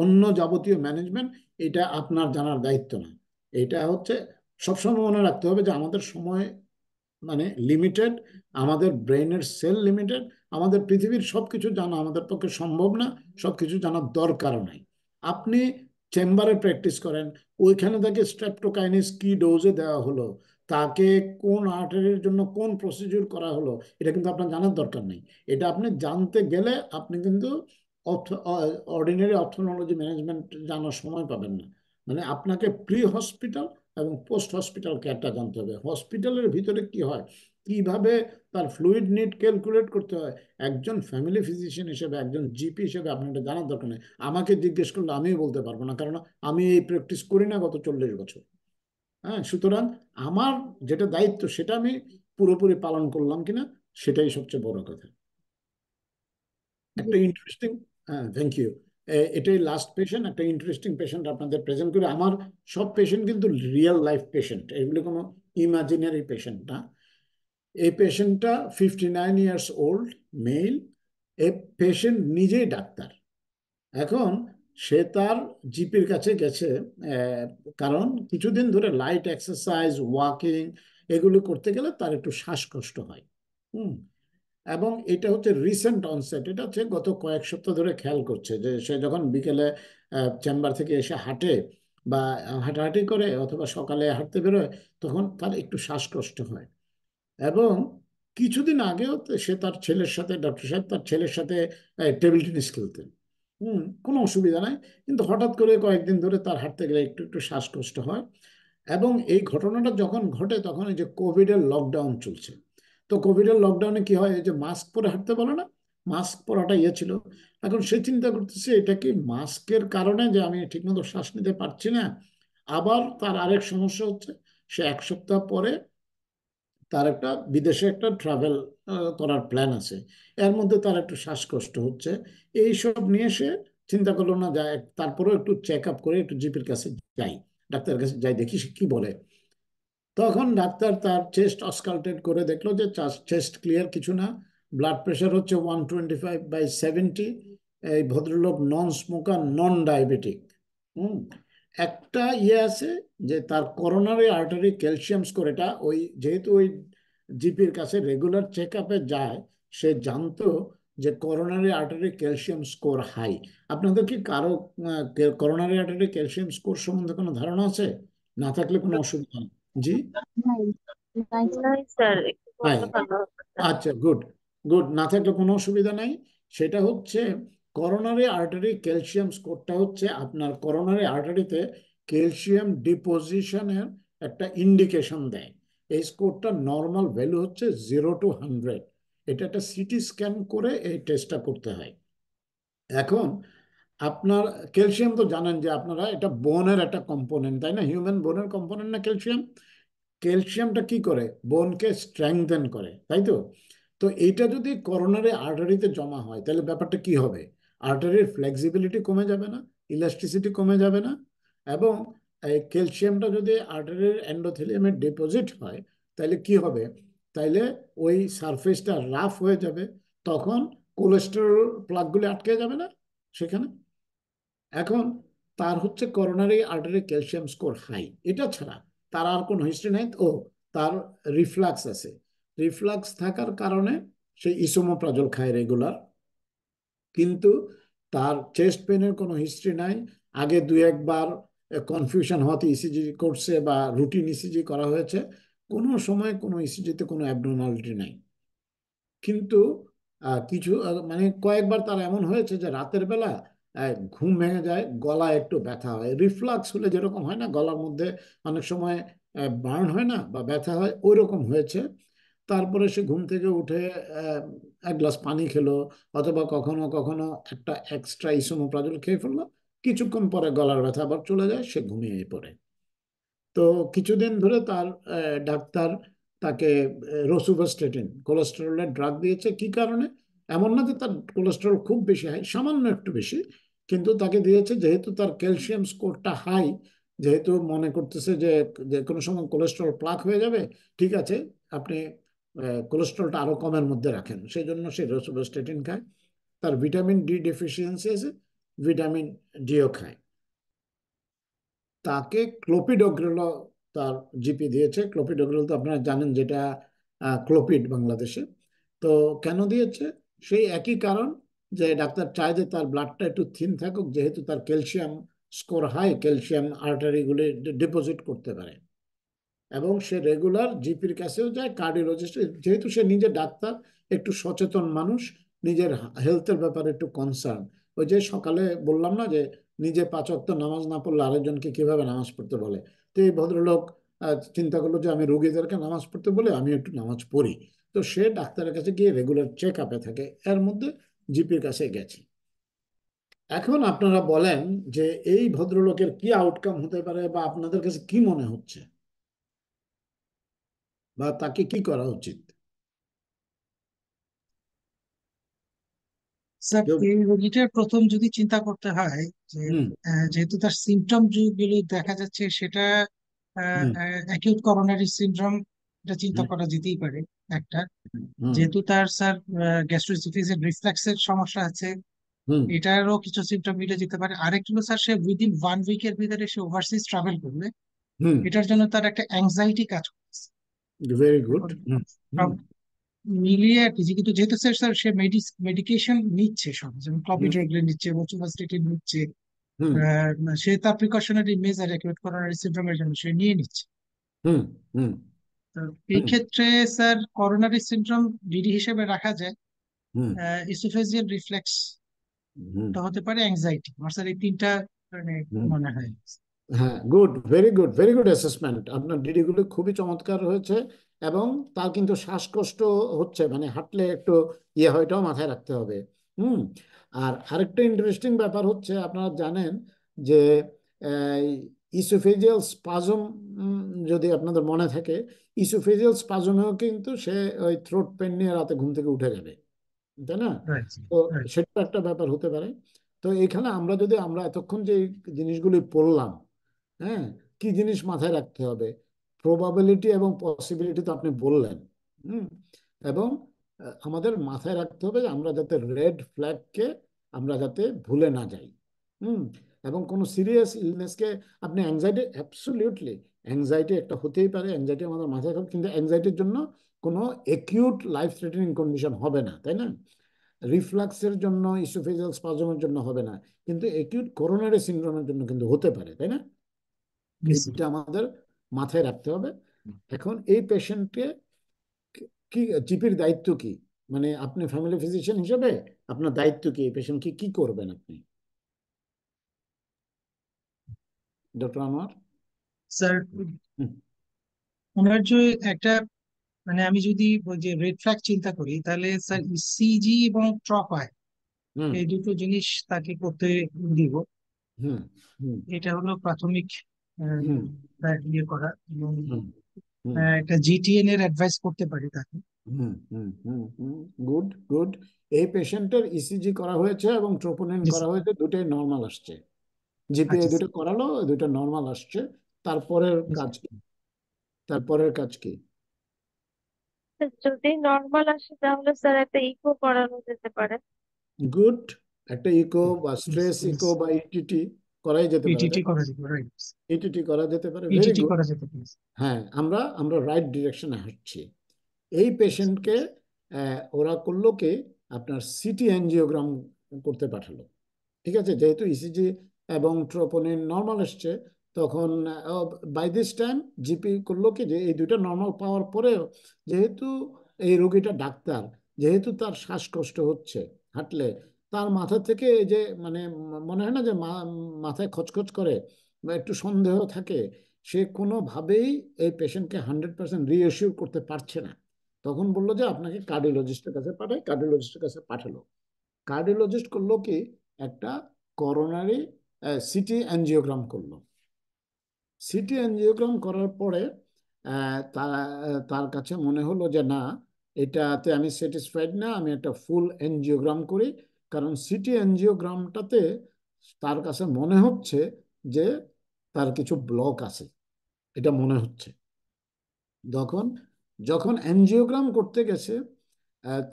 অন্য যাবতীয় ম্যানেজমেন্ট এটা আপনার জানার দায়িত্ব না। এটা হচ্ছে সবসময় মনে রাখতে হবে যে আমাদের সময় মানে লিমিটেড, আমাদের ব্রেনের সেল লিমিটেড, আমাদের পৃথিবীর সবকিছু জানা আমাদের পক্ষে সম্ভব না, সবকিছু জানার দরকারও নাই। আপনি চেম্বারে প্র্যাকটিস করেন, ওইখানে তাকে স্ট্রেপ্টোকাইনিস কি ডোজে দেওয়া হলো, তাকে কোন আর্টারির জন্য কোন প্রসিডিউর করা হলো, এটা কিন্তু আপনার জানার দরকার নেই। এটা আপনি জানতে গেলে আপনি কিন্তু অর্ডিনারি অপথলমোলজি ম্যানেজমেন্ট জানার সময় পাবেন না। মানে আপনাকে প্রি হসপিটাল এবং পোস্ট হসপিটাল কেয়ারটা জানতে হবে। হসপিটালের ভিতরে কি হয়, কিভাবে তার ফ্লুইড নিড ক্যালকুলেট করতে হয়, একজন ফ্যামিলি ফিজিশিয়ান হিসেবে, একজন জিপি হিসেবে আপনি এটা জানার দরকার নেই। আমাকে জিজ্ঞেস করলে আমিও বলতে পারবো না, কারণ আমি এই প্র্যাকটিস করি না গত 40 বছর। হ্যাঁ, সুতরাং আমার যেটা দায়িত্ব সেটা আমি পুরোপুরি পালন করলাম কিনা সেটাই সবচেয়ে বড় কথা। জি একটা ইন্টারেস্টিং, হ্যাঁ থ্যাংক ইউ, এটাই লাস্ট পেশেন্ট, একটা ইন্টারেস্টিং পেশেন্ট আপনাদের প্রেজেন্ট করে। আমার সব পেশেন্ট কিন্তু রিয়েল লাইফ পেশেন্ট, এগুলো কোনো ইমাজিনারি পেশেন্ট না। এই পেশেন্টটা 59 ইয়ার্স ওল্ড, মেল। এই পেশেন্ট নিজেই ডাক্তার। এখন সে তার জিপির কাছে গেছে, আহ, কারণ কিছুদিন ধরে লাইট এক্সারসাইজ, ওয়াকিং এগুলো করতে গেলে তার একটু শ্বাসকষ্ট হয়। হুম। এবং এটা হচ্ছে রিসেন্ট অনসেট, এটা হচ্ছে গত কয়েক সপ্তাহ ধরে খেয়াল করছে যে সে যখন বিকেলে চেম্বার থেকে এসে হাঁটে বা হাঁটাহাঁটি করে অথবা সকালে হাঁটতে বেরোয়, তখন তার একটু শ্বাসকষ্ট হয়। এবং কিছুদিন আগেও সে তার ছেলের সাথে, ডক্টর সাহেব তার ছেলের সাথে টেবিল টেনিস খেলতেন। কোনো অসুবিধা নাই, কিন্তু হঠাৎ করে কয়েকদিন ধরে তার হাঁটতে গেলে একটু একটু শ্বাসকষ্ট হয়। এবং এই ঘটনাটা যখন ঘটে তখন এই যে কোভিডের লকডাউন চলছে। তো কোভিডের লকডাউনে কি হয়, এই যে মাস্ক পরে হাঁটতে বলে না, মাস্ক পরাটা ইয়ে ছিল। এখন সে চিন্তা করতেছে এটা কি মাস্কের কারণে যে আমি ঠিকমতো শ্বাস নিতে পারছি না। আবার তার আরেক সমস্যা হচ্ছে, সে 1 সপ্তাহ পরে তার একটা বিদেশে একটা ট্রাভেল করার প্ল্যান আছে, এর মধ্যে তার একটু শ্বাসকষ্ট হচ্ছে। এই সব নিয়ে সে চিন্তা করলো না যায়, তারপরেও একটু চেক আপ করে একটু জিপির কাছে যাই, ডাক্তারের কাছে যাই, দেখি সে কি বলে। তখন ডাক্তার তার চেস্ট অস্কালটেট করে দেখলো যে চেস্ট ক্লিয়ার, কিছু না। ব্লাড প্রেশার হচ্ছে 125/70। এই ভদ্রলোক নন স্মোকার, নন ডায়াবেটিক। হুম। একটা ইয়ে আছে যে তার করোনারি আর্টারি ক্যালসিয়াম স্কোর, এটা ওই যেহেতু ওই জিপির কাছে রেগুলার চেক আপে যায়, সে জানতো যে coronary artery calcium score high. আপনাদের কি কারো করোনারি আর্টারি ক্যালসিয়াম স্কোর সম্বন্ধে কোনো ধারণা আছে? না থাকলে কোনো অসুবিধা নেই। জি। নাই, নাই নাই স্যার, একটু হ্যাঁ, বললে ভালো হতো স্যার। আচ্ছা, গুড। গুড, না থাকলে কোনো অসুবিধা নাই। সেটা হচ্ছে করোনারি আর্টারি ক্যালসিয়াম স্কোরটা হচ্ছে আপনার করোনারি আর্টারিতে ক্যালসিয়াম ডিপোজিশনের একটা ইন্ডিকেশন দেয়। এই স্কোরটা নর্মাল ভ্যালু হচ্ছে 0 to 100। এটা একটা সিটি স্ক্যান করে এই টেস্টটা করতে হয়। এখন আপনার ক্যালসিয়াম তো জানেন যে আপনারা, এটা বোনের একটা কম্পোনেন্ট, তাই না? হিউম্যান বোনের কম্পোনেন্ট না ক্যালসিয়াম? ক্যালসিয়ামটা কি করে, বোনকে স্ট্রেংথেন করে, তাই তো? তো এইটা যদি করোনারি আর্টারিতে জমা হয় তাহলে ব্যাপারটা কি হবে, আর্টারির ফ্লেক্সিবিলিটি কমে যাবে না, ইলাস্টিসিটি কমে যাবে না? এবং এই ক্যালসিয়ামটা যদি আর্টারির এন্ডোথেলিয়ামে ডিপোজিট হয় তাহলে কি হবে, তাইলে ওই সারফেসটা রাফ হয়ে যাবে, তখন কোলেস্টেরল প্লাগগুলি আটকে যাবে না সেখানে। এখন তার হচ্ছে coronary artery calcium score high, এটা ছাড়া তার আর কোনো হিস্ট্রি নাই। ও, তার রিফ্লাক্স আছে, রিফ্লাক্স থাকার কারণে সে ইসোমোপ্রাজল খায় রেগুলার, কিন্তু তার চেস্ট পেনের কোনো হিস্ট্রি নাই। আগে 2-1 বার কনফিউশন হতে ইসিজি করছে বা রুটিন ইসিজি করা হয়েছে, কোনো সময় কোনো ইসিজিতে কোনো অ্যাবনর্মালিটি নাই। কিন্তু কিছু মানে কয়েকবার তার এমন হয়েছে যে রাতের বেলা ঘুম ভেঙে যায়, গলায় একটু ব্যথা হয়, রিফ্লাক্স হলে যেরকম হয় না গলার মধ্যে অনেক সময় বার্ন হয় না বা ব্যথা হয়, ওই রকম হয়েছে। তারপরে সে ঘুম থেকে উঠে আহ, 1 গ্লাস পানি খেলো, অথবা কখনো কখনো একটা এক্সট্রা ইসোমোপ্রাজল খেয়ে ফেললো, কিছুক্ষণ পরে গলার ব্যথা আবার চলে যায়, সে ঘুমিয়ে পড়ে। তো কিছুদিন ধরে তার ডাক্তার তাকে রোসুভাস্টেটিন কোলেস্টেরলের ড্রাগ দিয়েছে। কি কারণে? এমন না যে তার কোলেস্টেরল খুব বেশি হাই, সামান্য একটু বেশি, কিন্তু তাকে দিয়েছে যেহেতু তার ক্যালসিয়াম স্কোরটা হাই, যেহেতু মনে করতেছে যে যে কোনো সময় কোলেস্টেরল প্লাক হয়ে যাবে, ঠিক আছে আপনি কোলেস্টেরলটা আরো কমের মধ্যে রাখেন, সেই জন্য সে রোসুভাস্টেটিন খায়। তার ভিটামিন ডি ডেফিসিয়েন্সি আছে, ভিটামিন ডিও খায়। তাকে ক্লোপিডোগ্রেল তার জিপি দিয়েছে। ক্লোপিডোগ্রাল তো আপনারা জানেন যেটা ক্লোপিড বাংলাদেশে। তো কেন দিয়েছে? সেই একই কারণ, যে ডাক্তার চায় যে তার ব্লাডটা একটু থিন থাকুক, যেহেতু তার ক্যালসিয়াম স্কোর হাই, ক্যালসিয়াম আর্টারিগুলি ডিপোজিট করতে পারে। এবং সে রেগুলার জিপির কাছেও যায়, কার্ডিওলজিস্ট, যেহেতু সে নিজে ডাক্তার, একটু সচেতন মানুষ, নিজের হেলথের ব্যাপারে একটু কনসার্ন। ওই যে সকালে বললাম না যে নিজে 5 ওয়াক্ত নামাজ না পড়লে আরেকজনকে কিভাবে নামাজ পড়তে বলে। তো এই ভদ্রলোক চিন্তা করলো যে আমি রোগীদেরকে নামাজ পড়তে বলে আমি একটু নামাজ পড়ি। তো সে ডাক্তারের কাছে গিয়ে রেগুলার চেক আপে থাকে, এর মধ্যে জিপির কাছে গেছে। এখন আপনারা বলেন যে এই ভদ্রলোকের কি আউটকাম হতে পারে, বা আপনাদের কাছে কি মনে হচ্ছে, বা তাকে কি করা উচিত? স্যার, কেউ? এই রোগীটার প্রথম যদি চিন্তা করতে হয় যে হুম যেহেতু তার সিমটম যেগুলো দেখা যাচ্ছে সেটা হুম অ্যাকিউট করোনারি সিনড্রোম, এটা চিন্তা হুম করা যেতেই পারে একটা। হুম যেহেতু তার স্যার গ্যাস্ট্রোএসোফেজিয়াল রিফ্লাক্সের সমস্যা আছে, হুম এটারও কিছু সিমটম মিলে যেতে পারে। আরেকটা হলো স্যার, সে উইদিন 1 উইকের ভিতরে সে ওভারসিজ ট্রাভেল করবে, হুম এটার জন্য তার একটা অ্যাংজাইটি কাজ করছে। Very good. এখন হুম সব হুম মিলিয়ে আর কি, কিন্তু যেহেতু স্যার স্যার সে মেডিকেশন নিচ্ছে, সব যেমন হুম ক্লপিডোগ্রেল নিচ্ছে, রোচুভাস্টিটিন নিচ্ছে, হুম সে তার প্রিকশনারি মেজার অ্যাকিউট করোনারি সিনড্রোমের জন্য সে নিয়ে নিচ্ছে। হুম হুম তো এই হুম ক্ষেত্রে স্যার করোনারি সিনড্রোম ডিডি হিসেবে রাখা যায়, হুম ইসোফেজিয়াল রিফ্লেক্স হুম হতে পারে, অ্যাংজাইটি। আমার স্যার এই তিনটা মানে হুম। মনে হয়। হ্যাঁ, গুড, ভেরি গুড অ্যাসেসমেন্ট। আপনার ডিডিগুলো খুবই চমৎকার হয়েছে। এবং তার কিন্তু শ্বাসকষ্ট হচ্ছে, মানে হাঁটলে একটু ইয়ে হয়, এটাও মাথায় রাখতে হবে। হুম। আর আরেকটা ইন্টারেস্টিং ব্যাপার হচ্ছে, আপনারা জানেন যে ইসোফেজিয়াল স্পাজম, যদি আপনাদের মনে থাকে, ইসোফেজিয়াল স্পাজমেও কিন্তু সে ওই থ্রোট পেন নিয়ে রাতে ঘুম থেকে উঠে যাবে, তাই না? রাইট, তো রাইট। সেটা একটা ব্যাপার হতে পারে। তো এখানে আমরা এতক্ষণ যে এই জিনিসগুলি পড়লাম, হ্যাঁ, কি জিনিস মাথায় রাখতে হবে? প্রবাবিলিটি এবং পসিবিলিটি তো আপনি বললেন। হুম। এবং আমাদের মাথায় রাখতে হবে যে আমরা যাতে রেড ফ্ল্যাগকে আমরা যাতে ভুলে না যাই। হুম। এবং কোনো সিরিয়াস ইলনেসকে, আপনি অ্যাংজাইটি, অ্যাবসলিউটলি অ্যাংজাইটি একটা হতেই পারে, অ্যাংজাইটি আমাদের মাথায় থাকবে, কিন্তু অ্যাংজাইটির জন্য কোনো একিউট লাইফ থ্রেটেনিং কন্ডিশন হবে না, তাই না? রিফ্লাক্সের জন্য, ইসোফেজিয়াল স্পাজমের জন্য হবে না, কিন্তু একিউট করোনারি সিনড্রোমের জন্য কিন্তু হতে পারে, তাই না? Yes, sir. এইটা আমাদের মাথায় রাখতে হবে। এখন এই পেশেন্টকে কি, জিপির দায়িত্ব কি? মানে আপনি ফ্যামিলি ফিজিশিয়ান হিসেবে আপনার দায়িত্ব কি? এই পেশেন্টকে কি করবেন আপনি, ডক্টর আনোয়ার? স্যার, হুম ওনার যে একটা মানে আমি যদি ওই যে রেড ফ্ল্যাগ চিন্তা করি, তাহলে স্যার ইসিজি এবং ট্রপায় হুম এই দুটো জিনিস তাকে করতে দিব। হুম হুম এটা হলো প্রাথমিক হুম ইয়ে করা, এবং হুম হুম একটা জিটিএন এর অ্যাডভাইস করতে পারি তাকে। হুম হুম হুম হুম গুড গুড। এই পেশেন্টের ইসিজি করা হয়েছে এবং ট্রোপোনিন জি করা স্যার। হয়েছে, দুটোই নর্মাল আসছে। জিপি এই আচ্ছা দুটো স্যার। করালো, এই দুটো নর্মাল আসছে। তারপরের জি কাজ স্যার। কি? তারপরের কাজ কি? যদি নর্মাল আসে তাহলে স্যার একটা ইকো করানো যেতে পারে। গুড। একটা ইকো বা স্ট্রেস ইকো বা ইটিটি করাই যেতে পারে, ইটিটি তাই? করা যেতে পারে, রাইট। ইটিটি করা যেতে পারে, ভেরি ইটিটি গুড। করা যেতে পারে। হ্যাঁ, আমরা আমরা রাইট ডিরেকশনে হাঁটছি। এই পেশেন্টকে ওরা করলো কি, আপনার সিটি অ্যাঞ্জিওগ্রাম করতে পাঠালো। ঠিক আছে, যেহেতু ইসিজি এবং ট্রোপোনিন নর্মাল এসছে, তখন বাই দিস টাইম জিপি করলো কি, যে এই দুইটা নর্মাল পাওয়ার পরেও, যেহেতু এই রোগীটা ডাক্তার, যেহেতু তার শ্বাসকষ্ট হচ্ছে হাঁটলে, তার মাথা থেকে এই যে মানে মনে হয় না যে মাথায় খচখচ করে বা একটু সন্দেহ থাকে, সে কোনোভাবেই এই পেশেন্টকে 100% রিঅ্যাসিওর করতে পারছে না। তখন বললো যে আপনাকে কার্ডিওলজিস্টের কাছে পাঠায়, কার্ডিওলজিস্টের কাছে পাঠালো। কার্ডিওলজিস্ট করলো কি, একটা করোনারি সিটি অ্যাঞ্জিওগ্রাম করলো। সিটি অ্যাঞ্জিওগ্রাম করার পরে তার কাছে মনে হলো যে না, এটাতে আমি স্যাটিসফাইড না, আমি একটা ফুল অ্যাঞ্জিওগ্রাম করি। কারণ সিটি অ্যাঞ্জিওগ্রামটাতে তার কাছে মনে হচ্ছে যে তার কিছু ব্লক আছে, এটা মনে হচ্ছে। তখন যখন অ্যাঞ্জিওগ্রাম করতে গেছে,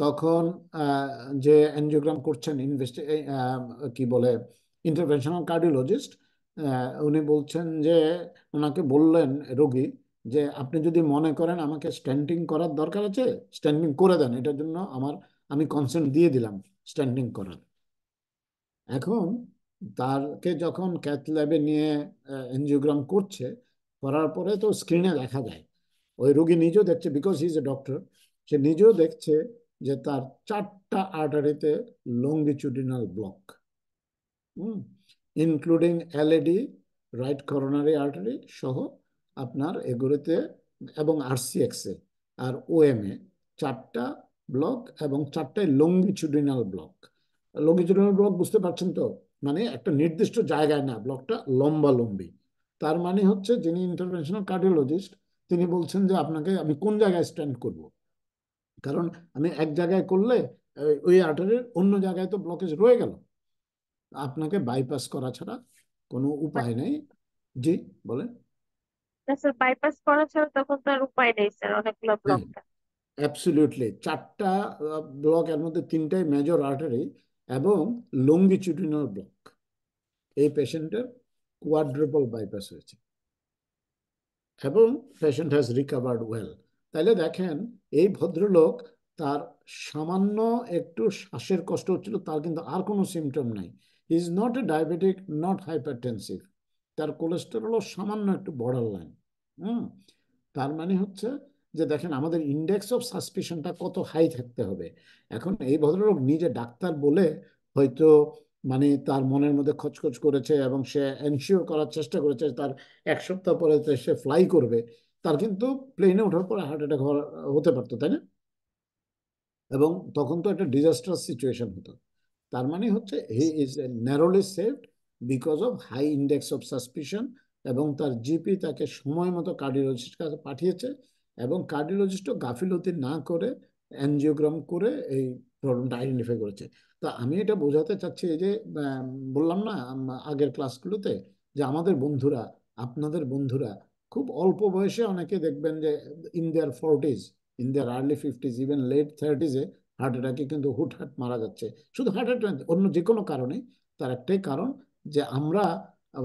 তখন আহ, যে অ্যাঞ্জিওগ্রাম করছেন কি বলে, ইন্টারভেনশনাল কার্ডিওলজিস্ট, উনি বলছেন যে ওনাকে বললেন রোগী যে আপনি যদি মনে করেন আমাকে স্ট্যান্ডিং করার দরকার আছে স্ট্যান্ডিং করে দেন, এটার জন্য আমি কনসেন্ট দিয়ে দিলাম স্ট্যান্ডিং করার। এখন তারকে যখন ক্যাথ ল্যাবে নিয়ে এনজিওগ্রাম করছে, করার পরে তো স্ক্রিনে দেখা যায়, ওই রোগী নিজেও দেখছে, because he is a doctor, সে নিজেও দেখছে যে তার 4টা আর্টারিতে longitudinal block, including LAD, right coronary artery সহ আপনার এগুলোতে, এবং আরসিএক্স এ আর ওএম এ 4টা ব্লক, এবং 4টাই লঙ্গিচুডিনাল ব্লক। লঙ্গিচুডিনাল ব্লক বুঝতে পারছেন তো, মানে একটা নির্দিষ্ট জায়গায় না, ব্লকটা লম্বা লম্বি। তার মানে হচ্ছে যিনি ইন্টারভেনশনাল কার্ডিওলজিস্ট তিনি বলছেন যে আপনাকে আমি কোন জায়গায় স্ট্যান্ড করব, কারণ আমি এক জায়গায় করলে ওই আর্টারির অন্য জায়গায় তো ব্লকেজ রয়ে গেল, আপনাকে বাইপাস করা ছাড়া কোনো উপায় নেই। জি বলেন। স্যার বাইপাস করা ছাড়া তখন তো আর উপায় নেই স্যার, অনেকগুলো ব্লক হ্যাঁ, থাকে। অ্যাবসলিউটলি 4টা ব্লক, এর মধ্যে 3টাই মেজর আর্টারি এবং লঙ্গিচুডিনাল ব্লক। এই পেশেন্টের কোয়াড্রুপল বাইপাস হয়েছে এবং পেশেন্ট হ্যাজ রিকভার্ড ওয়েল। তাইলে দেখেন এই ভদ্রলোক, তার সামান্য একটু শ্বাসের কষ্ট হচ্ছিল, তার কিন্তু আর কোনো সিমটম নাই। He is not a diabetic, not hypertensive, তার কোলেস্টেরলও সামান্য একটু বর্ডার লাইন। তার মানে হচ্ছে যে দেখেন আমাদের ইন্ডেক্স অফ সাসপিশনটা কত হাই থাকতে হবে। এখন এই ভদ্রলোক নিজে ডাক্তার বলে হয়তো মানে তার মনের মধ্যে খচখচ করেছে এবং সে এনশিওর করার চেষ্টা করেছে তার 1 সপ্তাহ পরে সে ফ্লাই করবে, তার কিন্তু প্লেনে ওঠার পরে হার্ট অ্যাটাক হতে পারতো, তাই না? এবং তখন তো একটা ডিজাস্টারাস সিচুয়েশন হতো। তার মানে হচ্ছে he is narrowly saved because of high index of suspicion, এবং তার জিপি তাকে সময় মতো কার্ডিওলজিস্ট কাছে পাঠিয়েছে, এবং কার্ডিওলজিস্টও গাফিলতি না করে অ্যানজিওগ্রাম করে এই প্রবলেমটা আইডেন্টিফাই করেছে। তা আমি এটা বোঝাতে চাচ্ছি এই যে বললাম না আগের ক্লাসগুলোতে যে আমাদের বন্ধুরা, আপনাদের বন্ধুরা খুব অল্প বয়সে অনেকে দেখবেন যে in their 40s, in their early 50s, even late 30s-এ হার্ট অ্যাটাকে কিন্তু হুটহাট মারা যাচ্ছে। শুধু হার্ট অ্যাটাক, অন্য যে কোনো কারণে, তার একটাই কারণ যে আমরা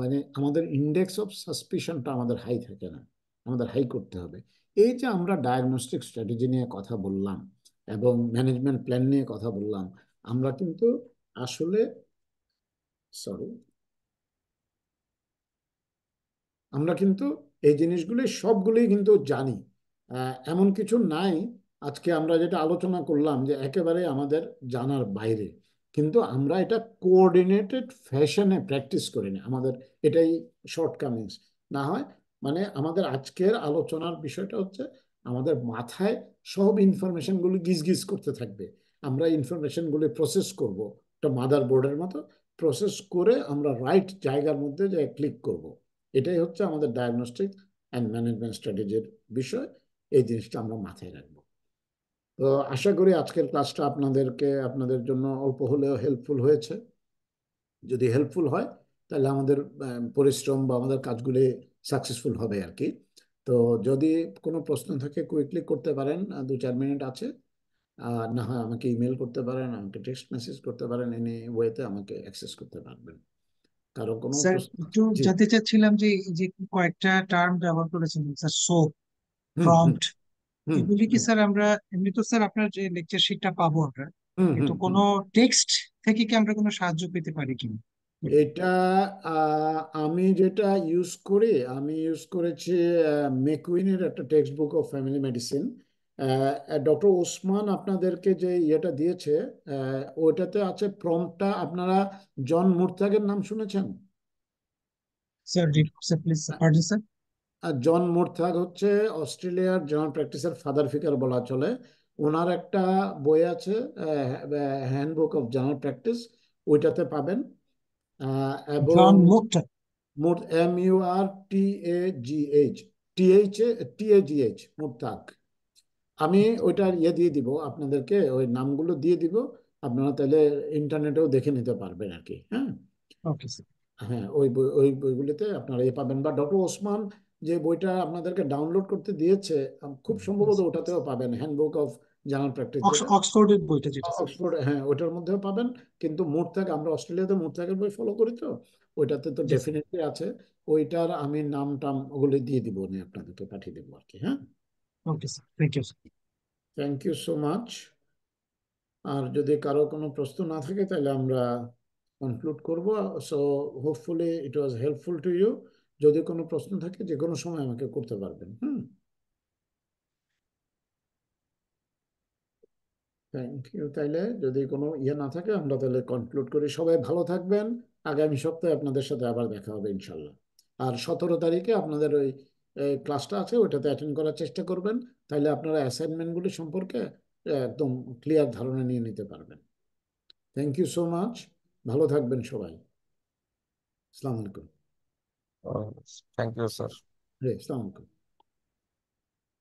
মানে আমাদের ইন্ডেক্স অফ সাসপিশনটা আমাদের হাই থাকে না, আমাদের হাই করতে হবে। এই যে আমরা ডায়াগনস্টিক স্ট্র্যাটেজি নিয়ে কথা বললাম এবং ম্যানেজমেন্ট প্ল্যান নিয়ে কথা বললাম, আমরা কিন্তু আসলে সরি আমরা কিন্তু এই জিনিসগুলি সবগুলোই কিন্তু জানি, এমন কিছু নাই আজকে আমরা যেটা আলোচনা করলাম যে একেবারে আমাদের জানার বাইরে, কিন্তু আমরা এটা কোঅর্ডিনেটেড ফ্যাশনে প্র্যাকটিস করি না, আমাদের এটাই শর্টকামিংস। না হয় মানে আমাদের আজকের আলোচনার বিষয়টা হচ্ছে আমাদের মাথায় সব ইনফরমেশনগুলি গিজ গিজ করতে থাকবে, আমরা ইনফরমেশনগুলি প্রসেস করব একটা মাদার বোর্ডের মতো, প্রসেস করে আমরা রাইট জায়গার মধ্যে যে ক্লিক করব। এটাই হচ্ছে আমাদের ডায়াগনস্টিক অ্যান্ড ম্যানেজমেন্ট স্ট্র্যাটেজির বিষয়। এই জিনিসটা আমরা মাথায় রাখবো। তো আশা করি আজকের ক্লাসটা আপনাদের জন্য অল্প হলেও হেল্পফুল হয়েছে। যদি হেল্পফুল হয় তাহলে আমাদের পরিশ্রম বা আমাদের কাজগুলি সাকসেসফুল হবে আর কি। তো যদি কোনো প্রশ্ন থাকে কুইকলি করতে পারেন, 2-4 মিনিট আছে। আর না হয় আমাকে ইমেল করতে পারেন, আমাকে টেক্সট মেসেজ করতে পারেন, এনি ওয়েতে আমাকে অ্যাক্সেস করতে পারবেন। কারো কোনো স্যার প্রশ্ন? একটু জি। জানতে চাচ্ছিলাম যে এই যে কয়েকটা টার্ম ব্যবহার করেছেন স্যার, সোপ, হুম হুম প্রম্পট, হুম এগুলি কি হুম স্যার আমরা এমনি তো স্যার আপনার যে লেকচার শিটটা পাবো আমরা, হুম কিন্তু হুম হুম কোনো টেক্সট থেকে কি আমরা কোনো সাহায্য পেতে পারি কিনা? এটা আমি যেটা ইউজ করি, আমি ইউজ করেছি মেকুইনের একটা text book of family medicine. Doctor Osman আপনাদেরকে যে ইয়েটা দিয়েছে, ওইটাতে আছে প্রম্পটটা। আপনারা জন মুরতাগের নাম শুনেছেন? Sir sir please pardon sir. John Murtagh হচ্ছে অস্ট্রেলিয়ার জেনারেল প্র্যাকটিসের ফাদার ফিগার বলা চলে। ওনার একটা বই আছে হ্যান্ডবুক অফ জেনারেল প্র্যাকটিস, ওইটাতে পাবেন। এবং জন মুক্তা। MURTAGH, TAGH, মুরতাগ। আমি ওইটার ইয়ে দিয়ে দিব আপনাদেরকে, ওই নামগুলো দিয়ে দিব, আপনারা তাহলে ইন্টারনেটেও দেখে নিতে পারবেন আর কি। হ্যাঁ ওকে স্যার। হ্যাঁ, ওই বইগুলিতে আপনারা ইয়ে পাবেন, বা ডক্টর ওসমান যে বইটা আপনাদেরকে ডাউনলোড করতে দিয়েছে, খুব সম্ভবত ওটাতেও পাবেন, হ্যান্ডবুক অফ জেনারেল প্র্যাকটিস যেটা অক্সফোর্ডের বইটা যেটা স্যার। অক্সফোর্ড, হ্যাঁ ওটার মধ্যেও পাবেন। কিন্তু মুরতাগ, আমরা অস্ট্রেলিয়াতে মুরতাগের বই ফলো করি, তো ওইটাতে তো জি স্যার। ডেফিনেটলি আছে। ওইটার আমি নাম টাম ওগুলো দিয়ে দিব, উনি আপনাদেরকে পাঠিয়ে দেবো আর কি। হ্যাঁ, okay sir, thank you sir. Thank you so much. আর যদি কারো কোনো প্রশ্ন না থাকে তাহলে আমরা কনক্লুড করব। So hopefully it was helpful to you. যদি কোনো প্রশ্ন থাকে যে কোনো সময় আমাকে করতে পারবেন। Thank you. তাইলে যদি কোনো ইয়ে না থাকে আমরা তাহলে কনক্লুড করি। সবাই ভালো থাকবেন। আগামী সপ্তাহে আপনাদের সাথে আবার দেখা হবে ইনশাল্লাহ। আর 17 তারিখে আপনাদের ওই ক্লাসটা আছে, ওইটাতে অ্যাটেন্ড করার চেষ্টা করবেন। তাহলে আপনারা অ্যাসাইনমেন্টগুলি সম্পর্কে একদম ক্লিয়ার ধারণা নিয়ে নিতে পারবেন। Thank you so much. ভালো থাকবেন সবাই। আসসালামু আলাইকুম। Thank you sir. আসসালামু আলাইকুম।